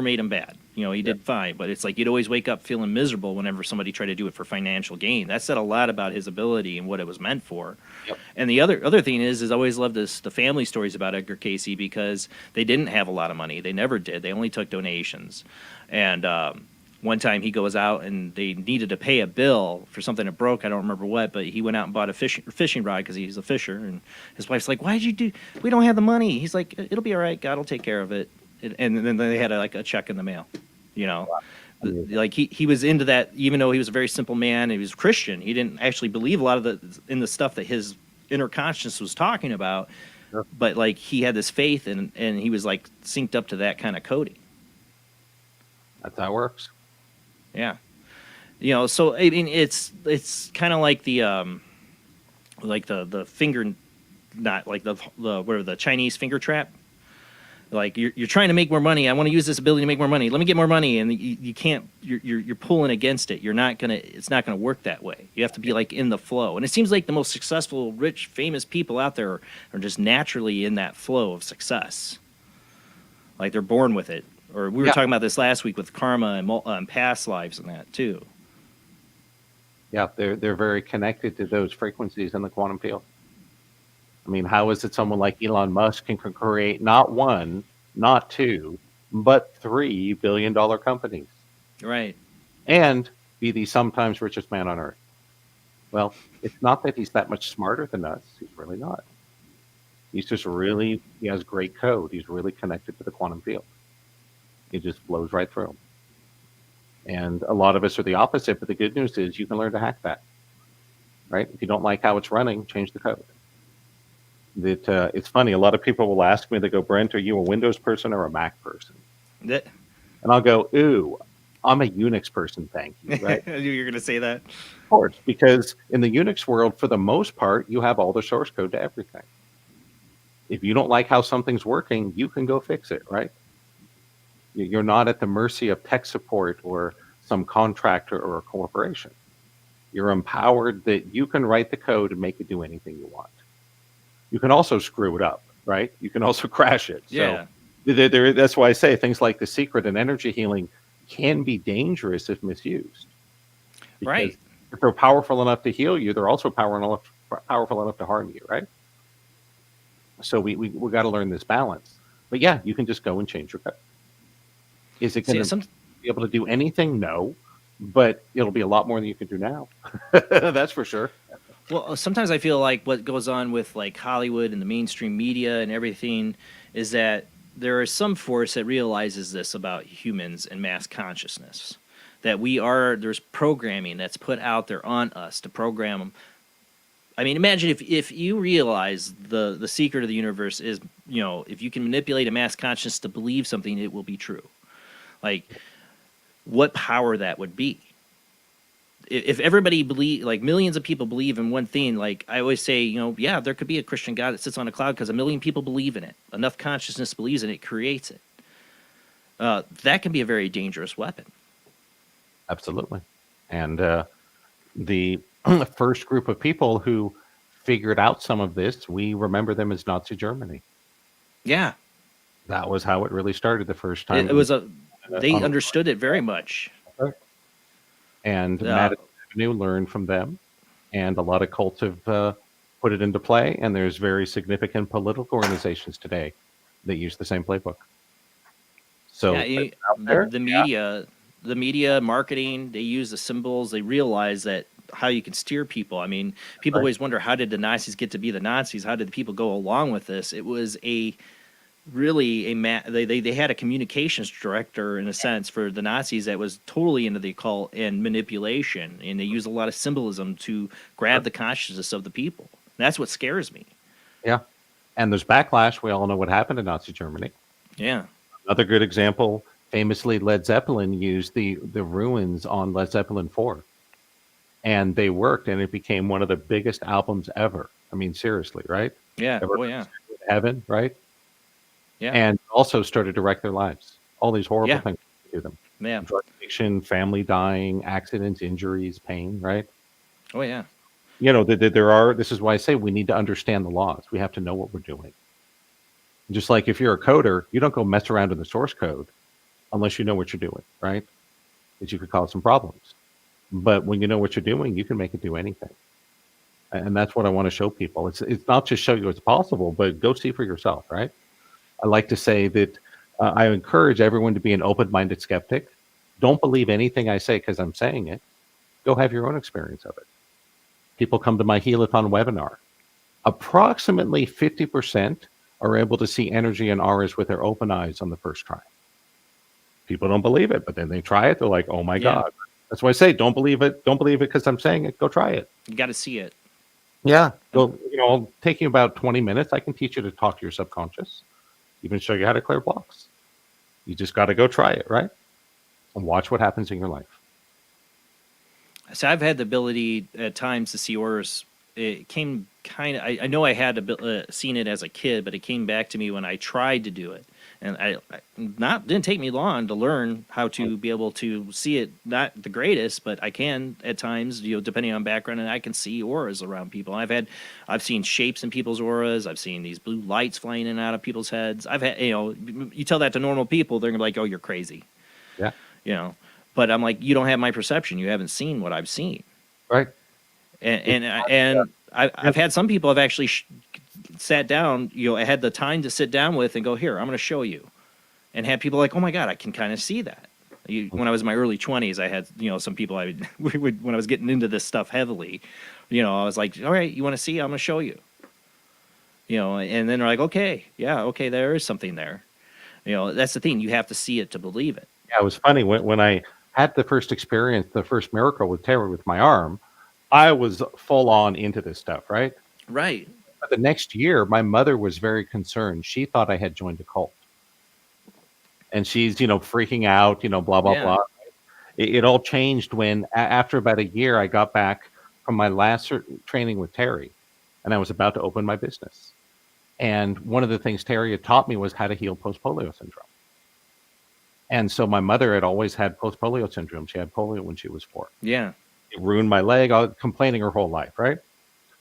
Speaker 1: made him bad. He did fine, but it's like you'd always wake up feeling miserable whenever somebody tried to do it for financial gain. That said a lot about his ability and what it was meant for.
Speaker 3: Yep.
Speaker 1: And the other thing is I always loved the family stories about Edgar Casey, because they didn't have a lot of money. They never did. They only took donations. And one time he goes out and they needed to pay a bill for something that broke. I don't remember what, but he went out and bought a fishing rod because he's a fisher. And his wife's like, "Why'd you do? We don't have the money." He's like, "It'll be all right. God will take care of it." And then they had a check in the mail. Like he was into that, even though he was a very simple man. He was Christian. He didn't actually believe a lot of the stuff that his inner conscience was talking about. Sure. But like he had this faith and he was like synced up to that kind of coding.
Speaker 3: That's how it works.
Speaker 1: Yeah. So I mean it's kind of like the finger knot, like the Chinese finger trap. Like you're trying to make more money. I want to use this ability to make more money. Let me get more money, and you can't. You're pulling against it. It's not gonna work that way. You have to be like in the flow. And it seems like the most successful, rich, famous people out there are just naturally in that flow of success. Like they're born with it. Or we were talking about this last week with karma and past lives and that too.
Speaker 3: Yeah, they're very connected to those frequencies in the quantum field. I mean, how is it someone like Elon Musk can create not one, not two, but $3 billion companies?
Speaker 1: Right.
Speaker 3: And be the sometimes richest man on earth? Well, it's not that he's that much smarter than us. He's really not. He has great code. He's really connected to the quantum field. It just flows right through him. And a lot of us are the opposite, but the good news is you can learn to hack that. Right? If you don't like how it's running, change the code. It's funny. A lot of people will ask me, they go, "Brent, are you a Windows person or a Mac person?" And I'll go, "Ooh, I'm a Unix person, thank you." Right?
Speaker 1: I knew you were going to say that.
Speaker 3: Of course, because in the Unix world, for the most part, you have all the source code to everything. If you don't like how something's working, you can go fix it, right? You're not at the mercy of tech support or some contractor or a corporation. You're empowered that you can write the code and make it do anything you want. You can also screw it up, right? You can also crash it.
Speaker 1: Yeah.
Speaker 3: So that's why I say things like The Secret and energy healing can be dangerous if misused. Because
Speaker 1: right.
Speaker 3: If they're powerful enough to heal you, they're also powerful enough to harm you, right? So we got to learn this balance. But yeah, you can just go and change your code. Is it going to be able to do anything? No. But it'll be a lot more than you can do now. That's for sure.
Speaker 1: Well, sometimes I feel like what goes on with like Hollywood and the mainstream media and everything is that there is some force that realizes this about humans and mass consciousness. That there's programming that's put out there on us to program them. I mean, imagine if you realize the secret of the universe is, if you can manipulate a mass consciousness to believe something, it will be true. Like, what power that would be. If everybody believe, like millions of people believe in one thing, like I always say, yeah, there could be a Christian God that sits on a cloud because a million people believe in it. Enough consciousness believes in it, creates it. That can be a very dangerous weapon.
Speaker 3: Absolutely. And the first group of people who figured out some of this, we remember them as Nazi Germany.
Speaker 1: Yeah.
Speaker 3: That was how it really started the first time.
Speaker 1: It was they understood it very much.
Speaker 3: And Madison Avenue learned from them, and a lot of cults have put it into play, and there's very significant political organizations today that use the same playbook. So
Speaker 1: the media, marketing, they use the symbols. They realize that how you can steer people. I mean, people always wonder, how did the Nazis get to be the Nazis? How did the people go along with this? It was they had a communications director, in a sense, for the Nazis that was totally into the occult and manipulation, and they used a lot of symbolism to grab the consciousness of the people. That's what scares me.
Speaker 3: Yeah, and there's backlash. We all know what happened in Nazi Germany.
Speaker 1: Yeah.
Speaker 3: Another good example, famously, Led Zeppelin used the ruins on Led Zeppelin 4. And they worked, and it became one of the biggest albums ever. I mean, seriously, right?
Speaker 1: Yeah. Yeah.
Speaker 3: Heaven, right?
Speaker 1: Yeah.
Speaker 3: And also started to wreck their lives. All these horrible things to them.
Speaker 1: Yeah.
Speaker 3: Drug addiction, family dying, accidents, injuries, pain, right?
Speaker 1: Oh, yeah.
Speaker 3: This is why I say we need to understand the laws. We have to know what we're doing. Just like if you're a coder, you don't go mess around in the source code unless you know what you're doing, right? Because you could cause some problems. But when you know what you're doing, you can make it do anything. And that's what I want to show people. It's not just show you it's possible, but go see for yourself, right? I like to say that I encourage everyone to be an open-minded skeptic. Don't believe anything I say because I'm saying it. Go have your own experience of it. People come to my Healathon webinar. Approximately 50% are able to see energy and auras with their open eyes on the first try. People don't believe it, but then they try it. They're like, oh my God. That's why I say, don't believe it. Don't believe it because I'm saying it. Go try it.
Speaker 1: You got to see it.
Speaker 3: Yeah. It'll take you about 20 minutes. I can teach you to talk to your subconscious. Even show you how to clear blocks. You just got to go try it, right? And watch what happens in your life.
Speaker 1: So I've had the ability at times to see auras. It came kind of, I know I had seen it as a kid, but it came back to me when I tried to do it. And didn't take me long to learn how to be able to see it. Not the greatest, but I can at times, depending on background, and I can see auras around people. I've seen shapes in people's auras. I've seen these blue lights flying in and out of people's heads. I've had, you tell that to normal people, they're gonna be like, "Oh, you're crazy."
Speaker 3: Yeah.
Speaker 1: But I'm like, you don't have my perception. You haven't seen what I've seen.
Speaker 3: Right.
Speaker 1: And I've had some people have actually sat down, I had the time to sit down with and go, here, I'm going to show you. And have people like, oh my God, I can kind of see that. When I was in my early 20s, I had, some people when I was getting into this stuff heavily, I was like, all right, you want to see? I'm going to show you. And then they're like, okay, there is something there. That's the thing. You have to see it to believe it.
Speaker 3: Yeah, it was funny when I had the first experience, the first miracle with Terry with my arm, I was full on into this stuff, right?
Speaker 1: Right.
Speaker 3: But the next year, my mother was very concerned. She thought I had joined a cult. And she's, freaking out, blah, blah, blah. It all changed when, after about a year, I got back from my last training with Terry, and I was about to open my business. And one of the things Terry had taught me was how to heal post-polio syndrome. And so my mother had always had post-polio syndrome. She had polio when she was 4.
Speaker 1: Yeah.
Speaker 3: It ruined my leg. I was complaining her whole life, right?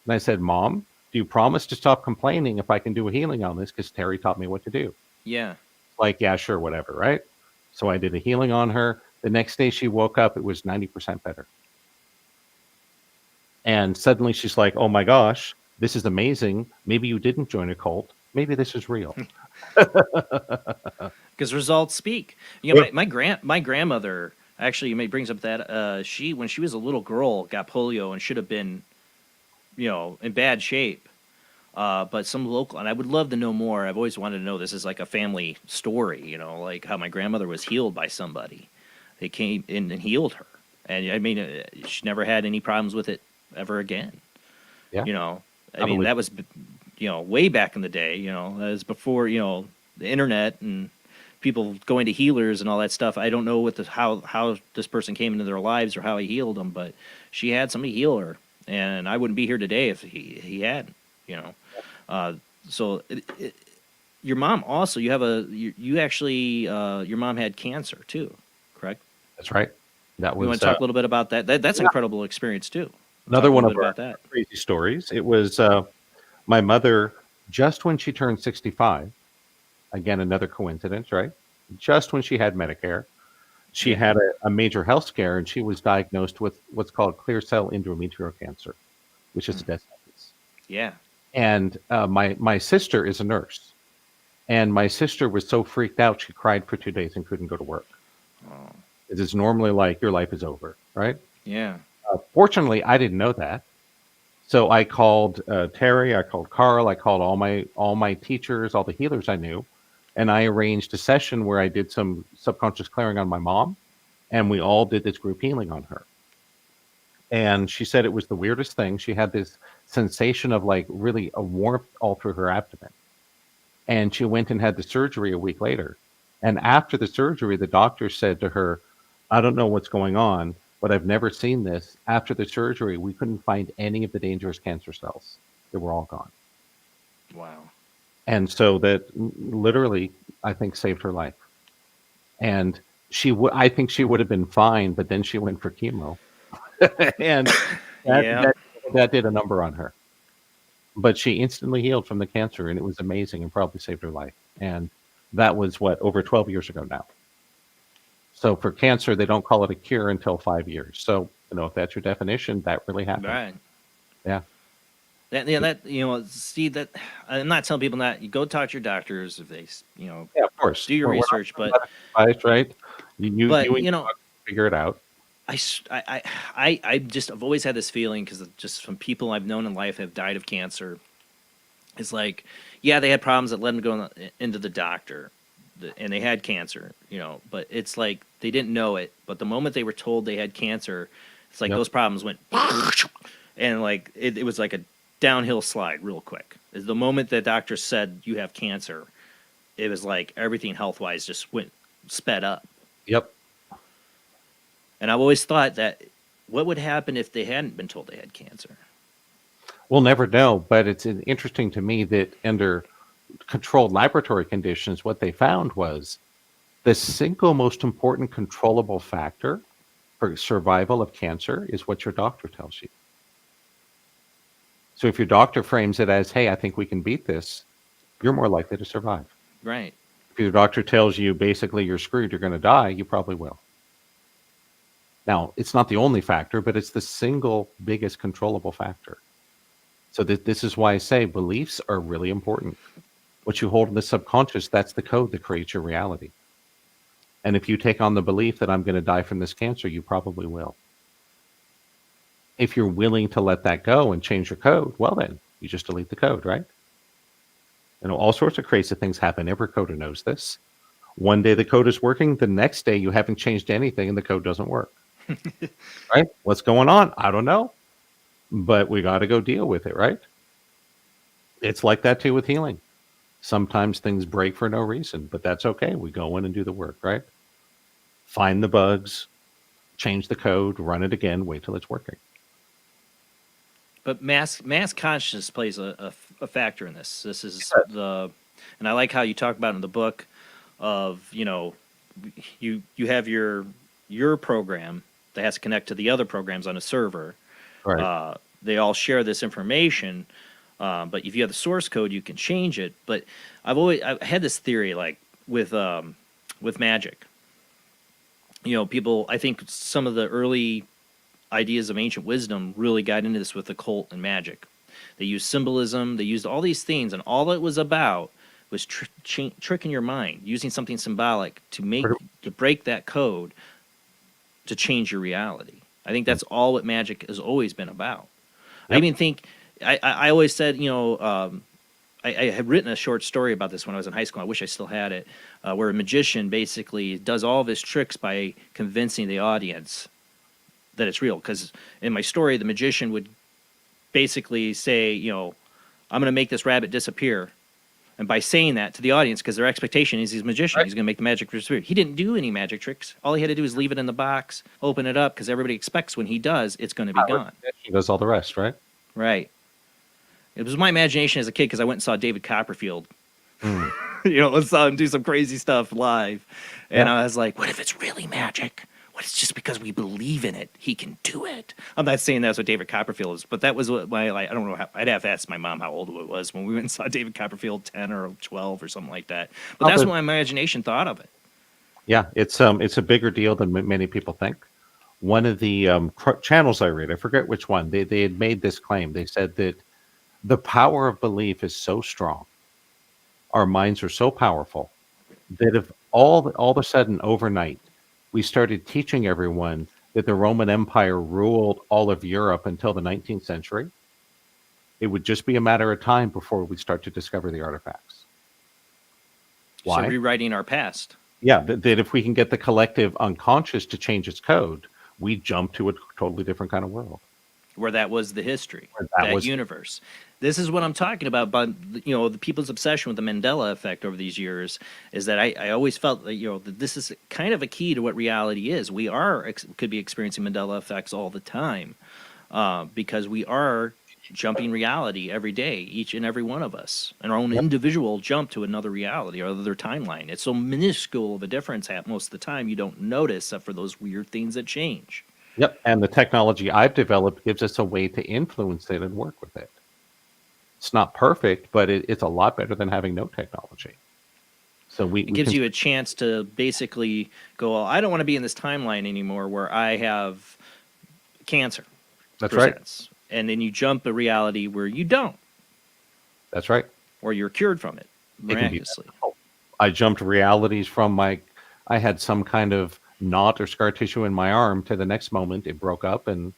Speaker 3: And I said, Mom, do you promise to stop complaining if I can do a healing on this? Because Terry taught me what to do.
Speaker 1: Yeah.
Speaker 3: Like, yeah, sure, whatever, right? So I did a healing on her. The next day she woke up, it was 90% better. And suddenly she's like, oh my gosh, this is amazing. Maybe you didn't join a cult. Maybe this is real.
Speaker 1: Because results speak. My grandmother actually brings up that when she was a little girl got polio and should have been in bad shape. But some local, and I would love to know more. I've always wanted to know this is like a family story, like how my grandmother was healed by somebody. They came in and healed her. And I mean, she never had any problems with it ever again.
Speaker 3: Yeah.
Speaker 1: I mean, that was, way back in the day, that was before, the internet and people going to healers and all that stuff. I don't know how this person came into their lives or how he healed them, but she had somebody heal her. And I wouldn't be here today if he hadn't. So your mom also, you actually, your mom had cancer too, correct?
Speaker 3: That's right. That was.
Speaker 1: You want to talk a little bit about that? That's an incredible experience too.
Speaker 3: Another
Speaker 1: Talk a
Speaker 3: one
Speaker 1: little
Speaker 3: of
Speaker 1: bit
Speaker 3: our
Speaker 1: about that.
Speaker 3: crazy stories. It was my mother, just when she turned 65, again, another coincidence, right? Just when she had Medicare, she had a major health scare, and she was diagnosed with what's called clear cell endometrial cancer, which is a death sentence.
Speaker 1: Yeah.
Speaker 3: And my sister is a nurse, and my sister was so freaked out she cried for 2 days and couldn't go to work.
Speaker 1: Oh.
Speaker 3: It's normally like your life is over, right?
Speaker 1: Yeah.
Speaker 3: Fortunately, I didn't know that, so I called Terry, I called Carl, I called all my teachers, all the healers I knew, and I arranged a session where I did some subconscious clearing on my mom, and we all did this group healing on her. And she said it was the weirdest thing. She had this sensation of like really a warmth all through her abdomen. And she went and had the surgery a week later. And after the surgery, the doctor said to her, I don't know what's going on, but I've never seen this. After the surgery, we couldn't find any of the dangerous cancer cells. They were all gone.
Speaker 1: Wow.
Speaker 3: And so that literally, I think, saved her life. And I think she would have been fine, but then she went for chemo. And that did a number on her. But she instantly healed from the cancer, and it was amazing and probably saved her life. And that was over 12 years ago now. So for cancer, they don't call it a cure until 5 years. So, if that's your definition, that really happened.
Speaker 1: Right.
Speaker 3: Yeah.
Speaker 1: See that I'm not telling people that you go talk to your doctors if they,
Speaker 3: Yeah, of course.
Speaker 1: do your research, but
Speaker 3: right. You figure it out.
Speaker 1: I've always had this feeling because just from people I've known in life have died of cancer. It's like, yeah, they had problems that led them to go into the doctor, and they had cancer, but it's like they didn't know it. But the moment they were told they had cancer, it's like those problems went, and like it was like a downhill slide real quick. The moment the doctor said you have cancer, it was like everything health-wise just sped up.
Speaker 3: Yep.
Speaker 1: And I've always thought that what would happen if they hadn't been told they had cancer?
Speaker 3: We'll never know, but it's interesting to me that under controlled laboratory conditions, what they found was the single most important controllable factor for survival of cancer is what your doctor tells you. So if your doctor frames it as, hey, I think we can beat this, you're more likely to survive.
Speaker 1: Right.
Speaker 3: If your doctor tells you basically you're screwed, you're going to die, you probably will. Now, it's not the only factor, but it's the single biggest controllable factor. So this is why I say beliefs are really important. What you hold in the subconscious, that's the code that creates your reality. And if you take on the belief that I'm going to die from this cancer, you probably will. If you're willing to let that go and change your code, well then, you just delete the code, right? All sorts of crazy things happen. Every coder knows this. One day the code is working, the next day you haven't changed anything and the code doesn't work. Right? What's going on? I don't know. But we got to go deal with it, right? It's like that too with healing. Sometimes things break for no reason, but that's okay. We go in and do the work, right? Find the bugs, change the code, run it again, wait till it's working.
Speaker 1: But mass consciousness plays a factor in this. This is and I like how you talk about in the book of, you have your program that has to connect to the other programs on a server.
Speaker 3: Right.
Speaker 1: They all share this information, but if you have the source code, you can change it. But I had this theory, like with magic. People, I think some of the early ideas of ancient wisdom really got into this with occult and magic. They used symbolism, they used all these things, and all it was about was tricking your mind, using something symbolic to break that code to change your reality. I think that's all what magic has always been about. I even think I always said, I had written a short story about this when I was in high school. I wish I still had it, where a magician basically does all of his tricks by convincing the audience that it's real. Because in my story, the magician would basically say, I'm going to make this rabbit disappear. And by saying that to the audience, because their expectation is he's a magician, he's going to make the magic disappear. He didn't do any magic tricks. All he had to do was leave it in the box, open it up, because everybody expects when he does, it's going to be gone.
Speaker 3: He does all the rest, right?
Speaker 1: Right. It was my imagination as a kid because I went and saw David Copperfield.
Speaker 3: Mm.
Speaker 1: Saw him do some crazy stuff live. And I was like, what if it's really magic? What if it's just because we believe in it, he can do it? I'm not saying that's what David Copperfield is, but that was what I don't know. I'd have to ask my mom how old it was when we went and saw David Copperfield, 10 or 12 or something like that. But that's what my imagination thought of it.
Speaker 3: Yeah, it's a bigger deal than many people think. One of the channels I read, I forget which one, they had made this claim. They said that the power of belief is so strong, our minds are so powerful, that if all of a sudden overnight we started teaching everyone that the Roman Empire ruled all of Europe until the 19th century, it would just be a matter of time before we start to discover the artifacts. Why?
Speaker 1: So rewriting our past.
Speaker 3: Yeah, that if we can get the collective unconscious to change its code, we jump to a totally different kind of world.
Speaker 1: Where that was the history,
Speaker 3: that was
Speaker 1: universe. This is what I'm talking about. But the people's obsession with the Mandela effect over these years is that I always felt that that this is kind of a key to what reality is. We could be experiencing Mandela effects all the time because we are jumping reality every day, each and every one of us, and our own individual jump to another reality or other timeline. It's so minuscule of a difference most of the time you don't notice, except for those weird things that change.
Speaker 3: Yep, and the technology I've developed gives us a way to influence it and work with it. It's not perfect, but it's a lot better than having no technology. So
Speaker 1: it gives you a chance to basically go, well, I don't want to be in this timeline anymore where I have cancer.
Speaker 3: That's right.
Speaker 1: And then you jump a reality where you don't.
Speaker 3: That's right.
Speaker 1: Or you're cured from it miraculously.
Speaker 3: I jumped realities from I had some kind of knot or scar tissue in my arm to the next moment it broke up and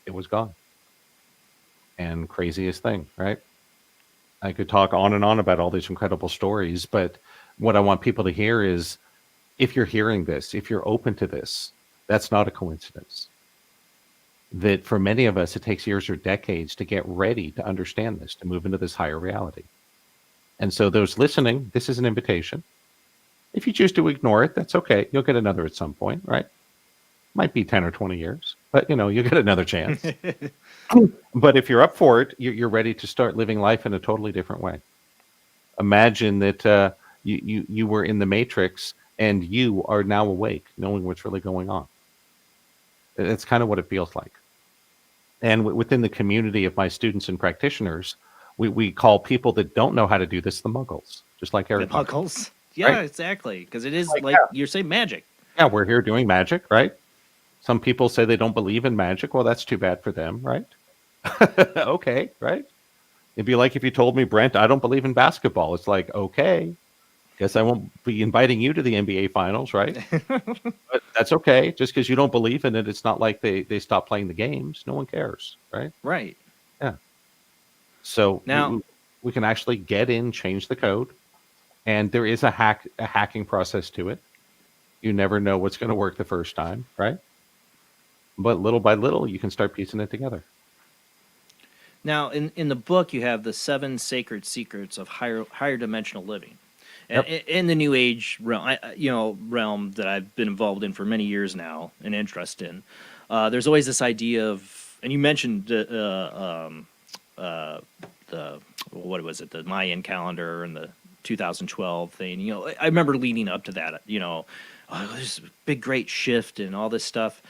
Speaker 3: it was gone. And craziest thing, right? I could talk on and on about all these incredible stories, but what I want people to hear is if you're hearing this, if you're open to this, that's not a coincidence. That for many of us, it takes years or decades to get ready to understand this, to move into this higher reality. And so those listening, this is an invitation. If you choose to ignore it, that's okay. You'll get another at some point, right? Might be 10 or 20 years, but you'll get another chance. But if you're up for it, you're ready to start living life in a totally different way. Imagine that you were in the Matrix and you are now awake, knowing what's really going on. It's kind of what it feels like. And within the community of my students and practitioners, we call people that don't know how to do this the muggles, just like Harry Potter.
Speaker 1: Muggles? Yeah, right? Exactly. Because it is like you're saying magic.
Speaker 3: Yeah, we're here doing magic, right? Some people say they don't believe in magic. Well, that's too bad for them, right? Okay, right? It'd be like if you told me, Brent, I don't believe in basketball. It's like, okay, guess I won't be inviting you to the NBA finals, right? But that's okay. Just because you don't believe in it, it's not like they stop playing the games. No one cares, right?
Speaker 1: Right.
Speaker 3: Yeah. So
Speaker 1: now
Speaker 3: we can actually get in, change the code, and there is a hacking process to it. You never know what's going to work the first time, right? But little by little, you can start piecing it together.
Speaker 1: Now, in the book, you have the 7 sacred secrets of higher dimensional living. Yep. In the New Age realm that I've been involved in for many years now and interest in, there's always this idea of, and you mentioned the what was it, the Mayan calendar and the 2012 thing. I remember leading up to that. There's a big great shift and all this stuff.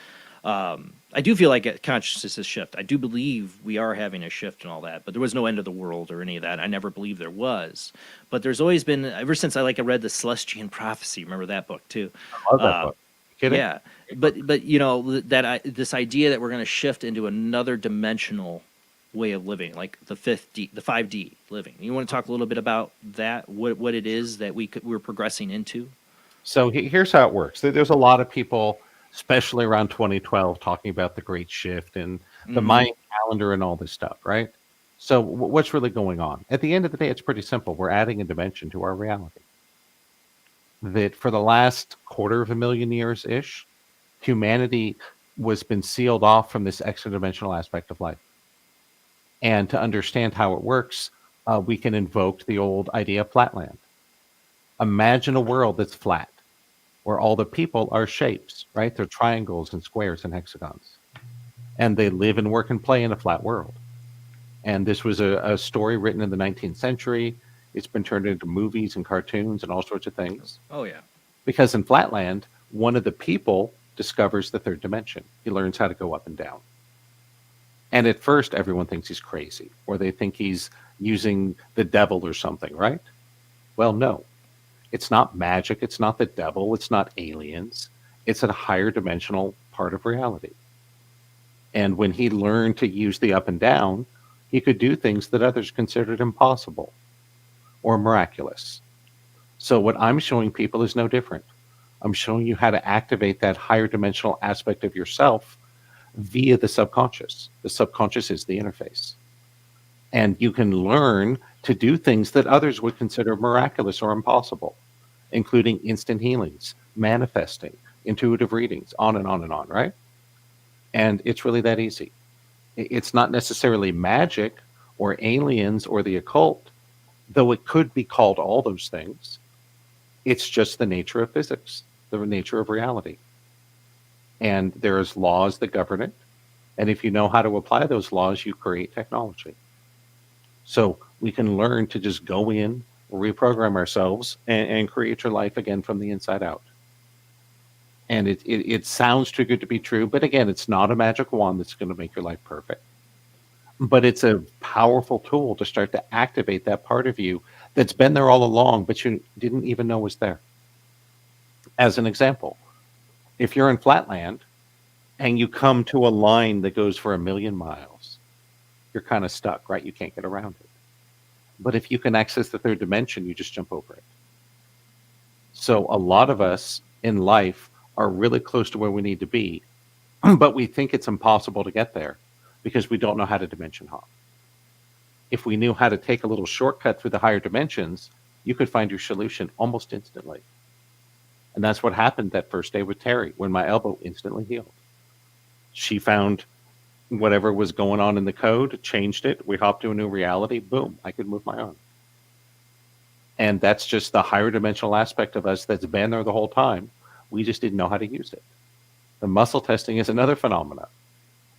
Speaker 1: I do feel like consciousness is a shift. I do believe we are having a shift and all that, but there was no end of the world or any of that. I never believed there was. But there's always been, ever since I read the Celestian Prophecy, remember that book too?
Speaker 3: I love that book. Kidding?
Speaker 1: Yeah. But this idea that we're going to shift into another dimensional way of living, like the 5D living. You want to talk a little bit about that, what it is that we're progressing into?
Speaker 3: So here's how it works. There's a lot of people, especially around 2012, talking about the Great Shift and the Mayan calendar and all this stuff, right? So what's really going on? At the end of the day, it's pretty simple. We're adding a dimension to our reality. That for the last 250,000 years-ish, humanity was been sealed off from this extra dimensional aspect of life. And to understand how it works, we can invoke the old idea of flatland. Imagine a world that's flat, where all the people are shapes, right? They're triangles and squares and hexagons. And they live and work and play in a flat world. And this was a story written in the 19th century. It's been turned into movies and cartoons and all sorts of things.
Speaker 1: Oh, yeah.
Speaker 3: Because in Flatland, one of the people discovers the third dimension. He learns how to go up and down. And at first, everyone thinks he's crazy, or they think he's using the devil or something, right? Well, no. It's not magic. It's not the devil. It's not aliens. It's a higher dimensional part of reality. And when he learned to use the up and down, he could do things that others considered impossible or miraculous. So what I'm showing people is no different. I'm showing you how to activate that higher dimensional aspect of yourself via the subconscious. The subconscious is the interface. And you can learn to do things that others would consider miraculous or impossible, including instant healings, manifesting, intuitive readings, on and on and on, right? And it's really that easy. It's not necessarily magic or aliens or the occult, though it could be called all those things. It's just the nature of physics, the nature of reality. And there's laws that govern it. And if you know how to apply those laws, you create technology. So we can learn to just go in, reprogram ourselves, and create your life again from the inside out. And it sounds too good to be true, but again, it's not a magic wand that's going to make your life perfect. But it's a powerful tool to start to activate that part of you that's been there all along, but you didn't even know was there. As an example, if you're in Flatland and you come to a line that goes for 1,000,000 miles, you're kind of stuck, right? You can't get around it. But if you can access the third dimension, you just jump over it. So a lot of us in life are really close to where we need to be, but we think it's impossible to get there because we don't know how to dimension hop. If we knew how to take a little shortcut through the higher dimensions, you could find your solution almost instantly. And that's what happened that first day with Terry when my elbow instantly healed. She found whatever was going on in the code, changed it. We hopped to a new reality. Boom, I could move my arm. And that's just the higher dimensional aspect of us that's been there the whole time. We just didn't know how to use it. The muscle testing is another phenomenon.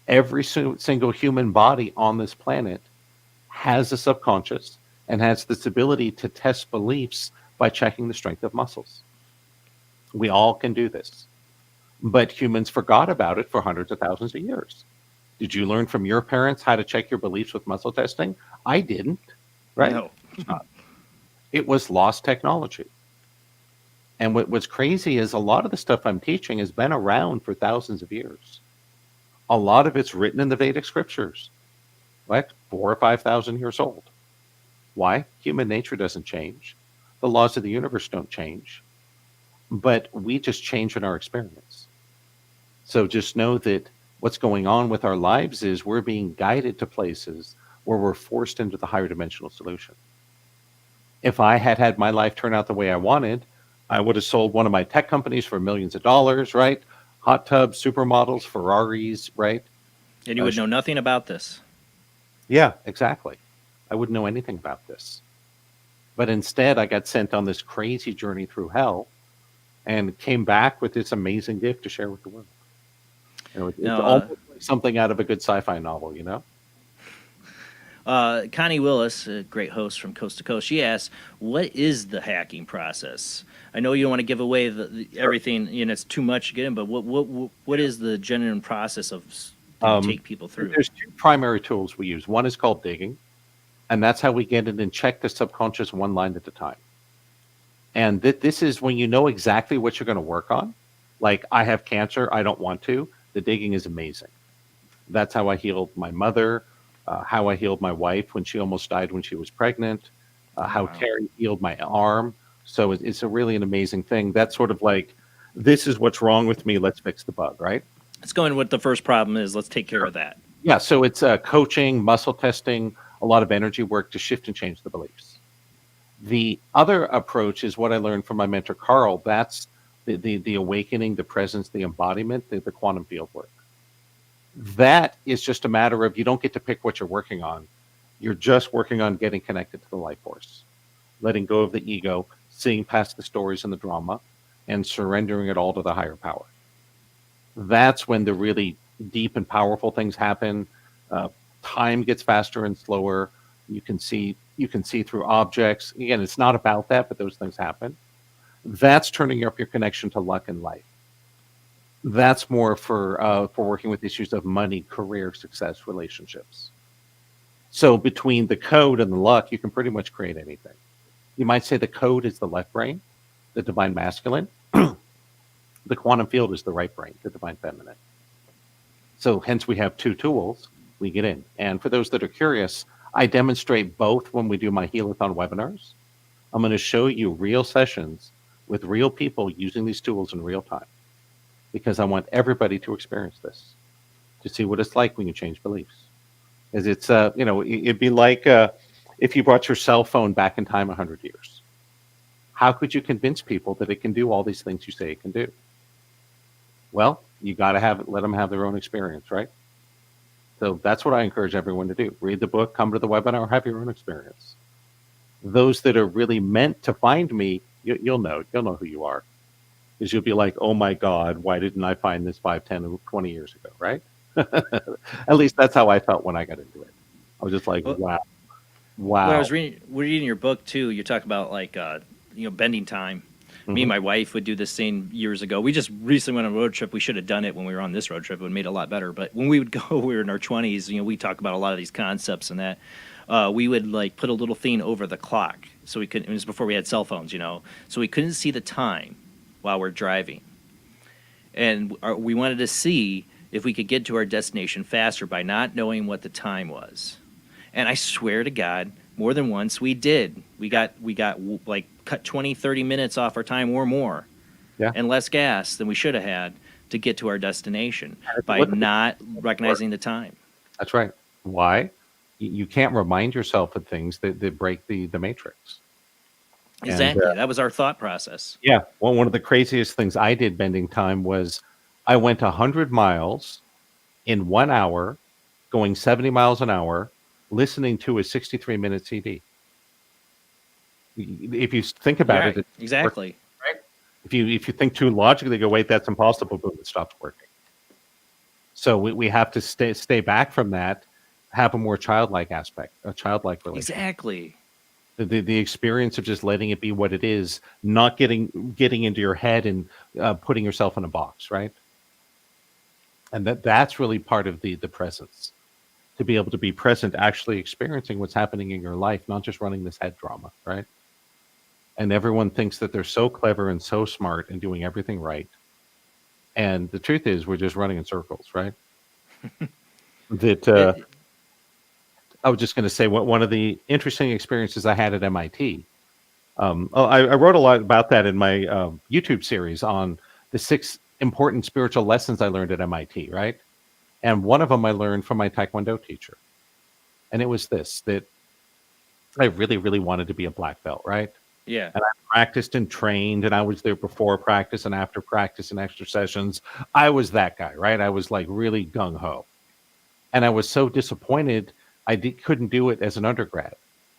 Speaker 3: Every single human body on this planet has a subconscious and has this ability to test beliefs by checking the strength of muscles. We all can do this. But humans forgot about it for hundreds of thousands of years. Did you learn from your parents how to check your beliefs with muscle testing? I didn't, right?
Speaker 1: No.
Speaker 3: It was lost technology. And what's crazy is a lot of the stuff I'm teaching has been around for thousands of years. A lot of it's written in the Vedic scriptures, right? 4,000 or 5,000 years old. Why? Human nature doesn't change. The laws of the universe don't change. But we just change in our experience. So just know that what's going on with our lives is we're being guided to places where we're forced into the higher dimensional solution. If I had had my life turn out the way I wanted, I would have sold one of my tech companies for millions of dollars, right? Hot tubs, supermodels, Ferraris, right?
Speaker 1: And you would know nothing about this.
Speaker 3: Yeah, exactly. I wouldn't know anything about this. But instead, I got sent on this crazy journey through hell and came back with this amazing gift to share with the world. You know, it's almost like something out of a good sci-fi novel, you know?
Speaker 1: Connie Willis, a great host from Coast to Coast, she asks, what is the hacking process? I know you don't want to give away everything, you know, it's too much to get in, but what is the genuine process of take people through?
Speaker 3: There's two primary tools we use. One is called digging, and that's how we get in and check the subconscious one line at a time. And this is when you know exactly what you're going to work on. Like, I have cancer, I don't want to. The digging is amazing. That's how I healed my mother, how I healed my wife when she almost died when she was pregnant, how Terry healed my arm. So it's really an amazing thing. That's sort of like, this is what's wrong with me, let's fix the bug, right?
Speaker 1: Let's go in what the first problem is. Let's take care of that.
Speaker 3: Yeah, so it's coaching, muscle testing, a lot of energy work to shift and change the beliefs. The other approach is what I learned from my mentor Carl. That's the awakening, the presence, the embodiment, the quantum field work. That is just a matter of you don't get to pick what you're working on. You're just working on getting connected to the life force, letting go of the ego, seeing past the stories and the drama, and surrendering it all to the higher power. That's when the really deep and powerful things happen. Time gets faster and slower. You can see through objects. Again, it's not about that, but those things happen. That's turning up your connection to luck and life. That's more for working with issues of money, career, success, relationships. So between the code and the luck, you can pretty much create anything. You might say the code is the left brain, the divine masculine. The quantum field is the right brain, the divine feminine. So hence we have two tools we get in. And for those that are curious, I demonstrate both when we do my Healathon webinars. I'm going to show you real sessions with real people using these tools in real time, because I want everybody to experience this, to see what it's like when you change beliefs. As it's, it'd be like if you brought your cell phone back in time 100 years. How could you convince people that it can do all these things you say it can do? Well, you got to let them have their own experience, right? So that's what I encourage everyone to do. Read the book, come to the webinar, have your own experience. Those that are really meant to find me, you'll know who you are. Because you'll be like, oh my God, why didn't I find this 5, 10, 20 years ago, right? At least that's how I felt when I got into it. I was just like, wow.
Speaker 1: When I was reading your book too, you talk about like, bending time. Me and my wife would do this thing years ago. We just recently went on a road trip. We should have done it when we were on this road trip. It would have made it a lot better. But when we would go, we were in our 20s, we talk about a lot of these concepts and that. We would like put a little thing over the clock. So we couldn't, it was before we had cell phones, so we couldn't see the time while we're driving. And we wanted to see if we could get to our destination faster by not knowing what the time was. And I swear to God, more than once we did. We got like cut 20, 30 minutes off our time or more.
Speaker 3: Yeah.
Speaker 1: And less gas than we should have had to get to our destination by not recognizing the time.
Speaker 3: That's right. Why? You can't remind yourself of things that break the matrix.
Speaker 1: Exactly. And, that was our thought process.
Speaker 3: Yeah. Well, one of the craziest things I did bending time was I went 100 miles in 1 hour, going 70 miles an hour, listening to a 63-minute CD. If you think about it,
Speaker 1: exactly.
Speaker 3: Right? If you think too logically, go, wait, that's impossible, boom, it stops working. So we have to stay back from that, have a more childlike aspect, a childlike relationship.
Speaker 1: Exactly.
Speaker 3: The experience of just letting it be what it is, not getting into your head and putting yourself in a box, right? And that's really part of the presence. To be able to be present, actually experiencing what's happening in your life, not just running this head drama, right? And everyone thinks that they're so clever and so smart and doing everything right. And the truth is, we're just running in circles, right? I was just going to say, one of the interesting experiences I had at MIT. I wrote a lot about that in my YouTube series on the 6 important spiritual lessons I learned at MIT, right? And one of them I learned from my Taekwondo teacher. And it was this, that I really, really wanted to be a black belt, right?
Speaker 1: Yeah.
Speaker 3: And I practiced and trained, and I was there before practice and after practice and extra sessions. I was that guy, right? I was like really gung-ho. And I was so disappointed I couldn't do it as an undergrad.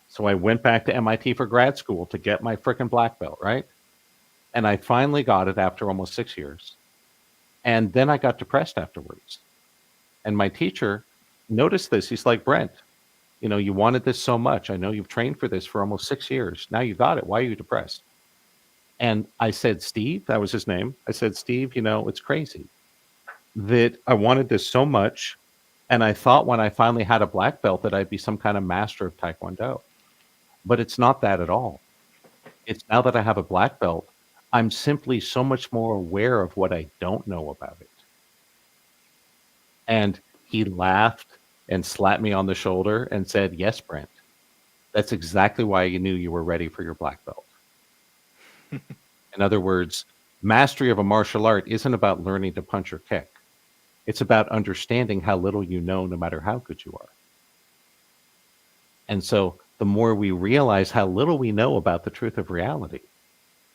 Speaker 3: So I went back to MIT for grad school to get my frickin' black belt, right? And I finally got it after almost 6 years. And then I got depressed afterwards. And my teacher noticed this. He's like, Brent, you wanted this so much. I know you've trained for this for almost 6 years. Now you got it. Why are you depressed? And I said, Steve, that was his name. I said, Steve, it's crazy that I wanted this so much. And I thought when I finally had a black belt that I'd be some kind of master of Taekwondo. But it's not that at all. It's now that I have a black belt, I'm simply so much more aware of what I don't know about it. And he laughed and slapped me on the shoulder and said, yes, Brent, that's exactly why you knew you were ready for your black belt. In other words, mastery of a martial art isn't about learning to punch or kick. It's about understanding how little you know, no matter how good you are. And so the more we realize how little we know about the truth of reality,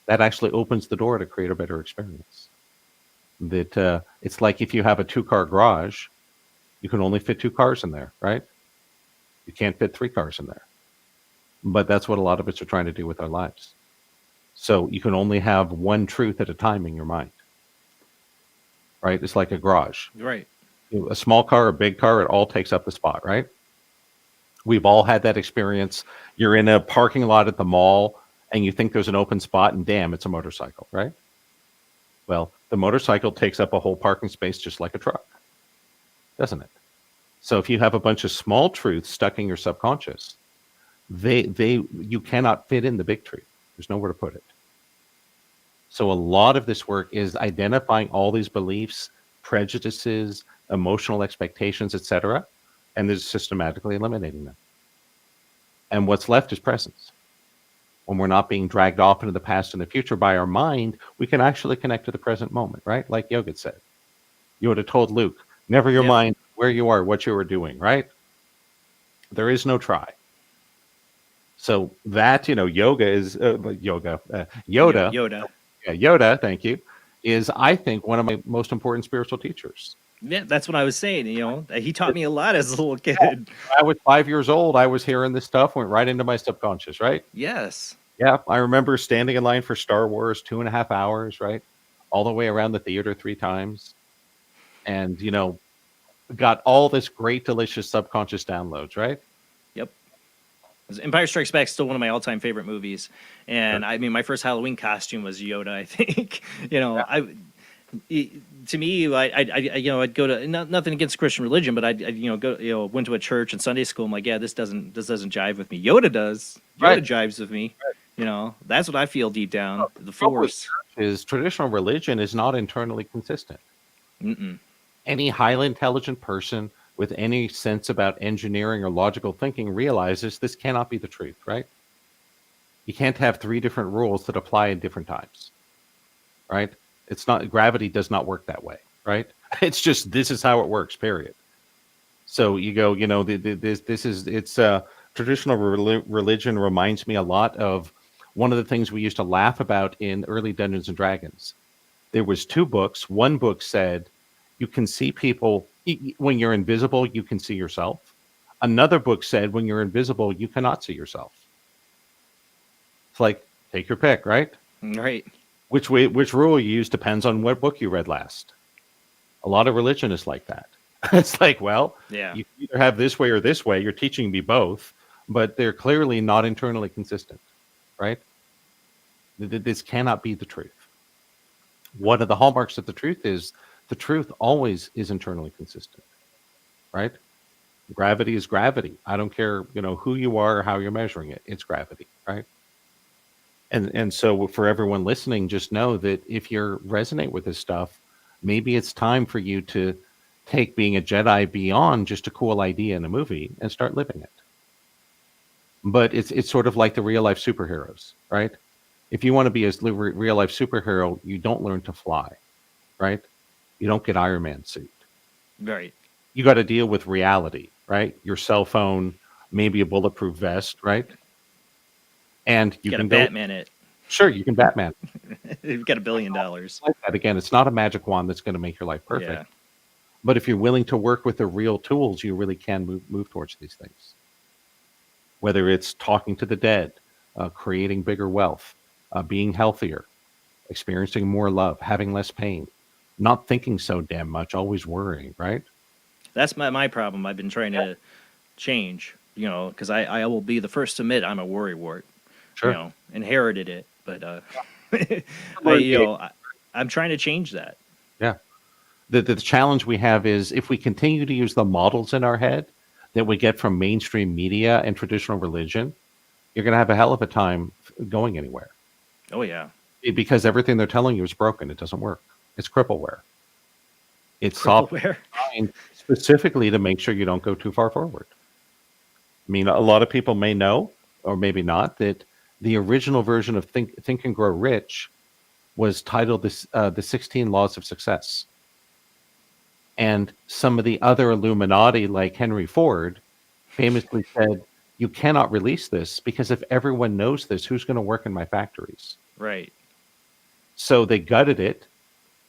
Speaker 3: that actually opens the door to create a better experience. That it's like if you have a 2-car garage, you can only fit 2 cars in there, right? You can't fit 3 cars in there. But that's what a lot of us are trying to do with our lives. So you can only have one truth at a time in your mind, right? It's like a garage.
Speaker 1: Right.
Speaker 3: A small car, a big car, it all takes up the spot, right? We've all had that experience. You're in a parking lot at the mall and you think there's an open spot and damn, it's a motorcycle, right? Well, the motorcycle takes up a whole parking space just like a truck, doesn't it? So if you have a bunch of small truths stuck in your subconscious, you cannot fit in the big truth. There's nowhere to put it. So a lot of this work is identifying all these beliefs, prejudices, emotional expectations, etc., and then systematically eliminating them. And what's left is presence. When we're not being dragged off into the past and the future by our mind, we can actually connect to the present moment, right? Like Yoda said. Yoda told Luke, never your mind where you are, what you are doing, right? There is no try. So that, yoga is Yoda.
Speaker 1: Yoda.
Speaker 3: Yeah, Yoda, thank you, is, I think, one of my most important spiritual teachers.
Speaker 1: Yeah, that's what I was saying. He taught me a lot as a little kid.
Speaker 3: When I was 5 years old, I was hearing this stuff, went right into my subconscious, right?
Speaker 1: Yes.
Speaker 3: Yeah, I remember standing in line for Star Wars 2.5 hours, right? All the way around the theater 3 times. And, got all this great, delicious subconscious downloads, right?
Speaker 1: Yep. Empire Strikes Back is still one of my all-time favorite movies. And I mean, my first Halloween costume was Yoda, I think. To me, I'd go to nothing against Christian religion, but I'd go went to a church and Sunday school. I'm like, yeah, this doesn't jive with me. Yoda does. Yoda jives with me. That's what I feel deep down. The Force
Speaker 3: is traditional religion is not internally consistent.
Speaker 1: Mm-mm.
Speaker 3: Any highly intelligent person with any sense about engineering or logical thinking realizes this cannot be the truth, right? You can't have 3 different rules that apply at different times, right? It's not, gravity does not work that way, right? It's just, this is how it works, period. So you go, traditional religion reminds me a lot of one of the things we used to laugh about in early Dungeons and Dragons. There was 2 books. One book said, you can see people, when you're invisible, you can see yourself. Another book said, when you're invisible, you cannot see yourself. It's like, take your pick, right?
Speaker 1: Right.
Speaker 3: Which rule you use depends on what book you read last. A lot of religion is like that. It's like, well, you either have this way or this way. You're teaching me both, but they're clearly not internally consistent, right? This cannot be the truth. One of the hallmarks of the truth is the truth always is internally consistent, right? Gravity is gravity. I don't care, who you are or how you're measuring it. It's gravity, right? And so for everyone listening, just know that if you resonate with this stuff, maybe it's time for you to take being a Jedi beyond just a cool idea in a movie and start living it. But it's sort of like the real life superheroes, right? If you want to be a real life superhero, you don't learn to fly, right? You don't get Iron Man suit.
Speaker 1: Right.
Speaker 3: You got to deal with reality, right? Your cell phone, maybe a bulletproof vest, right? And you can
Speaker 1: Batman it.
Speaker 3: Sure, you can Batman.
Speaker 1: You've got $1 billion.
Speaker 3: Like that. Again, it's not a magic wand that's going to make your life perfect.
Speaker 1: Yeah.
Speaker 3: But if you're willing to work with the real tools, you really can move towards these things. Whether it's talking to the dead, creating bigger wealth, being healthier, experiencing more love, having less pain, not thinking so damn much, always worrying, right?
Speaker 1: That's my problem. I've been trying to change, because I will be the first to admit I'm a worrywart.
Speaker 3: Sure.
Speaker 1: Inherited it, but I'm trying to change that.
Speaker 3: Yeah. The challenge we have is if we continue to use the models in our head that we get from mainstream media and traditional religion, you're going to have a hell of a time going anywhere.
Speaker 1: Oh, yeah.
Speaker 3: Because everything they're telling you is broken. It doesn't work. It's crippleware. It's
Speaker 1: crippleware
Speaker 3: designed specifically to make sure you don't go too far forward. I mean, a lot of people may know, or maybe not, that the original version of Think and Grow Rich was titled the 16 Laws of Success. And some of the other Illuminati, like Henry Ford, famously said, you cannot release this because if everyone knows this, who's going to work in my factories?
Speaker 1: Right.
Speaker 3: So they gutted it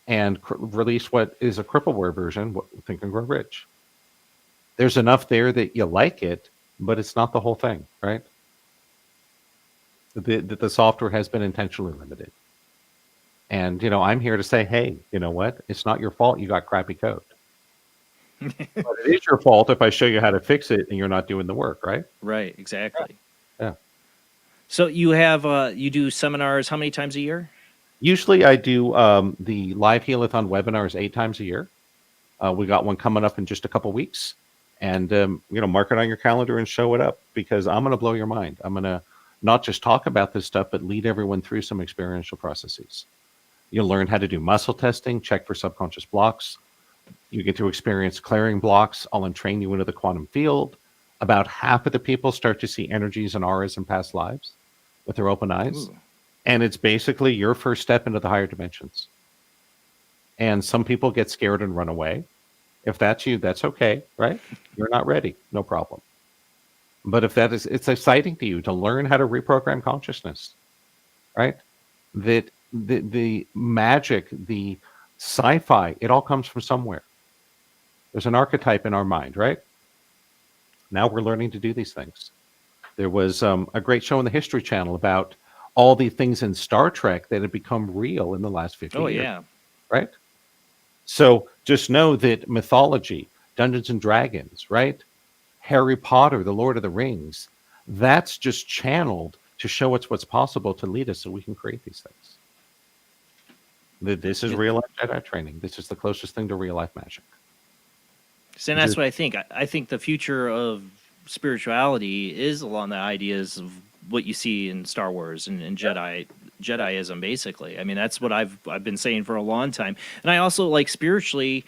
Speaker 3: and released what is a crippleware version, Think and Grow Rich. There's enough there that you like it, but it's not the whole thing, right? The software has been intentionally limited. And, I'm here to say, hey, you know what? It's not your fault you got crappy code. But it is your fault if I show you how to fix it and you're not doing the work, right?
Speaker 1: Right, exactly.
Speaker 3: Yeah.
Speaker 1: So you have you do seminars how many times a year?
Speaker 3: Usually I do the live Healathon webinars 8 times a year. We got one coming up in just a couple weeks. And, mark it on your calendar and show it up because I'm going to blow your mind. I'm going to not just talk about this stuff, but lead everyone through some experiential processes. You'll learn how to do muscle testing, check for subconscious blocks. You get to experience clearing blocks. I'll train you into the quantum field. About half of the people start to see energies and auras in past lives with their open eyes.
Speaker 1: Ooh.
Speaker 3: And it's basically your first step into the higher dimensions. And some people get scared and run away. If that's you, that's okay, right? You're not ready, no problem. But if it's exciting to you to learn how to reprogram consciousness, right? That the magic, the sci-fi, it all comes from somewhere. There's an archetype in our mind, right? Now we're learning to do these things. There was a great show on the History Channel about all the things in Star Trek that had become real in the last 50 years.
Speaker 1: Oh, yeah.
Speaker 3: Right? So just know that mythology, Dungeons and Dragons, right? Harry Potter, The Lord of the Rings, that's just channeled to show us what's possible to lead us so we can create these things. This is real life Jedi training. This is the closest thing to real life magic.
Speaker 1: So that's what I think. I think the future of spirituality is along the ideas of what you see in Star Wars and Jediism, basically. I mean, that's what I've been saying for a long time. And I also, like, spiritually,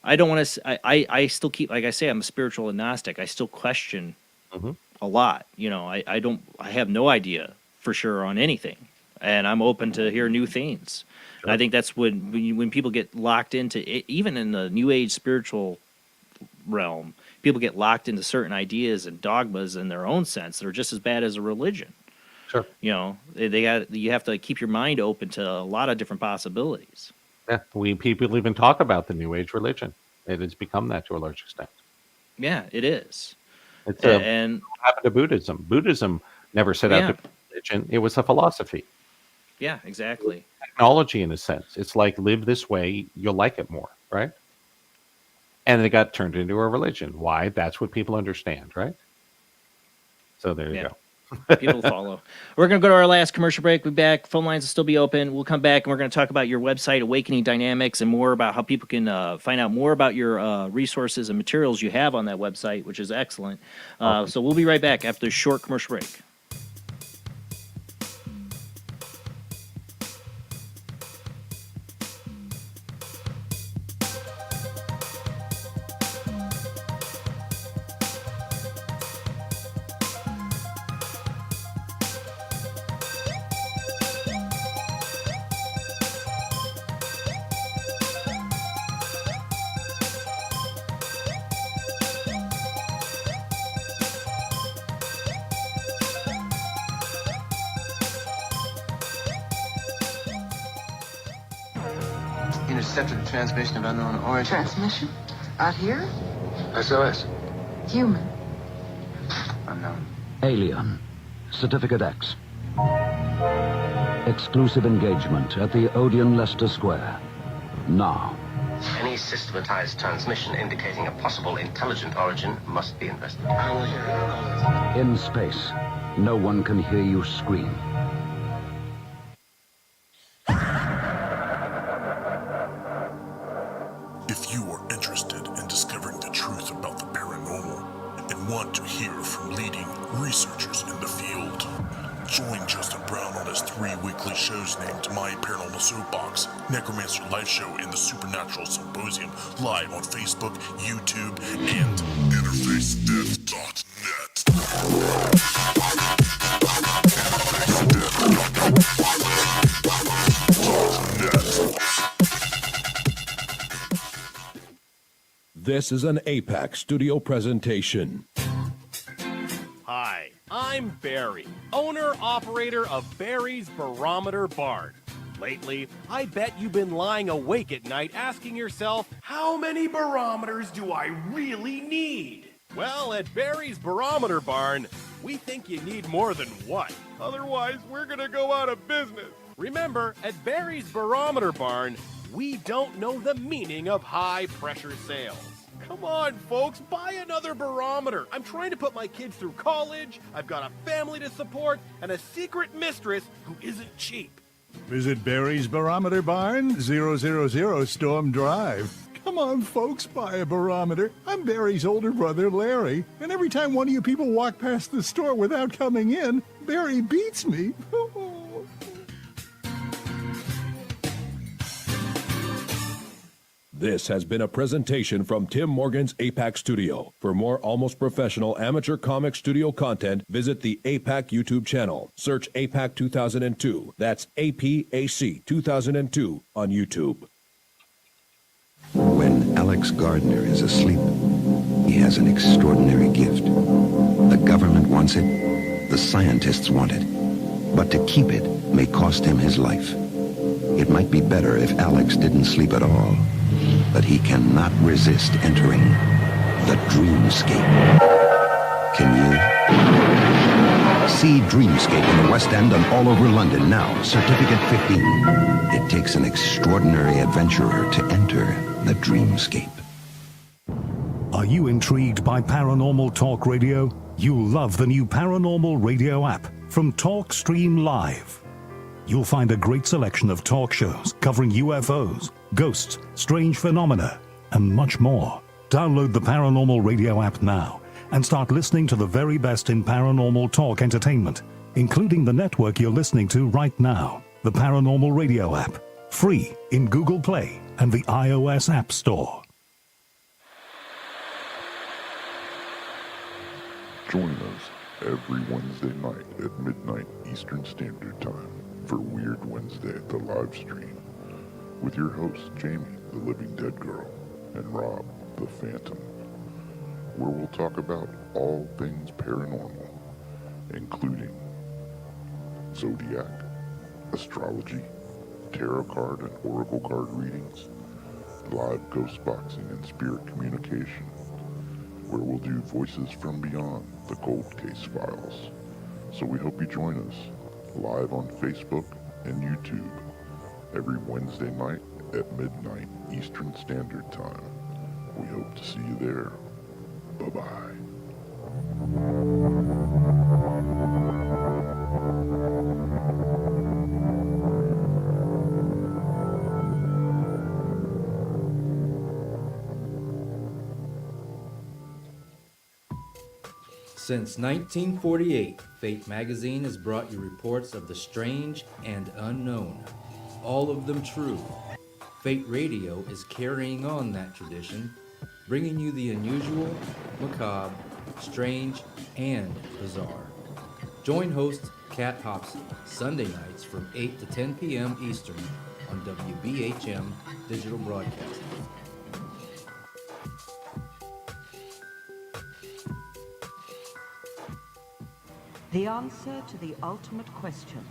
Speaker 1: I don't want to. I still keep, like I say, I'm a spiritual agnostic. I still question a lot. I have no idea for sure on anything, and I'm open to hear new things. Sure. And I think that's when people get locked into it, even in the New Age spiritual realm, people get locked into certain ideas and dogmas in their own sense that are just as bad as a religion.
Speaker 3: Sure.
Speaker 1: You have to keep your mind open to a lot of different possibilities.
Speaker 3: Yeah, people even talk about the New Age religion. It has become that to a large extent.
Speaker 1: Yeah, it is.
Speaker 3: What happened to Buddhism? Buddhism never set out to be a religion. It was a philosophy.
Speaker 1: Yeah, exactly.
Speaker 3: Technology, in a sense. It's like, live this way, you'll like it more, right? And it got turned into a religion. Why? That's what people understand, right? So there you go.
Speaker 1: People follow. We're going to go to our last commercial break. We'll be back. Phone lines will still be open. We'll come back and we're going to talk about your website, Awakening Dynamics, and more about how people can find out more about your resources and materials you have on that website, which is excellent. So we'll be right back after this short commercial break.
Speaker 5: Intercepted a transmission of unknown origin.
Speaker 22: Transmission? Out here?
Speaker 5: SOS.
Speaker 22: Human.
Speaker 5: Unknown.
Speaker 23: Alien. Certificate X. Exclusive engagement at the Odeon Leicester Square. Now.
Speaker 5: Any systematized transmission indicating a possible intelligent origin must be investigated. I don't want to hear it.
Speaker 23: In space, no one can hear you scream.
Speaker 24: If you are interested in discovering the truth about the paranormal and want to hear from leading researchers in the field, join Justin Brown on his 3 weekly shows named My Paranormal Soapbox, Necromancer Live Show, and the Supernatural Symposium, live on Facebook, YouTube, and
Speaker 7: This is an APAC studio presentation.
Speaker 1: Hi,
Speaker 6: I'm Barry, owner-operator of Barry's Barometer Barn. Lately, I bet you've been lying awake at night asking yourself, how many barometers do I really need? Well, at Barry's Barometer Barn, we think you need more than one. Otherwise, we're gonna go out of business. Remember, at Barry's Barometer Barn, we don't know the meaning of high-pressure sales. Come on, folks, buy another barometer. I'm trying to put my kids through college, I've got a family to support, and a secret mistress who isn't cheap.
Speaker 8: Visit Barry's Barometer Barn, 000 Storm Drive. Come on, folks, buy a barometer. I'm Barry's older brother, Larry, and every time one of you people walk past the store without coming in, Barry beats me.
Speaker 9: This has been a presentation from Tim Morgan's APAC Studio. For more almost professional amateur comic studio content, visit the APAC YouTube channel. Search APAC 2002. That's APAC 2002 on YouTube.
Speaker 11: When Alex Gardner is asleep, he has an extraordinary gift. The government wants it, the scientists want it, but to keep it may cost him his life. It might be better if Alex didn't sleep at all, but he cannot resist entering the dreamscape. Can you? See Dreamscape in the West End and all over London now. Certificate 15. It takes an extraordinary adventurer to enter the dreamscape.
Speaker 25: Are you intrigued by Paranormal Talk Radio? You'll love the new Paranormal Radio app from Talkstream Live. You'll find a great selection of talk shows covering UFOs, ghosts, strange phenomena, and much more. Download the Paranormal Radio app now and start listening to the very best in paranormal talk entertainment, including the network you're listening to right now, the Paranormal Radio app, free in Google Play and the iOS App Store.
Speaker 4: Join us every Wednesday night at midnight Eastern Standard Time for Weird Wednesday, the live stream, with your hosts Jamie, the Living Dead Girl, and Rob, the Phantom, where we'll talk about all things paranormal, including zodiac, astrology, tarot card and oracle card readings, live ghost boxing and spirit communication, where we'll do Voices from Beyond, the Cold Case Files. So we hope you join us live on Facebook and YouTube every Wednesday night at midnight Eastern Standard Time. We hope to see you there. Bye-bye.
Speaker 26: Since 1948, Fate magazine has brought you reports of the strange and unknown, all of them true. Fate Radio is carrying on that tradition, bringing you the unusual, macabre, strange, and bizarre. Join host Kat Hobson Sunday nights from 8 to 10 p.m. Eastern on WBHM Digital Broadcasting.
Speaker 27: The answer to the ultimate question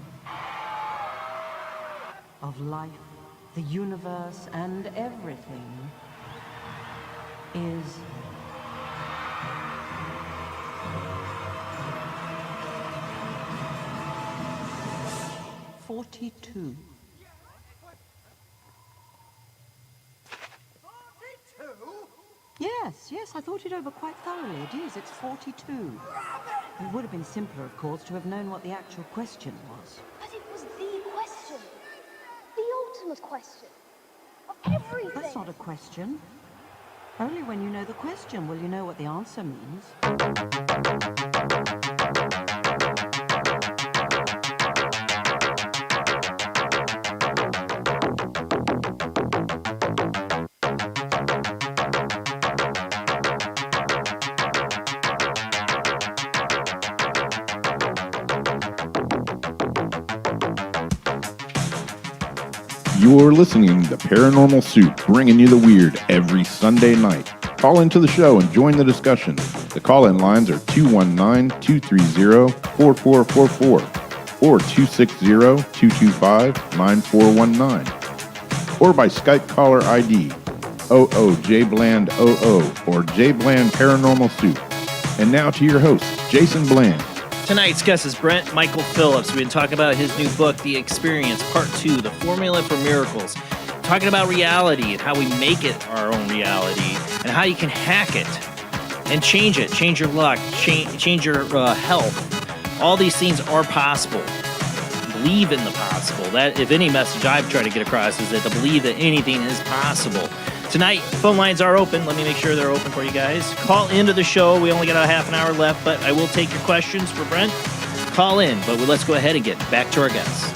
Speaker 27: of life, the universe, and everything is 42. Yes, I thought it over quite thoroughly. It is, it's 42. It would have been simpler, of course, to have known what the actual question was.
Speaker 28: But it was the question. The ultimate question. Of everything.
Speaker 27: That's not a question. Only when you know the question will you know what the answer means.
Speaker 20: You're listening to Paranormal Soup, bringing you the weird every Sunday night. Call into the show and join the discussion. The call-in lines are 219-230-4444 or 260-225-9419 or by Skype caller ID OOJBland00 or JBland Paranormal Soup. And now to your host, Jason Bland.
Speaker 1: Tonight's guest is Brent Michael Phillips. We've been talking about his new book, The Experience, Part 2, The Formula for Miracles. Talking about reality and how we make it our own reality and how you can hack it and change it, change your luck, change your health. All these things are possible. Believe in the possible. That, if any message I've tried to get across, is that to believe that anything is possible. Tonight, phone lines are open. Let me make sure they're open for you guys. Call into the show. We only got a half an hour left, but I will take your questions for Brent. Call in, but let's go ahead and get back to our guests.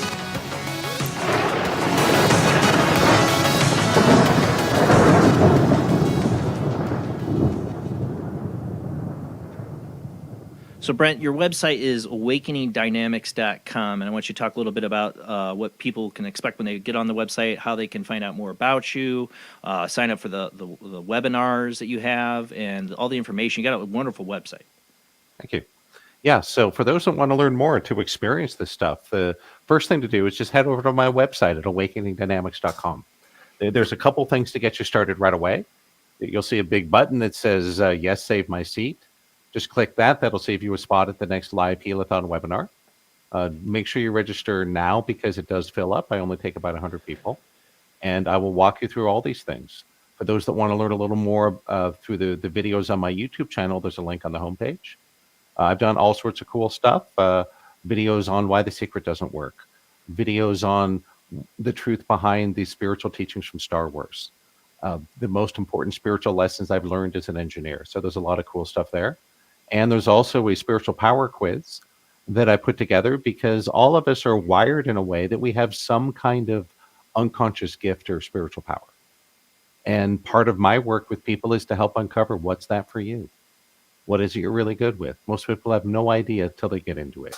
Speaker 1: So, Brent, your website is awakeningdynamics.com, and I want you to talk a little bit about what people can expect when they get on the website, how they can find out more about you, sign up for the webinars that you have, and all the information. You got a wonderful website.
Speaker 3: Thank you. Yeah, so for those that want to learn more to experience this stuff, the first thing to do is just head over to my website at awakeningdynamics.com. There's a couple things to get you started right away. You'll see a big button that says, yes, save my seat. Just click that. That'll save you a spot at the next live Helathon webinar. Make sure you register now because it does fill up. I only take about 100 people. And I will walk you through all these things. For those that want to learn a little more through the videos on my YouTube channel, there's a link on the homepage. I've done all sorts of cool stuff. Videos on why the secret doesn't work. Videos on the truth behind the spiritual teachings from Star Wars. The most important spiritual lessons I've learned as an engineer. So there's a lot of cool stuff there. And there's also a spiritual power quiz that I put together because all of us are wired in a way that we have some kind of unconscious gift or spiritual power. And part of my work with people is to help uncover what's that for you. What is it you're really good with? Most people have no idea till they get into it.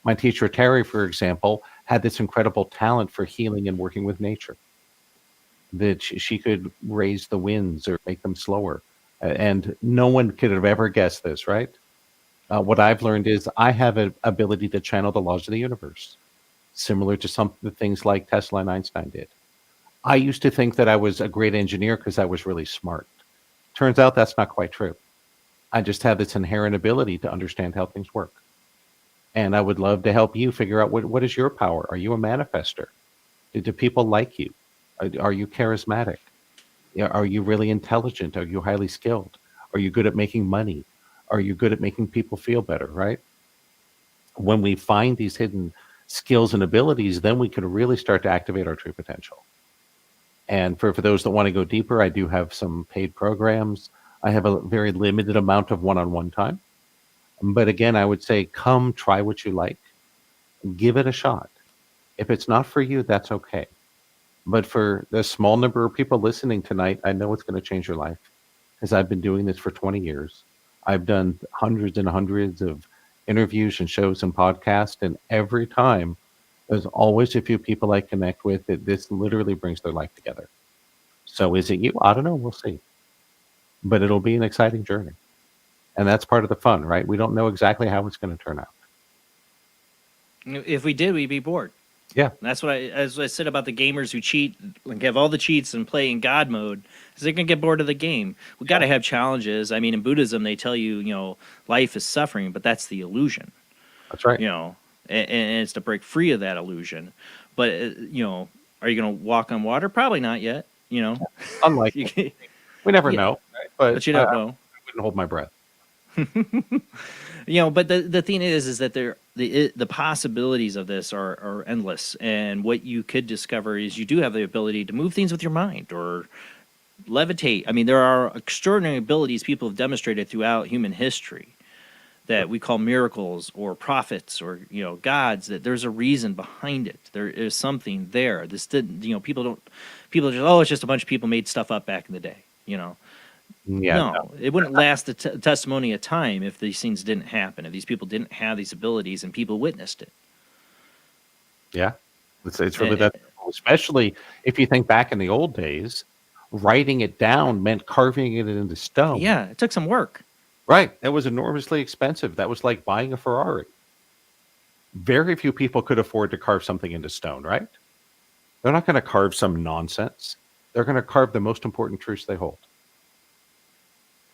Speaker 3: My teacher, Terry, for example, had this incredible talent for healing and working with nature. That she could raise the winds or make them slower. And no one could have ever guessed this, right? What I've learned is I have an ability to channel the laws of the universe, similar to some of the things like Tesla and Einstein did. I used to think that I was a great engineer because I was really smart. Turns out that's not quite true. I just have this inherent ability to understand how things work. And I would love to help you figure out what is your power? Are you a manifester? Do people like you? Are you charismatic? Are you really intelligent? Are you highly skilled? Are you good at making money? Are you good at making people feel better, right? When we find these hidden skills and abilities, then we can really start to activate our true potential. And for those that want to go deeper, I do have some paid programs. I have a very limited amount of one-on-one time. But again, I would say, come try what you like. Give it a shot. If it's not for you, that's okay. But for the small number of people listening tonight, I know it's going to change your life because I've been doing this for 20 years. I've done hundreds and hundreds of interviews and shows and podcasts, and every time there's always a few people I connect with that this literally brings their life together. So is it you? I don't know. We'll see. But it'll be an exciting journey. And that's part of the fun, right? We don't know exactly how it's going to turn out.
Speaker 1: If we did, we'd be bored.
Speaker 3: Yeah.
Speaker 1: That's what as I said about the gamers who cheat, like have all the cheats and play in God mode, because they're going to get bored of the game. We got to have challenges. I mean, in Buddhism, they tell you, life is suffering, but that's the illusion.
Speaker 3: That's right.
Speaker 1: And it's to break free of that illusion. But, are you going to walk on water? Probably not yet,
Speaker 3: Unlikely. We never know. Right?
Speaker 1: But you don't know.
Speaker 3: I wouldn't hold my breath.
Speaker 1: But the thing is that the possibilities of this are endless, and what you could discover is you do have the ability to move things with your mind or levitate. I mean, there are extraordinary abilities people have demonstrated throughout human history that we call miracles or prophets or gods. That there's a reason behind it. There is something there. This didn't people just it's just a bunch of people made stuff up back in the day.
Speaker 3: Yeah,
Speaker 1: no, it wouldn't last the testimony of time if these things didn't happen, if these people didn't have these abilities and people witnessed it.
Speaker 3: Yeah, it's really that. Especially if you think back in the old days, writing it down meant carving it into stone.
Speaker 1: Yeah, it took some work.
Speaker 3: Right. That was enormously expensive. That was like buying a Ferrari. Very few people could afford to carve something into stone, right? They're not going to carve some nonsense. They're going to carve the most important truths they hold.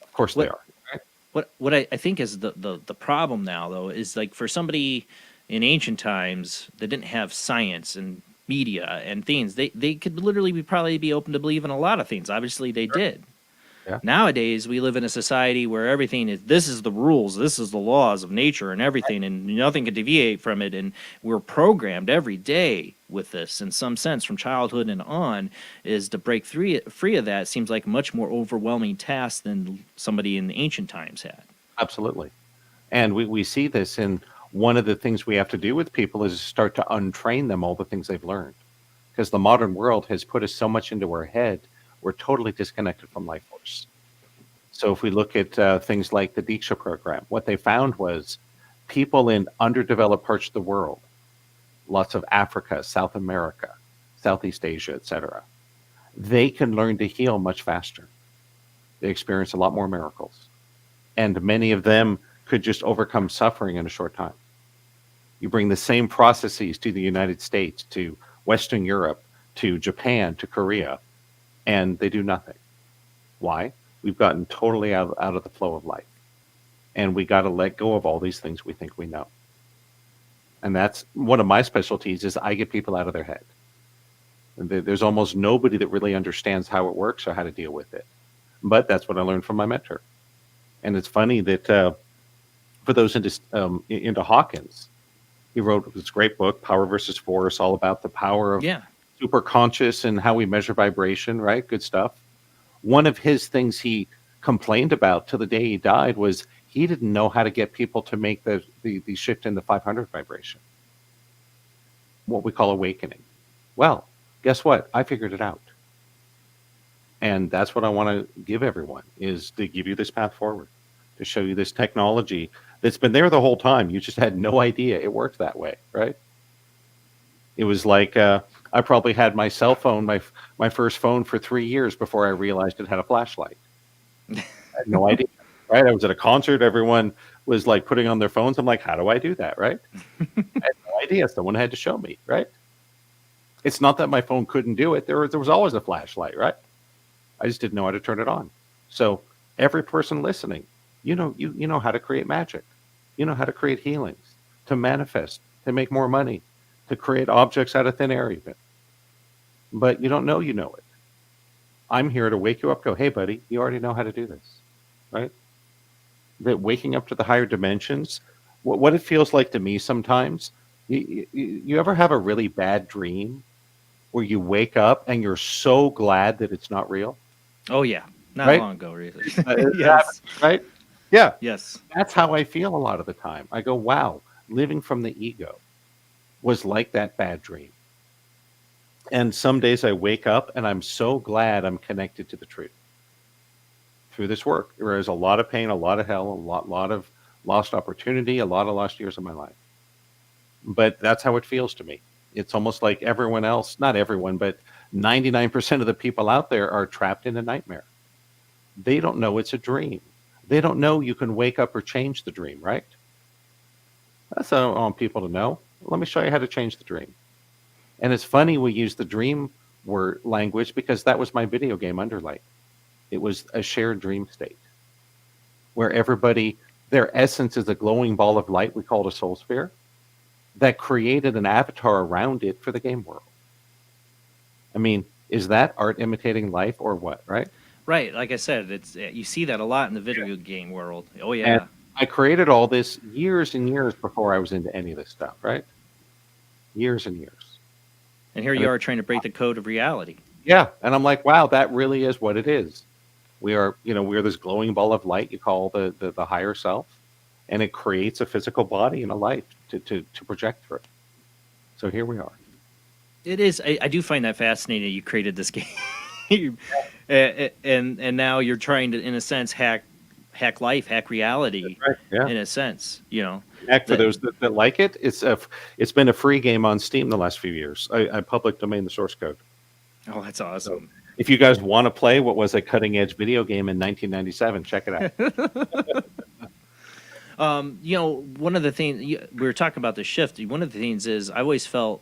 Speaker 3: Of course they are. Right?
Speaker 1: What I think is the problem now, though, is like for somebody in ancient times that didn't have science and media and things, they could literally probably be open to believe in a lot of things. Obviously, they did.
Speaker 3: Yeah.
Speaker 1: Nowadays, we live in a society where everything is, this is the rules, this is the laws of nature and everything, and nothing can deviate from it. And we're programmed every day with this, in some sense, from childhood and on, is to break free of that seems like a much more overwhelming task than somebody in the ancient times had.
Speaker 3: Absolutely. And we see this in one of the things we have to do with people is start to untrain them all the things they've learned. Because the modern world has put us so much into our head, we're totally disconnected from life force. So if we look at things like the Diksha program, what they found was people in underdeveloped parts of the world, lots of Africa, South America, Southeast Asia, etc., they can learn to heal much faster. They experience a lot more miracles. And many of them could just overcome suffering in a short time. You bring the same processes to the United States, to Western Europe, to Japan, to Korea, and they do nothing. Why? We've gotten totally out of the flow of life. And we got to let go of all these things we think we know. And that's one of my specialties is I get people out of their head. And there's almost nobody that really understands how it works or how to deal with it. But that's what I learned from my mentor. And it's funny that for those into Hawkins, he wrote this great book, Power versus Force, all about the power of super conscious and how we measure vibration, right? Good stuff. One of his things he complained about till the day he died was he didn't know how to get people to make the shift in the 500 vibration, what we call awakening. Well, guess what? I figured it out. And that's what I want to give everyone, is to give you this path forward, to show you this technology that's been there the whole time. You just had no idea it worked that way, right? It was like I probably had my cell phone, my first phone, for 3 years before I realized it had a flashlight. I had no idea, right? I was at a concert. Everyone was like putting on their phones. I'm like, how do I do that, right? I had no idea. Someone had to show me, right? It's not that my phone couldn't do it. There was always a flashlight, right? I just didn't know how to turn it on. So every person listening, you know how to create magic. You know how to create healings, to manifest, to make more money, to create objects out of thin air even. But you don't know you know it. I'm here to wake you up, go, hey, buddy, you already know how to do this, right? That waking up to the higher dimensions, what it feels like to me sometimes, you ever have a really bad dream where you wake up and you're so glad that it's not real?
Speaker 1: Oh, yeah. Not
Speaker 3: Right?
Speaker 1: long ago, really.
Speaker 3: It
Speaker 1: Yes.
Speaker 3: happens, right? Yeah.
Speaker 1: Yes.
Speaker 3: That's how I feel a lot of the time. I go, wow, living from the ego was like that bad dream. And some days I wake up and I'm so glad I'm connected to the truth through this work. There is a lot of pain, a lot of hell, a lot of lost opportunity, a lot of lost years of my life. But that's how it feels to me. It's almost like everyone else, not everyone, but 99% of the people out there are trapped in a nightmare. They don't know it's a dream. They don't know you can wake up or change the dream, right? That's what I want people to know. Let me show you how to change the dream. And it's funny we use the dream word language because that was my video game Underlight. It was a shared dream state where everybody, their essence is a glowing ball of light we call it a soul sphere that created an avatar around it for the game world. I mean, is that art imitating life or what, right?
Speaker 1: Right. Like I said, it's you see that a lot in the video game world. Oh, yeah.
Speaker 3: And I created all this years and years before I was into any of this stuff, right? Years and years.
Speaker 1: And here you are trying to break the code of reality.
Speaker 3: Yeah. And I'm like, wow, that really is what it is. We are this glowing ball of light you call the higher self, and it creates a physical body and a life to project through. So here we are.
Speaker 1: It is. I do find that fascinating. You created this game, and now you're trying to, in a sense, hack life, hack reality.
Speaker 3: Right, yeah.
Speaker 1: In a sense,
Speaker 3: Heck, for those that like it, it's been a free game on Steam the last few years. I public domain the source code.
Speaker 1: Oh, that's awesome.
Speaker 3: If you guys want to play what was a cutting edge video game in 1997, check it out.
Speaker 1: One of the things we were talking about the shift. One of the things is I always felt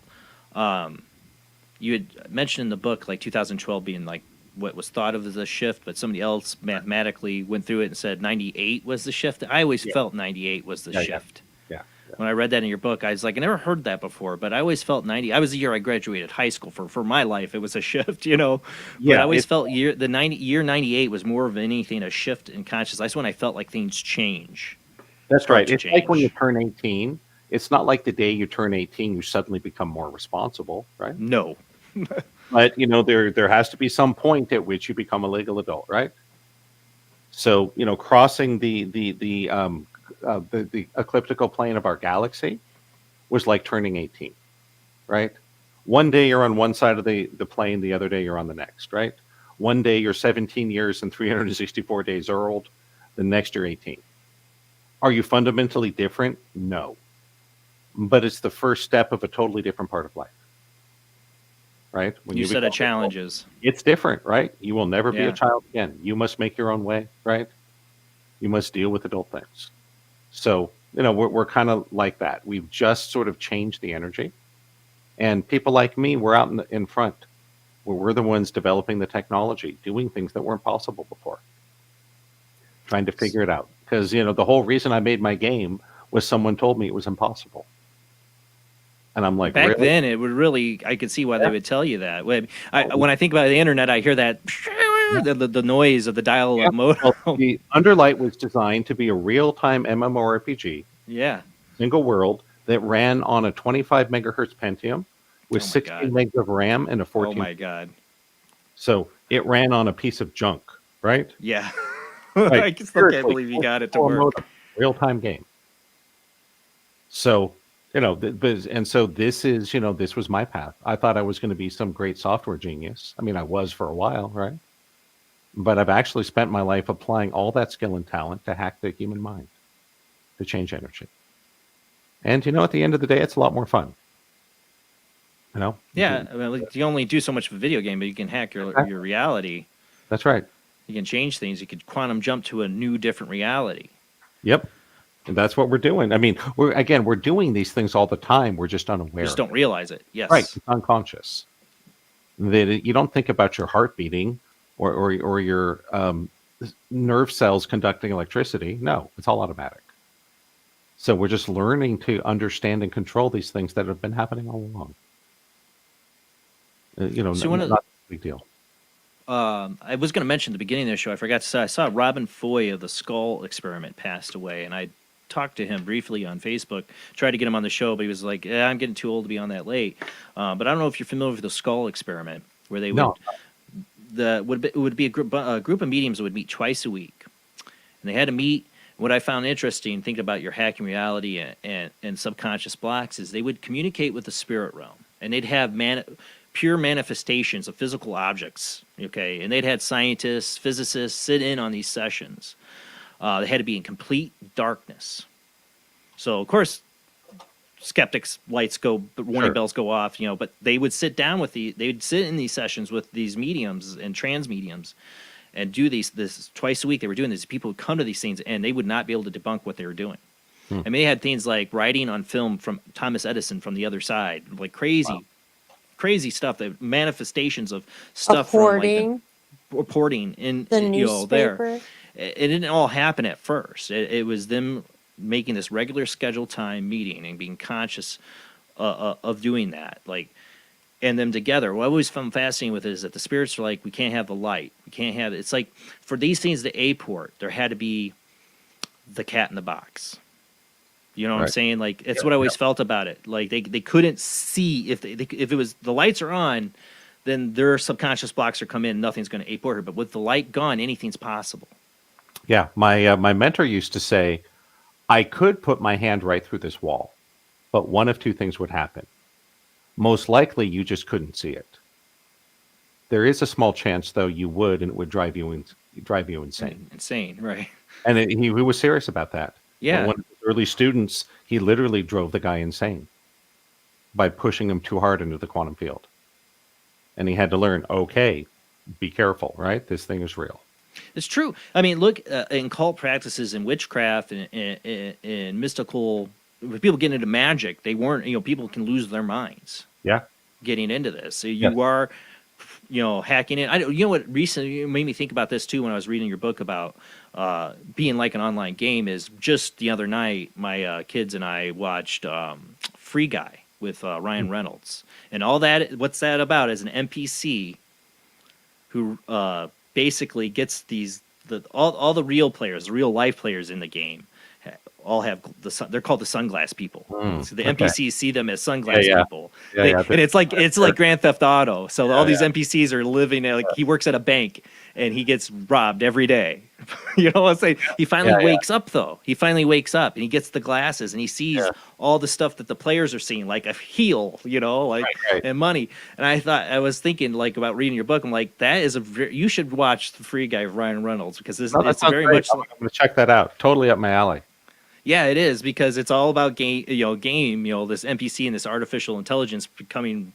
Speaker 1: you had mentioned in the book like 2012 being like what was thought of as a shift, but somebody else mathematically went through it and said 98 was the shift. I always felt 98 was the shift.
Speaker 3: Yeah.
Speaker 1: When I read that in your book, I was like, I never heard that before, but I always felt 90. I was the year I graduated high school. For my life, it was a shift, But I always felt year 98 was more of anything a shift in consciousness. That's when I felt like things change.
Speaker 3: That's right. It's like when you turn 18. It's not like the day you turn 18, you suddenly become more responsible, right?
Speaker 1: No.
Speaker 3: But there has to be some point at which you become a legal adult, right? So crossing the ecliptical plane of our galaxy was like turning 18, right? One day you're on one side of the plane, the other day you're on the next, right? One day you're 17 years and 364 days old, the next you're 18. Are you fundamentally different? No. But it's the first step of a totally different part of life. Right? When
Speaker 1: you set of challenges.
Speaker 3: It's different, right? You will never be a child again. You must make your own way, right? You must deal with adult things. So, we're kind of like that. We've just sort of changed the energy. And people like me, we're out in front. We're the ones developing the technology, doing things that weren't possible before. Trying to figure it out. Because, the whole reason I made my game was someone told me it was impossible. And I'm like,
Speaker 1: back
Speaker 3: really?
Speaker 1: then, it would really. I could see why they would tell you that. When I think about the internet, I hear that the noise of the dial-up modem.
Speaker 3: Well, the Underlight was designed to be a real-time MMORPG.
Speaker 1: Yeah.
Speaker 3: Single world that ran on a 25 megahertz Pentium with 16 megs of RAM and a 14.
Speaker 1: Oh my God!
Speaker 3: So it ran on a piece of junk, right?
Speaker 1: Yeah.
Speaker 3: Right.
Speaker 1: I still can't believe you got it to work.
Speaker 3: Real-time game. So. And so this is, this was my path. I thought I was going to be some great software genius. I mean, I was for a while, right? But I've actually spent my life applying all that skill and talent to hack the human mind, to change energy. And, at the end of the day, it's a lot more fun.
Speaker 1: Yeah. I mean, you only do so much of a video game, but you can hack your reality.
Speaker 3: That's right.
Speaker 1: You can change things. You could quantum jump to a new, different reality.
Speaker 3: Yep. And that's what we're doing. I mean, we're doing these things all the time. We're just unaware.
Speaker 1: You just don't realize it. Yes.
Speaker 3: Right. It's unconscious. That you don't think about your heart beating or your nerve cells conducting electricity. No, it's all automatic. So we're just learning to understand and control these things that have been happening all along. Not a big deal.
Speaker 1: I was going to mention at the beginning of the show, I forgot to say, I saw Robin Foy of the Skull Experiment passed away, and I talked to him briefly on Facebook, tried to get him on the show, but he was like, I'm getting too old to be on that late. But I don't know if you're familiar with the Skull Experiment, where they would be a group of mediums that would meet twice a week. And they had to meet. What I found interesting, thinking about your hacking reality and subconscious blocks, is they would communicate with the spirit realm, and they'd have pure manifestations of physical objects, okay? And they'd had scientists, physicists sit in on these sessions. They had to be in complete darkness. So, of course, skeptics' lights go, warning bells go off, but they would sit down they'd sit in these sessions with these mediums and trans mediums and do this twice a week. They were doing this. People would come to these things, and they would not be able to debunk what they were doing. I mean, they had things like writing on film from Thomas Edison from the other side, like crazy stuff, the manifestations of stuff reporting in
Speaker 2: the newspaper.
Speaker 1: There. It didn't all happen at first. It was them making this regular scheduled time meeting and being conscious of doing that, and them together. What I always found fascinating with it is that the spirits are like, we can't have the light. We can't have it. It's like for these things, the A-port, there had to be the cat in the box. You know what I'm saying? Like, it's what I always felt about it. Like, they couldn't see if it was the lights are on, then their subconscious blocks are come in. Nothing's going to A-port her. But with the light gone, anything's possible.
Speaker 3: Yeah, my mentor used to say, I could put my hand right through this wall, but one of two things would happen. Most likely, you just couldn't see it. There is a small chance, though, you would, and it would drive you insane.
Speaker 1: Insane, right?
Speaker 3: And he was serious about that.
Speaker 1: Yeah.
Speaker 3: One of his early students, he literally drove the guy insane by pushing him too hard into the quantum field. And he had to learn, okay, be careful, right? This thing is real.
Speaker 1: It's true. I mean, look, in cult practices and witchcraft and mystical, when people get into magic, they weren't, people can lose their minds
Speaker 3: Yeah.
Speaker 1: getting into this. So
Speaker 3: Yes.
Speaker 1: you are, hacking in. What recently made me think about this too when I was reading your book about being like an online game is just the other night, my kids and I watched Free Guy with Ryan Reynolds. And all that, what's that about is an NPC who basically gets all the real players, the real life players in the game, all have they're called the sunglass people. So the NPCs see them as sunglass people. And it's like Grand Theft Auto. So all these NPCs are living like he works at a bank and he gets robbed every day. You know what I'm saying? He finally wakes up though. He finally wakes up and he gets the glasses and he sees all the stuff that the players are seeing, like a heel, and money. And I was thinking like about reading your book. I'm like, that is you should watch The Free Guy of Ryan Reynolds because it's very much.
Speaker 3: I'm going to check that out. Totally up my alley.
Speaker 1: Yeah, it is because it's all about this NPC and this artificial intelligence becoming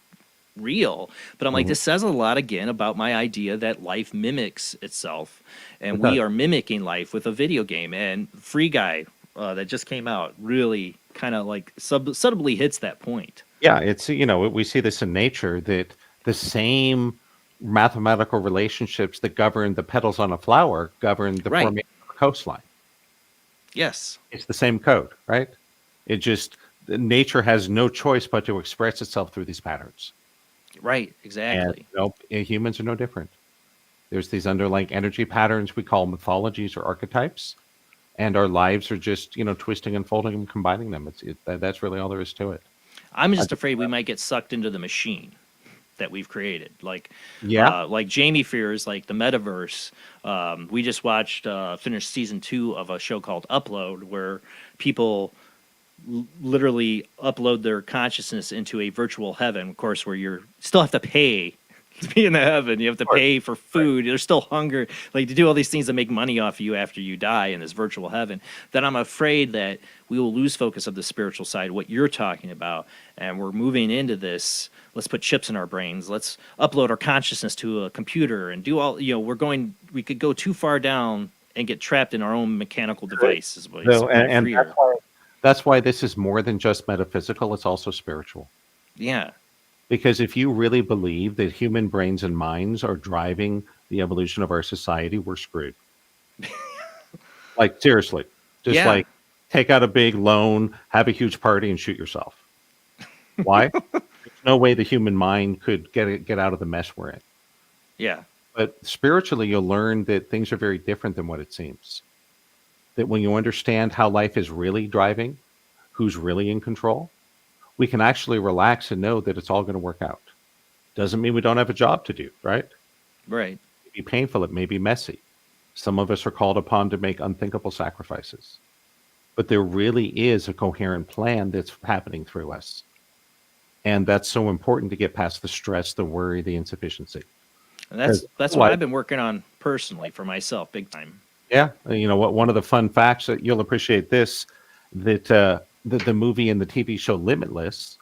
Speaker 1: real. But I'm like, this says a lot again about my idea that life mimics itself, and we are mimicking life with a video game. And Free Guy that just came out really kind of like subtly hits that point.
Speaker 3: Yeah, it's we see this in nature that the same mathematical relationships that govern the petals on a flower govern the formation of a coastline.
Speaker 1: Yes.
Speaker 3: It's the same code, right? Nature has no choice but to express itself through these patterns.
Speaker 1: Right, exactly.
Speaker 3: And humans are no different. There's these underlying energy patterns we call mythologies or archetypes, and our lives are just, twisting and folding and combining them. That's really all there is to it.
Speaker 1: I'm just afraid we might get sucked into the machine that we've created. Like Jamie fears like the metaverse. We just finished season 2 of a show called Upload, where people literally upload their consciousness into a virtual heaven, of course, where you still have to pay to be in the heaven. You have to pay for food. There's still hunger, like to do all these things that make money off of you after you die in this virtual heaven. That I'm afraid that we will lose focus of the spiritual side, what you're talking about, and we're moving into this. Let's put chips in our brains. Let's upload our consciousness to a computer and do all. We could go too far down and get trapped in our own mechanical device.
Speaker 3: That's why this is more than just metaphysical. It's also spiritual.
Speaker 1: Yeah.
Speaker 3: Because if you really believe that human brains and minds are driving the evolution of our society, we're screwed. Like, seriously. Just take out a big loan, have a huge party, and shoot yourself. Why? There's no way the human mind could get out of the mess we're in.
Speaker 1: Yeah.
Speaker 3: But spiritually, you'll learn that things are very different than what it seems. That when you understand how life is really driving, who's really in control, we can actually relax and know that it's all going to work out. Doesn't mean we don't have a job to do, right?
Speaker 1: Right.
Speaker 3: It may be painful. It may be messy. Some of us are called upon to make unthinkable sacrifices. But there really is a coherent plan that's happening through us. And that's so important to get past the stress, the worry, the insufficiency.
Speaker 1: And that's what I've been working on personally for myself, big time.
Speaker 3: Yeah. One of the fun facts that you'll appreciate this, that the movie and the TV show Limitless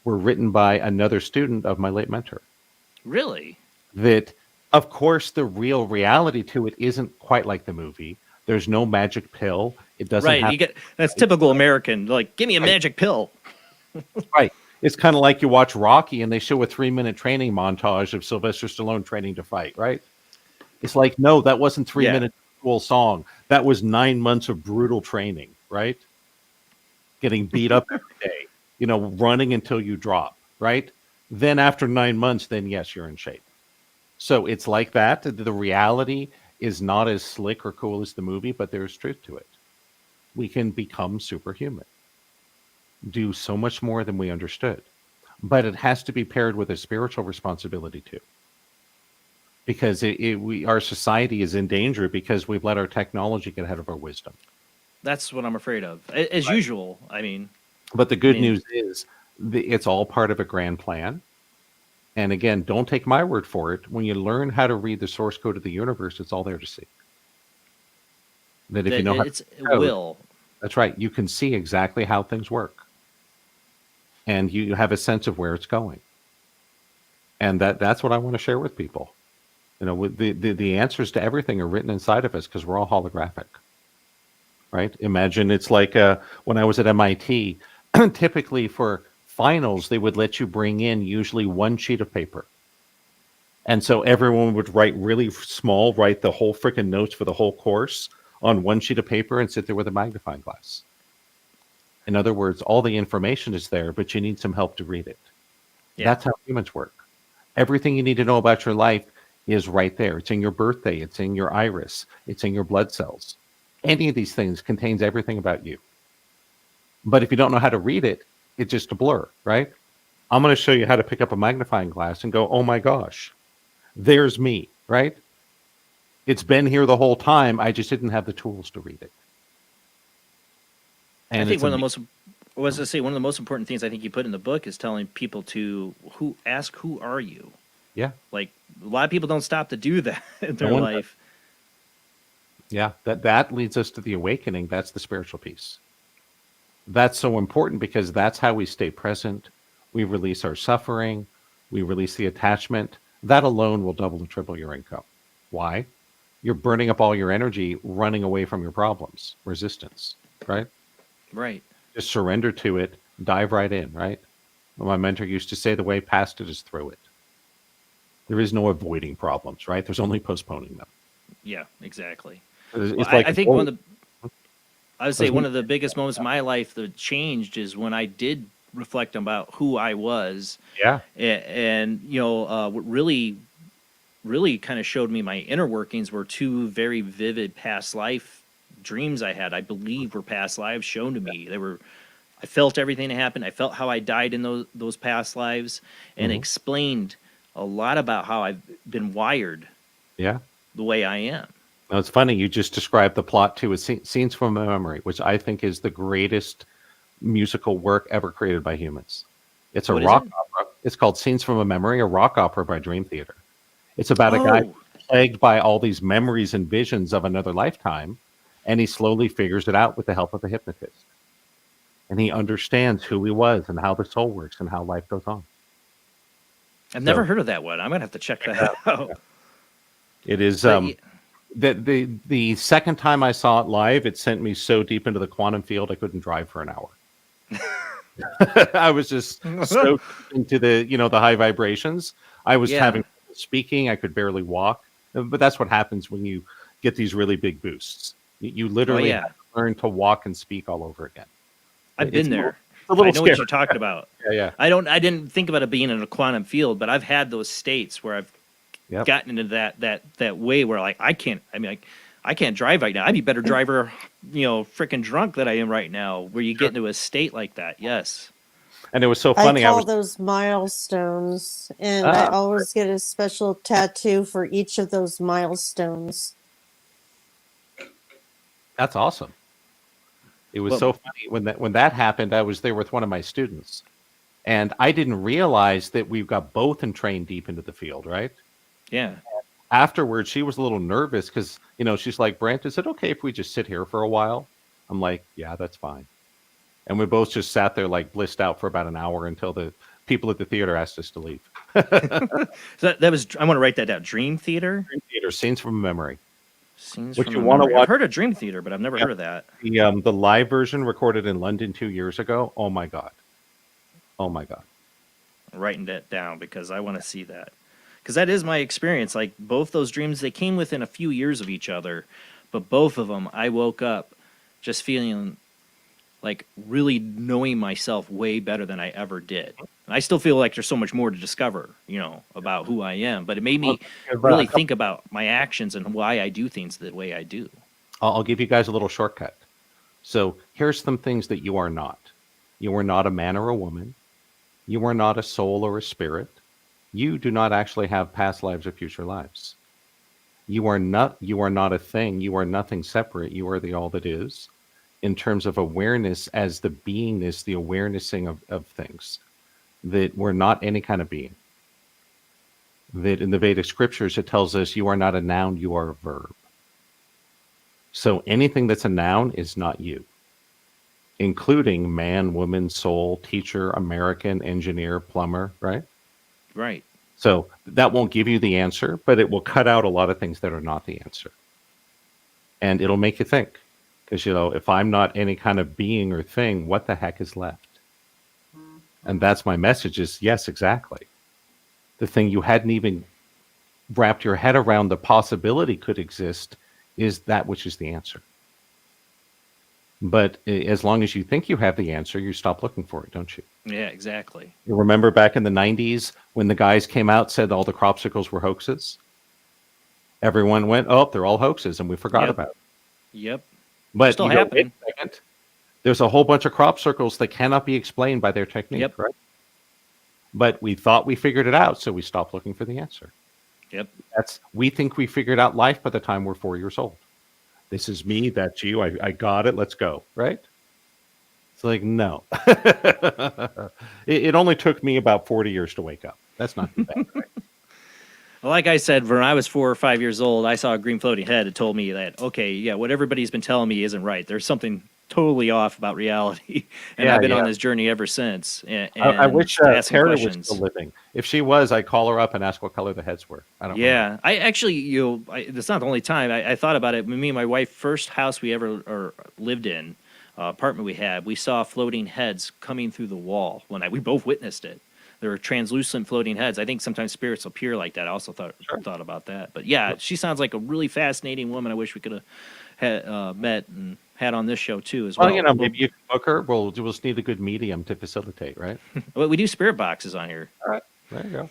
Speaker 3: were written by another student of my late mentor.
Speaker 1: Really?
Speaker 3: That, of course, the real reality to it isn't quite like the movie. There's no magic pill. It doesn't
Speaker 1: that's typical American. Like, give me a magic pill.
Speaker 3: Right. It's kind of like you watch Rocky and they show a 3-minute training montage of Sylvester Stallone training to fight, right? It's like, no, that wasn't 3 minutes of cool song. That was 9 months of brutal training, right? Getting beat up every day, running until you drop, right? Then after 9 months, then yes, you're in shape. So it's like that. The reality is not as slick or cool as the movie, but there's truth to it. We can become superhuman, do so much more than we understood. But it has to be paired with a spiritual responsibility too. Because our society is in danger because we've let our technology get ahead of our wisdom.
Speaker 1: That's what I'm afraid of. As usual, I mean.
Speaker 3: But the good news is it's all part of a grand plan. And again, don't take my word for it. When you learn how to read the source code of the universe, it's all there to see. That if you know how
Speaker 1: it will.
Speaker 3: That's right. You can see exactly how things work. And you have a sense of where it's going. And that's what I want to share with people. The answers to everything are written inside of us because we're all holographic, right? Imagine it's like when I was at MIT, typically for finals, they would let you bring in usually one sheet of paper. And so everyone would write really small, write the whole freaking notes for the whole course on one sheet of paper and sit there with a magnifying glass. In other words, all the information is there, but you need some help to read it.
Speaker 1: Yeah.
Speaker 3: That's how humans work. Everything you need to know about your life is right there. It's in your birthday. It's in your iris. It's in your blood cells. Any of these things contains everything about you. But if you don't know how to read it, it's just a blur, right? I'm going to show you how to pick up a magnifying glass and go, oh my gosh, there's me, right? It's been here the whole time. I just didn't have the tools to read it. And
Speaker 1: I think one of the most important things I think you put in the book is telling people to ask, who are you?
Speaker 3: Yeah.
Speaker 1: Like, a lot of people don't stop to do that in their life.
Speaker 3: Yeah, that leads us to the awakening. That's the spiritual piece. That's so important because that's how we stay present. We release our suffering. We release the attachment. That alone will double and triple your income. Why? You're burning up all your energy running away from your problems. Resistance, right?
Speaker 1: Right.
Speaker 3: Just surrender to it. Dive right in, right? My mentor used to say the way past it is through it. There is no avoiding problems, right? There's only postponing them.
Speaker 1: Yeah, exactly.
Speaker 3: I
Speaker 1: think one of the biggest moments in my life that changed is when I did reflect about who I was.
Speaker 3: Yeah.
Speaker 1: And what really kind of showed me my inner workings were two very vivid past life dreams I had. I believe were past lives shown to me. I felt everything that happened. I felt how I died in those past lives, and explained a lot about how I've been wired.
Speaker 3: Yeah.
Speaker 1: The way I am.
Speaker 3: Now, it's funny, you just described the plot to Scenes from a Memory, which I think is the greatest musical work ever created by humans. It's a rock opera. It's called Scenes from a Memory, a rock opera by Dream Theater. It's about a guy plagued by all these memories and visions of another lifetime, and he slowly figures it out with the help of a hypnotist. And he understands who he was and how the soul works and how life goes on.
Speaker 1: I've never heard of that one. I'm going to have to check that out.
Speaker 3: It is... The second time I saw it live, it sent me so deep into the quantum field I couldn't drive for an hour. I was just so into the high vibrations. I was having speaking. I could barely walk. But that's what happens when you get these really big boosts. You literally have to learn to walk and speak all over again.
Speaker 1: I've been there.
Speaker 3: I know
Speaker 1: what you're talking about.
Speaker 3: Yeah.
Speaker 1: I didn't think about it being in a quantum field, but I've had those states where I've gotten into that way where I can't drive right now. I'd be a better driver, freaking drunk than I am right now, where you get into a state like that. Yes.
Speaker 3: And it was so funny.
Speaker 2: I call those milestones, and I always get a special tattoo for each of those milestones.
Speaker 3: That's awesome. It was so funny when that happened. I was there with one of my students, and I didn't realize that we got both entrained deep into the field, right?
Speaker 1: Yeah.
Speaker 3: Afterwards, she was a little nervous because, she's like, Brent, is it okay if we just sit here for a while? I'm like, yeah, that's fine. And we both just sat there like blissed out for about an hour until the people at the theater asked us to leave.
Speaker 1: So that was, I want to write that down. Dream Theater?
Speaker 3: Dream Theater, Scenes from a Memory.
Speaker 1: Scenes
Speaker 3: Which
Speaker 1: from
Speaker 3: you
Speaker 1: a
Speaker 3: want to
Speaker 1: Memory.
Speaker 3: watch.
Speaker 1: I've heard of Dream Theater, but I've never heard of that.
Speaker 3: The live version recorded in London 2 years ago. Oh my God. Oh my God.
Speaker 1: I'm writing that down because I want to see that. Because that is my experience. Like, both those dreams, they came within a few years of each other, but both of them, I woke up just feeling like really knowing myself way better than I ever did. And I still feel like there's so much more to discover, about who I am. But it made me really think about my actions and why I do things the way I do.
Speaker 3: I'll give you guys a little shortcut. So here's some things that you are not. You are not a man or a woman. You are not a soul or a spirit. You do not actually have past lives or future lives. You are not a thing. You are nothing separate. You are the all that is. In terms of awareness as the beingness, the awarenessing of things. That we're not any kind of being. That in the Vedic scriptures, it tells us you are not a noun, you are a verb. So anything that's a noun is not you. Including man, woman, soul, teacher, American, engineer, plumber, right?
Speaker 1: Right.
Speaker 3: So that won't give you the answer, but it will cut out a lot of things that are not the answer. And it'll make you think. Because, if I'm not any kind of being or thing, what the heck is left? And that's my message is, yes, exactly. The thing you hadn't even wrapped your head around the possibility could exist is that which is the answer. But as long as you think you have the answer, you stop looking for it, don't you?
Speaker 1: Yeah, exactly.
Speaker 3: You remember back in the 90s when the guys came out, said all the crop circles were hoaxes? Everyone went, oh, they're all hoaxes, and we forgot about it.
Speaker 1: Yep.
Speaker 3: But
Speaker 1: Still
Speaker 3: you go,
Speaker 1: happening.
Speaker 3: wait a second. There's a whole bunch of crop circles that cannot be explained by their technique, right? But we thought we figured it out, so we stopped looking for the answer.
Speaker 1: Yep.
Speaker 3: We think we figured out life by the time we're 4 years old. This is me, that's you, I got it, let's go, right? It's like, no. It only took me about 40 years to wake up. That's not too bad, right?
Speaker 1: Well, like I said, when I was 4 or 5 years old, I saw a green floating head. It told me that, okay, yeah, what everybody's been telling me isn't right. There's something totally off about reality. And I've been on this journey ever since. And
Speaker 3: I wish
Speaker 1: asking
Speaker 3: Terry was
Speaker 1: questions.
Speaker 3: still living. If she was, I'd call her up and ask what color the heads were. I don't know.
Speaker 1: I actually, it's not the only time. I thought about it. When me and my wife, first house we ever lived in, apartment we had, we saw floating heads coming through the wall when we both witnessed it. There were translucent floating heads. I think sometimes spirits appear like that. I also thought about that. But yeah, she sounds like a really fascinating woman. I wish we could have met and had on this show too as well.
Speaker 3: Well, maybe you can book her. We'll just need a good medium to facilitate, right?
Speaker 1: Well, we do spirit boxes on here.
Speaker 3: All right, there you go.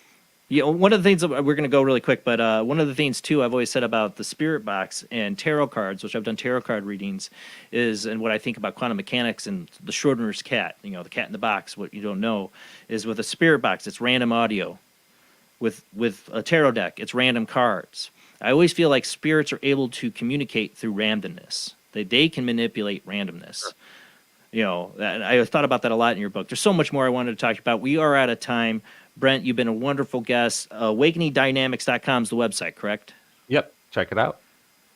Speaker 1: Yeah, one of the things, we're going to go really quick, but one of the things, too, I've always said about the spirit box and tarot cards, which I've done tarot card readings, is, and what I think about quantum mechanics and the Schrodinger's cat, the cat in the box, what you don't know, is with a spirit box, it's random audio. With a tarot deck, it's random cards. I always feel like spirits are able to communicate through randomness. They can manipulate randomness. Sure. I thought about that a lot in your book. There's so much more I wanted to talk about. We are out of time. Brent, you've been a wonderful guest. AwakeningDynamics.com is the website, correct?
Speaker 3: Yep. Check it out.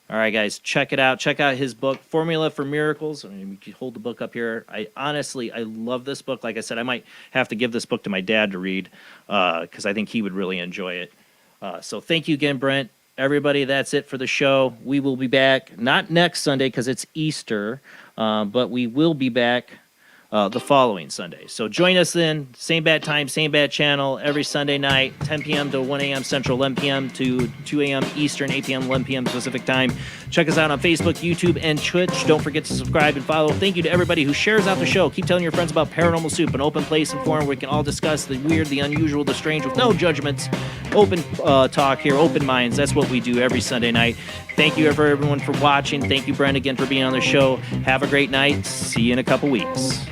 Speaker 1: All right, guys. Check it out. Check out his book, Formula for Miracles. I mean, we can hold the book up here. I love this book. Like I said, I might have to give this book to my dad to read because I think he would really enjoy it. So thank you again, Brent. Everybody, that's it for the show. We will be back, not next Sunday because it's Easter, but we will be back the following Sunday. So join us then, same bad time, same bad channel, every Sunday night, 10 p.m. to 1 a.m. Central, 11 p.m. to 2 a.m. Eastern, 8 p.m., 11 p.m. Pacific time. Check us out on Facebook, YouTube, and Twitch. Don't forget to subscribe and follow. Thank you to everybody who shares out the show. Keep telling your friends about Paranormal Soup, an open place and forum where we can all discuss the weird, the unusual, the strange with no judgments. Open talk here, open minds. That's what we do every Sunday night. Thank you everyone for watching. Thank you, Brent, again for being on the show. Have a great night. See you in a couple weeks.